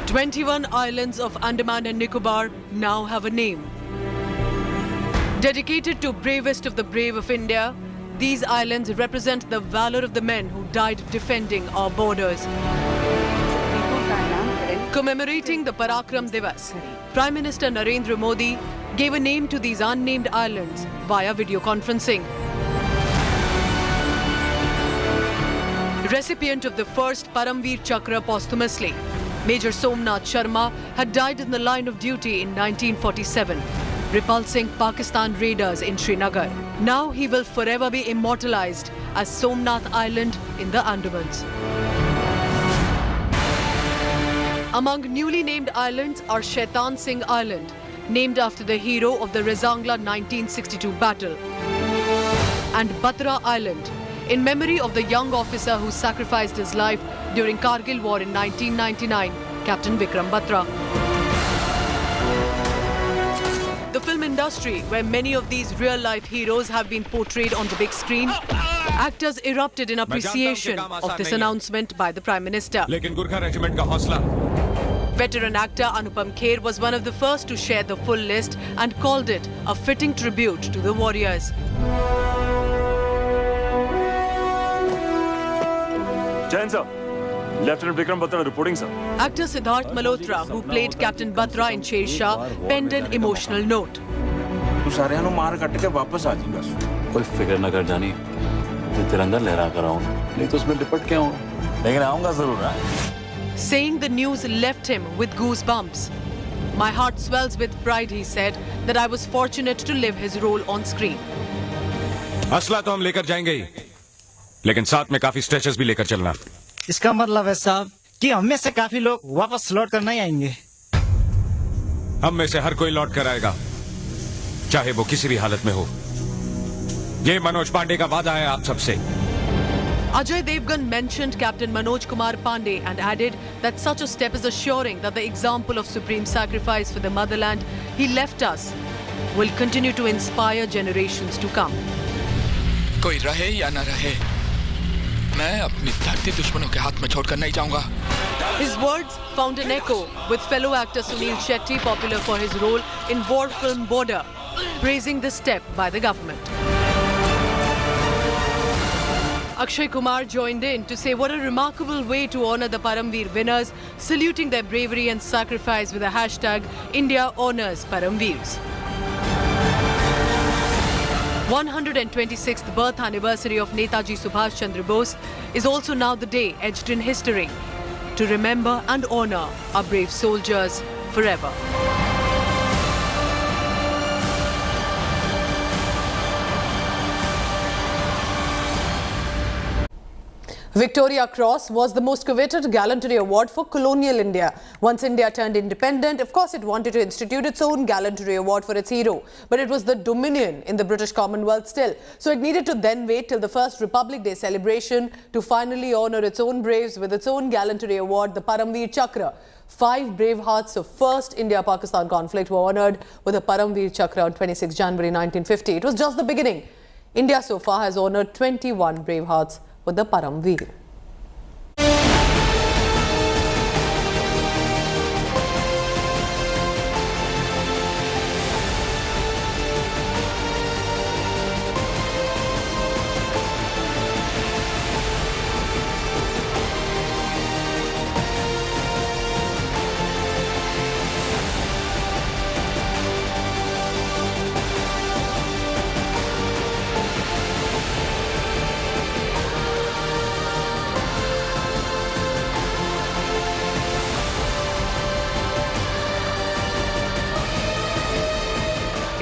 21 islands of Andaman and Nicobar now have a name. Dedicated to bravest of the brave of India, these islands represent the valor of the men who died defending our borders. Commemorating the Parakram Divas, Prime Minister Narendra Modi gave a name to these unnamed islands via video conferencing. Recipient of the first Paramveer Chakra posthumously, Major Somnath Sharma had died in the line of duty in 1947, repulsing Pakistan raiders in Srinagar. Now he will forever be immortalized as Somnath Island in the Andamans. Among newly named islands are Shaitan Singh Island, named after the hero of the Rezangla 1962 battle, and Batra Island, in memory of the young officer who sacrificed his life during Kargil War in 1999, Captain Vikram Batra. The film industry, where many of these real-life heroes have been portrayed on the big screen, actors erupted in appreciation of this announcement by the Prime Minister. Veteran actor Anupam Kher was one of the first to share the full list and called it a fitting tribute to the warriors. Jain sir, Lieutenant Vikram Batra reporting sir. Actor Siddharth Malhotra, who played Captain Batra in Sher Shah, penned an emotional note. तू सारे नु मार cut के वापस आ जाएगा। कोई फिक्र न कर जानी, मैं तिरंगा लहरा कर आऊँ, नहीं तो उसमें लिपट के आऊँ, लेकिन आऊँगा जरूर। Saying the news left him with goosebumps. My heart swells with pride, he said, that I was fortunate to live his role on screen. असला तो हम लेकर जाएंगे ही, लेकिन साथ में काफी स्ट्रेचर्स भी लेकर चलना। इसका मतलब है साहब कि हम में से काफी लोग वापस लौट कर नहीं आएंगे। हम में से हर कोई लौट कर आएगा, चाहे वो किसी भी हालत में हो। ये मनोज पांडे का वादा है आप सबसे। Ajay Devgan mentioned Captain Manoj Kumar Pandey and added that such a step is assuring that the example of supreme sacrifice for the motherland he left us will continue to inspire generations to come. कोई रहे या न रहे, मैं अपनी धरती दुश्मनों के हाथ में छोड़कर नहीं जाऊंगा। His words found an echo with fellow actor Sunil Shetty, popular for his role in war film Border, praising the step by the government. Akshay Kumar joined in to say what a remarkable way to honor the Paramveer winners, saluting their bravery and sacrifice with the hashtag India Honors Paramveers. 126th birth anniversary of Netaji Subhash Chandra Bose is also now the day etched in history to remember and honor our brave soldiers forever. Victoria Cross was the most coveted gallantry award for colonial India. Once India turned independent, of course it wanted to institute its own gallantry award for its hero. But it was the Dominion in the British Commonwealth still. So it needed to then wait till the first Republic Day celebration to finally honour its own braves with its own gallantry award, the Paramveer Chakra. 5 bravehearts of first India-Pakistan conflict were honoured with the Paramveer Chakra on 26 January 1950. It was just the beginning. India so far has honoured 21 bravehearts with the Paramveer.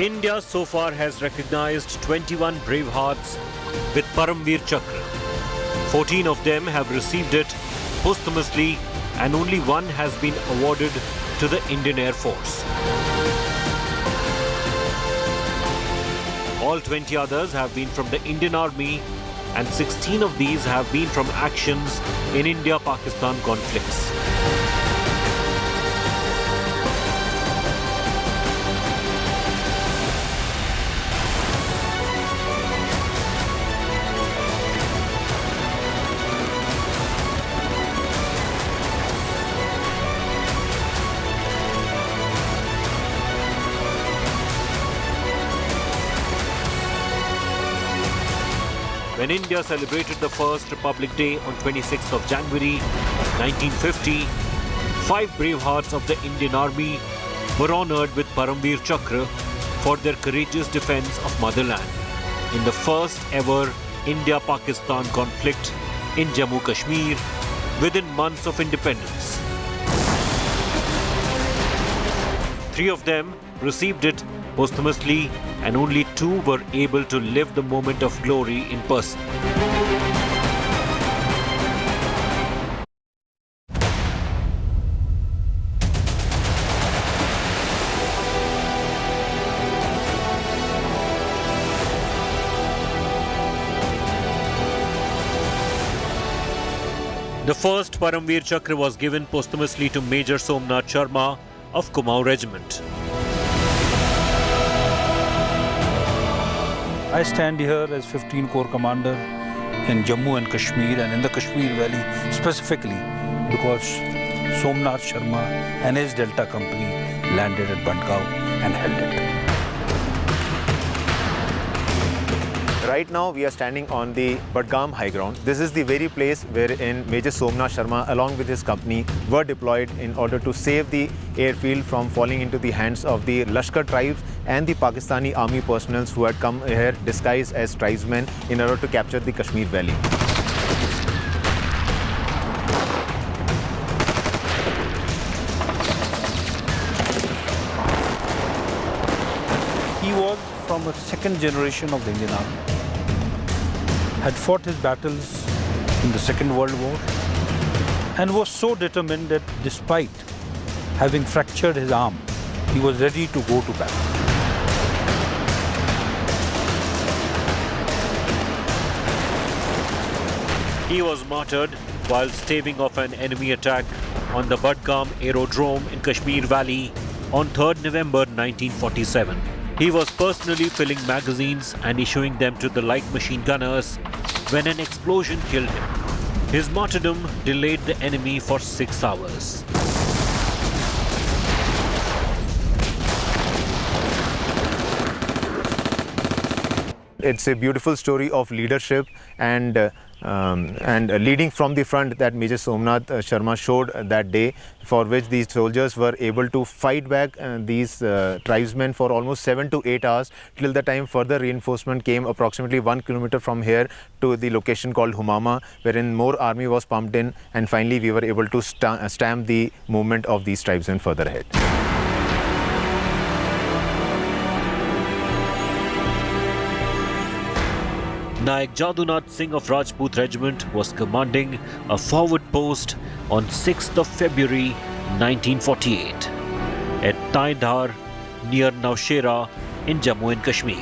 India so far has recognized 21 bravehearts with Paramveer Chakra. 14 of them have received it posthumously and only one has been awarded to the Indian Air Force. All 20 others have been from the Indian Army and 16 of these have been from actions in India-Pakistan conflicts. When India celebrated the first Republic Day on 26th of January 1950, 5 bravehearts of the Indian Army were honoured with Paramveer Chakra for their courageous defence of motherland in the first ever India-Pakistan conflict in Jammu Kashmir within months of independence. 3 of them received it posthumously and only 2 were able to live the moment of glory in person. The first Paramveer Chakra was given posthumously to Major Somnath Sharma of Kumaon Regiment. I stand here as 15 Corps Commander in Jammu and Kashmir and in the Kashmir Valley specifically because Somnath Sharma and his Delta Company landed at Bandgaon and held it. Right now we are standing on the Bandgaon high ground. This is the very place wherein Major Somnath Sharma along with his company were deployed in order to save the airfield from falling into the hands of the Lashkar tribes and the Pakistani army personnel who had come here disguised as tribesmen in order to capture the Kashmir Valley. He was from a second generation of the Indian Army, had fought his battles in the Second World War and was so determined that despite having fractured his arm, he was ready to go to battle. He was martyred while staving off an enemy attack on the Bandgaon Aerodrome in Kashmir Valley on 3rd November 1947. He was personally filling magazines and issuing them to the light machine gunners when an explosion killed him. His martyrdom delayed the enemy for 6 hours. It's a beautiful story of leadership and leading from the front that Major Somnath Sharma showed that day, for which these soldiers were able to fight back these tribesmen for almost 7 to 8 hours till the time further reinforcement came approximately 1 kilometer from here to the location called Humama, wherein more army was pumped in, and finally we were able to stamp the movement of these tribesmen further ahead. Naik Jadunath Singh of Rajput Regiment was commanding a forward post on 6th of February 1948 at Taindhar near Naushera in Jammu and Kashmir.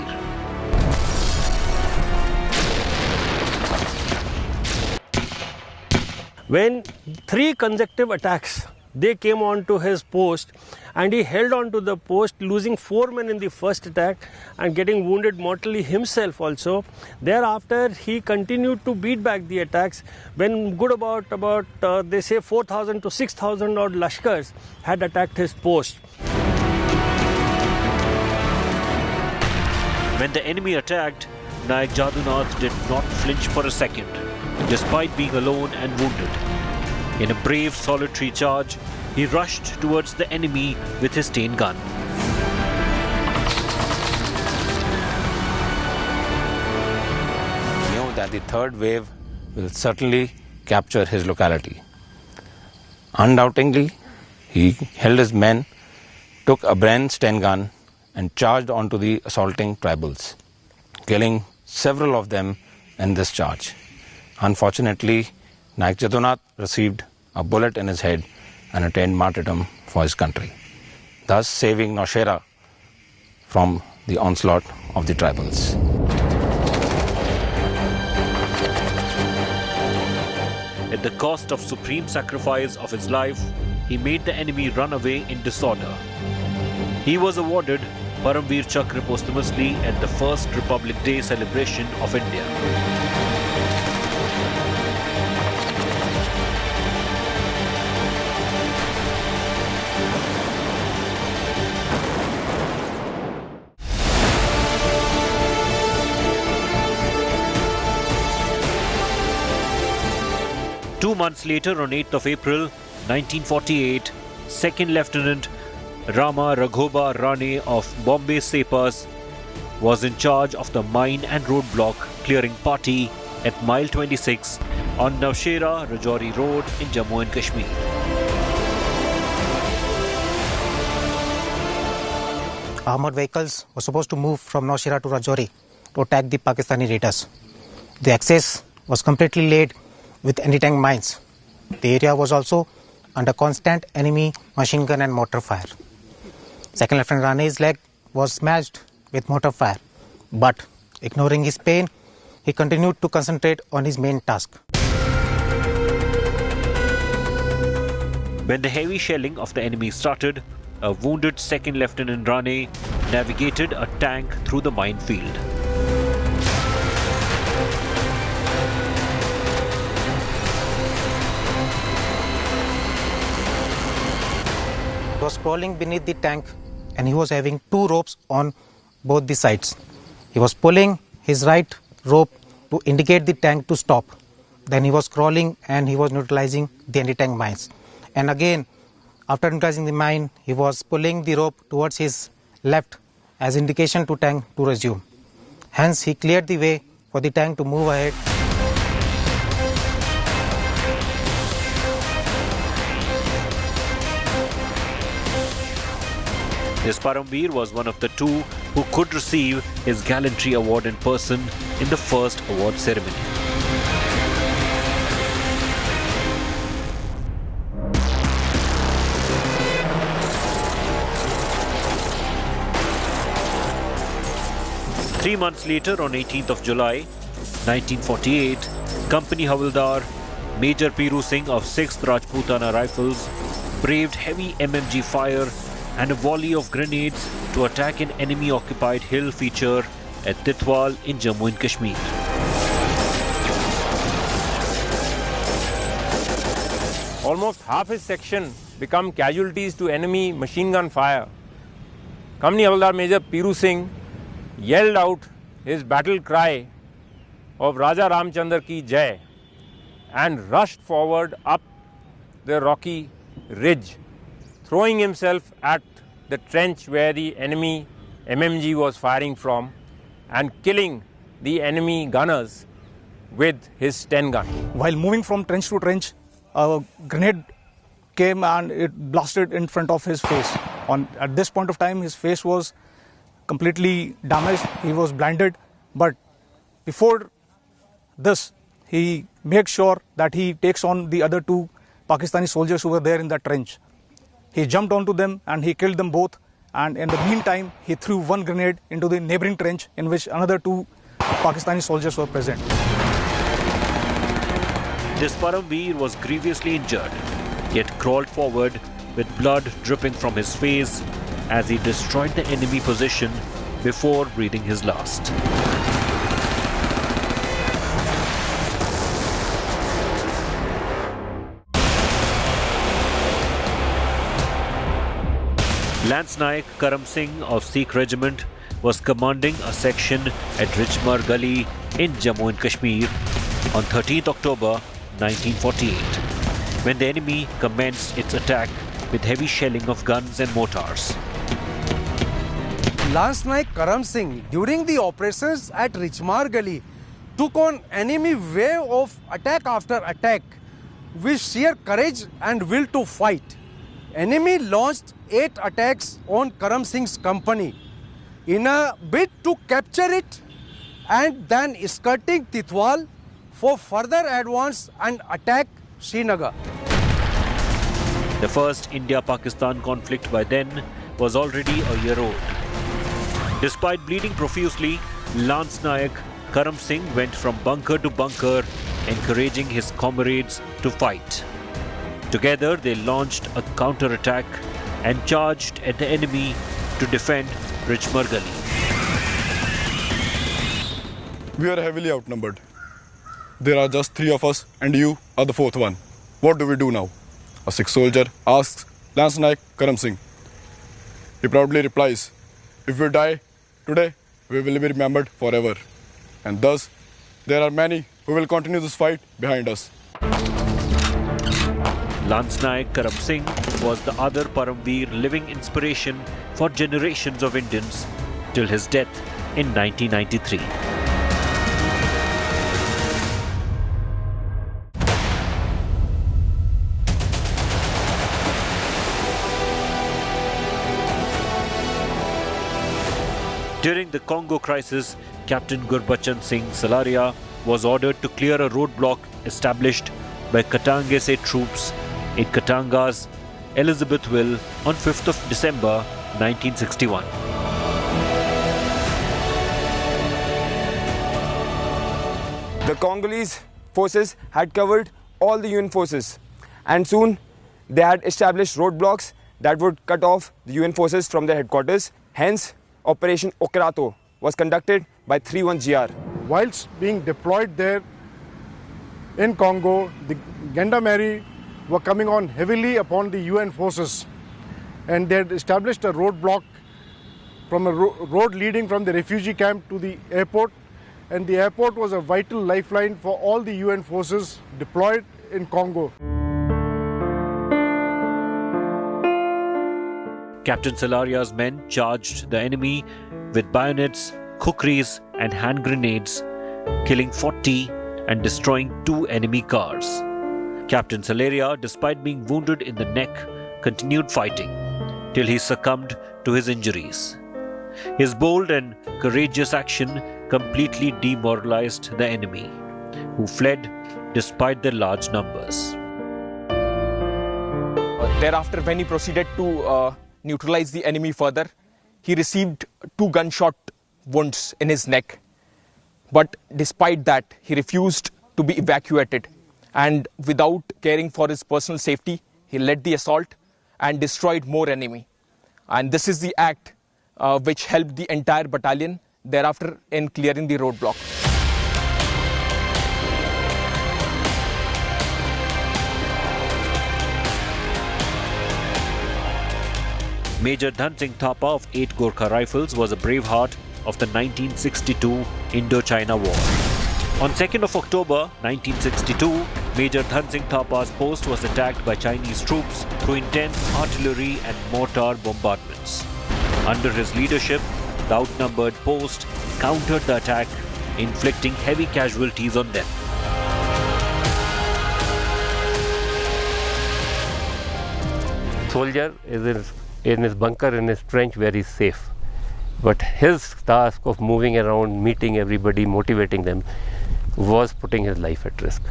When 3 consecutive attacks, they came on to his post and he held on to the post, losing 4 men in the first attack and getting wounded mortally himself also. Thereafter, he continued to beat back the attacks when good about they say 4,000 to 6,000 odd Lashkars had attacked his post. When the enemy attacked, Naik Jadunath did not flinch for a second, despite being alone and wounded. In a brave solitary charge, he rushed towards the enemy with his 10 gun. He knew that the third wave will certainly capture his locality. Undoubtedly, he held his men, took a Bren's 10 gun and charged onto the assaulting tribals, killing several of them in this charge. Unfortunately, Naik Jadunath received a bullet in his head and attained martyrdom for his country, thus saving Naushera from the onslaught of the tribals. At the cost of supreme sacrifice of his life, he made the enemy run away in disorder. He was awarded Paramveer Chakra posthumously at the first Republic Day celebration of India. Two months later, on 8th of April 1948, Second Lieutenant Rama Raghoba Rane of Bombay Sepas was in charge of the mine and roadblock clearing party at mile 26 on Naushera-Rajouri Road in Jammu and Kashmir. Armored vehicles were supposed to move from Naushera to Rajouri to attack the Pakistani raiders. The access was completely laid with anti-tank mines. The area was also under constant enemy machine gun and mortar fire. Second Lieutenant Rane's leg was smashed with mortar fire, but ignoring his pain, he continued to concentrate on his main task. When the heavy shelling of the enemy started, a wounded Second Lieutenant Rane navigated a tank through the minefield. He was crawling beneath the tank and he was having two ropes on both the sides. He was pulling his right rope to indicate the tank to stop. Then he was crawling and he was neutralizing the anti-tank mines. And again, after neutralizing the mine, he was pulling the rope towards his left as indication to tank to resume. Hence, he cleared the way for the tank to move ahead. This Paramveer was one of the two who could receive his gallantry award in person in the first award ceremony. Three months later, on 18th of July, 1948, Company Havildar Major Piru Singh of 6th Rajputana Rifles braved heavy MMG fire and a volley of grenades to attack an enemy-occupied hill feature at Titwal in Jammu and Kashmir. Almost half his section become casualties to enemy machine gun fire. Company Havildar Major Piru Singh yelled out his battle cry of Raja Ramchandar ki Jai and rushed forward up the rocky ridge, throwing himself at the trench where the enemy MMG was firing from and killing the enemy gunners with his 10 gun. While moving from trench to trench, a grenade came and it blasted in front of his face. At this point of time, his face was completely damaged. He was blinded. But before this, he made sure that he takes on the other two Pakistani soldiers who were there in that trench. He jumped onto them and he killed them both. And in the meantime, he threw one grenade into the neighboring trench in which another two Pakistani soldiers were present. This Paramveer was grievously injured, yet crawled forward with blood dripping from his face as he destroyed the enemy position before breathing his last. Lance Naik Karam Singh of Sikh Regiment was commanding a section at Richmar Gully in Jammu and Kashmir on 13th October 1948, when the enemy commenced its attack with heavy shelling of guns and mortars. Lance Naik Karam Singh, during the operations at Richmar Gully, took on enemy wave of attack after attack with sheer courage and will to fight. Enemy launched 8 attacks on Karam Singh's company. in a bid to capture it and then skirting Titwal for further advance and attack Srinagar. The first India-Pakistan conflict by then was already a year old. Despite bleeding profusely, Lance Nayak Karam Singh went from bunker to bunker, encouraging his comrades to fight. Together, they launched a counter-attack and charged at the enemy to defend Richmargali. We are heavily outnumbered. There are just 3 of us and you are the 4th one. What do we do now? A Sikh soldier asks Lance Nayak Karam Singh. He proudly replies, if we die today, we will be remembered forever. And thus, there are many who will continue this fight behind us. Lance Nayak Karam Singh was the other Paramveer living inspiration for generations of Indians till his death in 1993. During the Congo crisis, Captain Gurbachan Singh Salaria was ordered to clear a roadblock established by Katangese troops in Katanga's Elizabethville on 5th of December 1961. The Congolese forces had covered all the UN forces, and soon they had established roadblocks that would cut off the UN forces from their headquarters. Hence, Operation Okrato was conducted by 31GR. Whilst being deployed there in Congo, the Gendarmerie were coming on heavily upon the UN forces, and they had established a roadblock from a road leading from the refugee camp to the airport, and the airport was a vital lifeline for all the UN forces deployed in Congo. Captain Salaria's men charged the enemy with bayonets, kukris and hand grenades, killing 40 and destroying 2 enemy cars. Captain Salaria, despite being wounded in the neck, continued fighting till he succumbed to his injuries. His bold and courageous action completely demoralized the enemy, who fled despite their large numbers. Thereafter, when he proceeded to neutralize the enemy further, he received 2 gunshot wounds in his neck. But despite that, he refused to be evacuated, and without caring for his personal safety, he led the assault and destroyed more enemy. And this is the act which helped the entire battalion thereafter in clearing the roadblock. Major Dhan Singh Thapa of 8 Gorkha Rifles was a braveheart of the 1962 Indo-China War. On 2nd of October 1962, Major Dhan Singh Thapa's post was attacked by Chinese troops through intense artillery and mortar bombardments. Under his leadership, the outnumbered post countered the attack, inflicting heavy casualties on them. Soldier is in his bunker, in his trench, where he's safe. But his task of moving around, meeting everybody, motivating them, was putting his life at risk.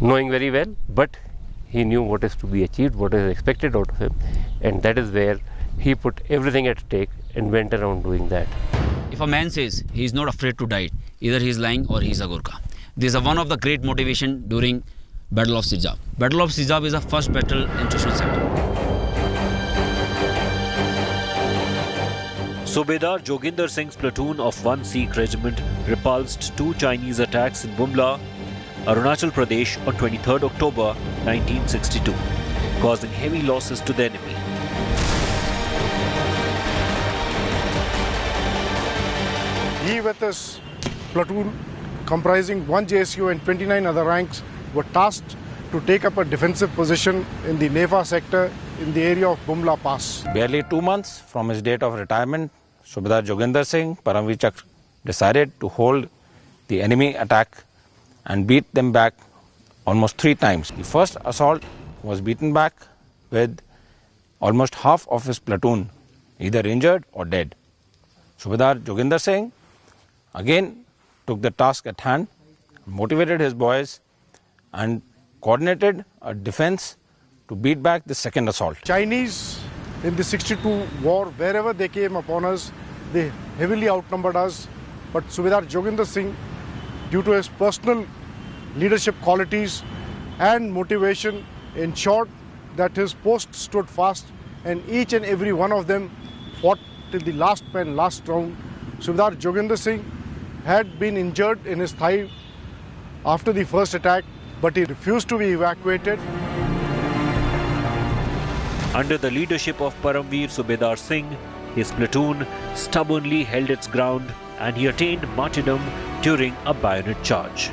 Knowing very well, but he knew what is to be achieved, what is expected out of him, and that is where he put everything at stake and went around doing that. If a man says he is not afraid to die, either he is lying or he is a Gorkha. This is one of the great motivation during Battle of Sijab. Battle of Sijab is the first battle in Chushul sector. Subedar Joginder Singh's platoon of 1 Sikh regiment repulsed 2 Chinese attacks in Bumla, Arunachal Pradesh on 23rd October 1962, causing heavy losses to the enemy. He with his platoon comprising 1 JSU and 29 other ranks were tasked to take up a defensive position in the Nefa sector in the area of Bumla Pass. Barely 2 months from his date of retirement, Subedar Joginder Singh, Paramveer Chakra, decided to hold the enemy attack and beat them back almost 3 times. The first assault was beaten back with almost half of his platoon either injured or dead. Subedar Joginder Singh again took the task at hand, motivated his boys and coordinated a defense to beat back the second assault. Chinese in the 62 war, wherever they came upon us, they heavily outnumbered us. But Subedar Joginder Singh, due to his personal leadership qualities and motivation, ensured that his post stood fast, and each and every one of them fought till the last man, last round. Subedar Joginder Singh had been injured in his thigh after the first attack, but he refused to be evacuated. Under the leadership of Paramveer Subedar Singh, his platoon stubbornly held its ground and he attained martyrdom during a bayonet charge.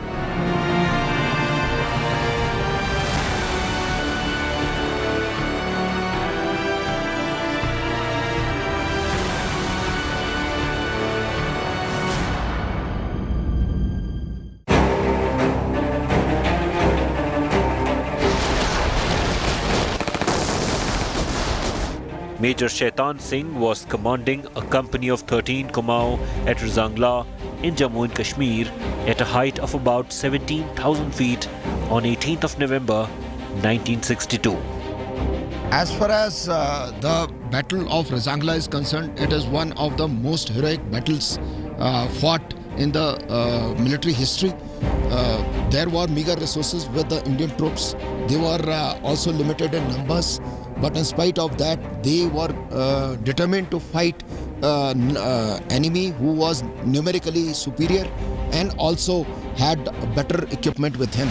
Major Shaitan Singh was commanding a company of 13 Kumaon at Rizangla in Jammu and Kashmir at a height of about 17,000 feet on 18th of November 1962. As far as the Battle of Rizangla is concerned, it is one of the most heroic battles fought in the military history. There were meager resources with the Indian troops. They were also limited in numbers. But in spite of that, they were determined to fight enemy who was numerically superior and also had better equipment with him.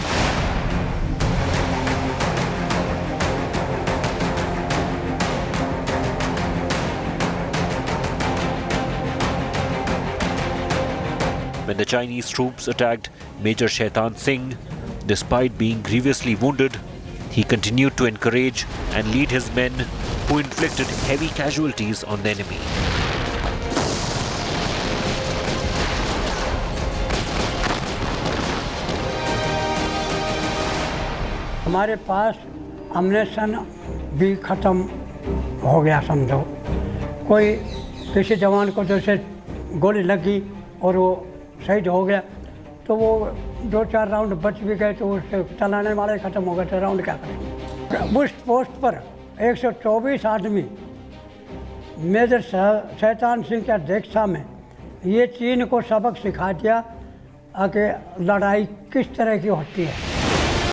When the Chinese troops attacked Major Shaitan Singh, despite being grievously wounded, he continued to encourage and lead his men, who inflicted heavy casualties on the enemy. हमारे पास अम्नेशन भी ख़त्म हो गया समझो। कोई किसी जवान को जैसे गोली लगी और वो शहीद हो गया तो वो 2-4 राउंड बच भी गए तो उसके चलाने वाले ख़त्म हो गए तो राउंड क्या करेंगे। उस पोस्ट पर 124 आदमी मेजर शैतान सिंह की अध्यक्षता में ये चीन को सबक सिखा दिया कि लड़ाई किस तरह की होती है।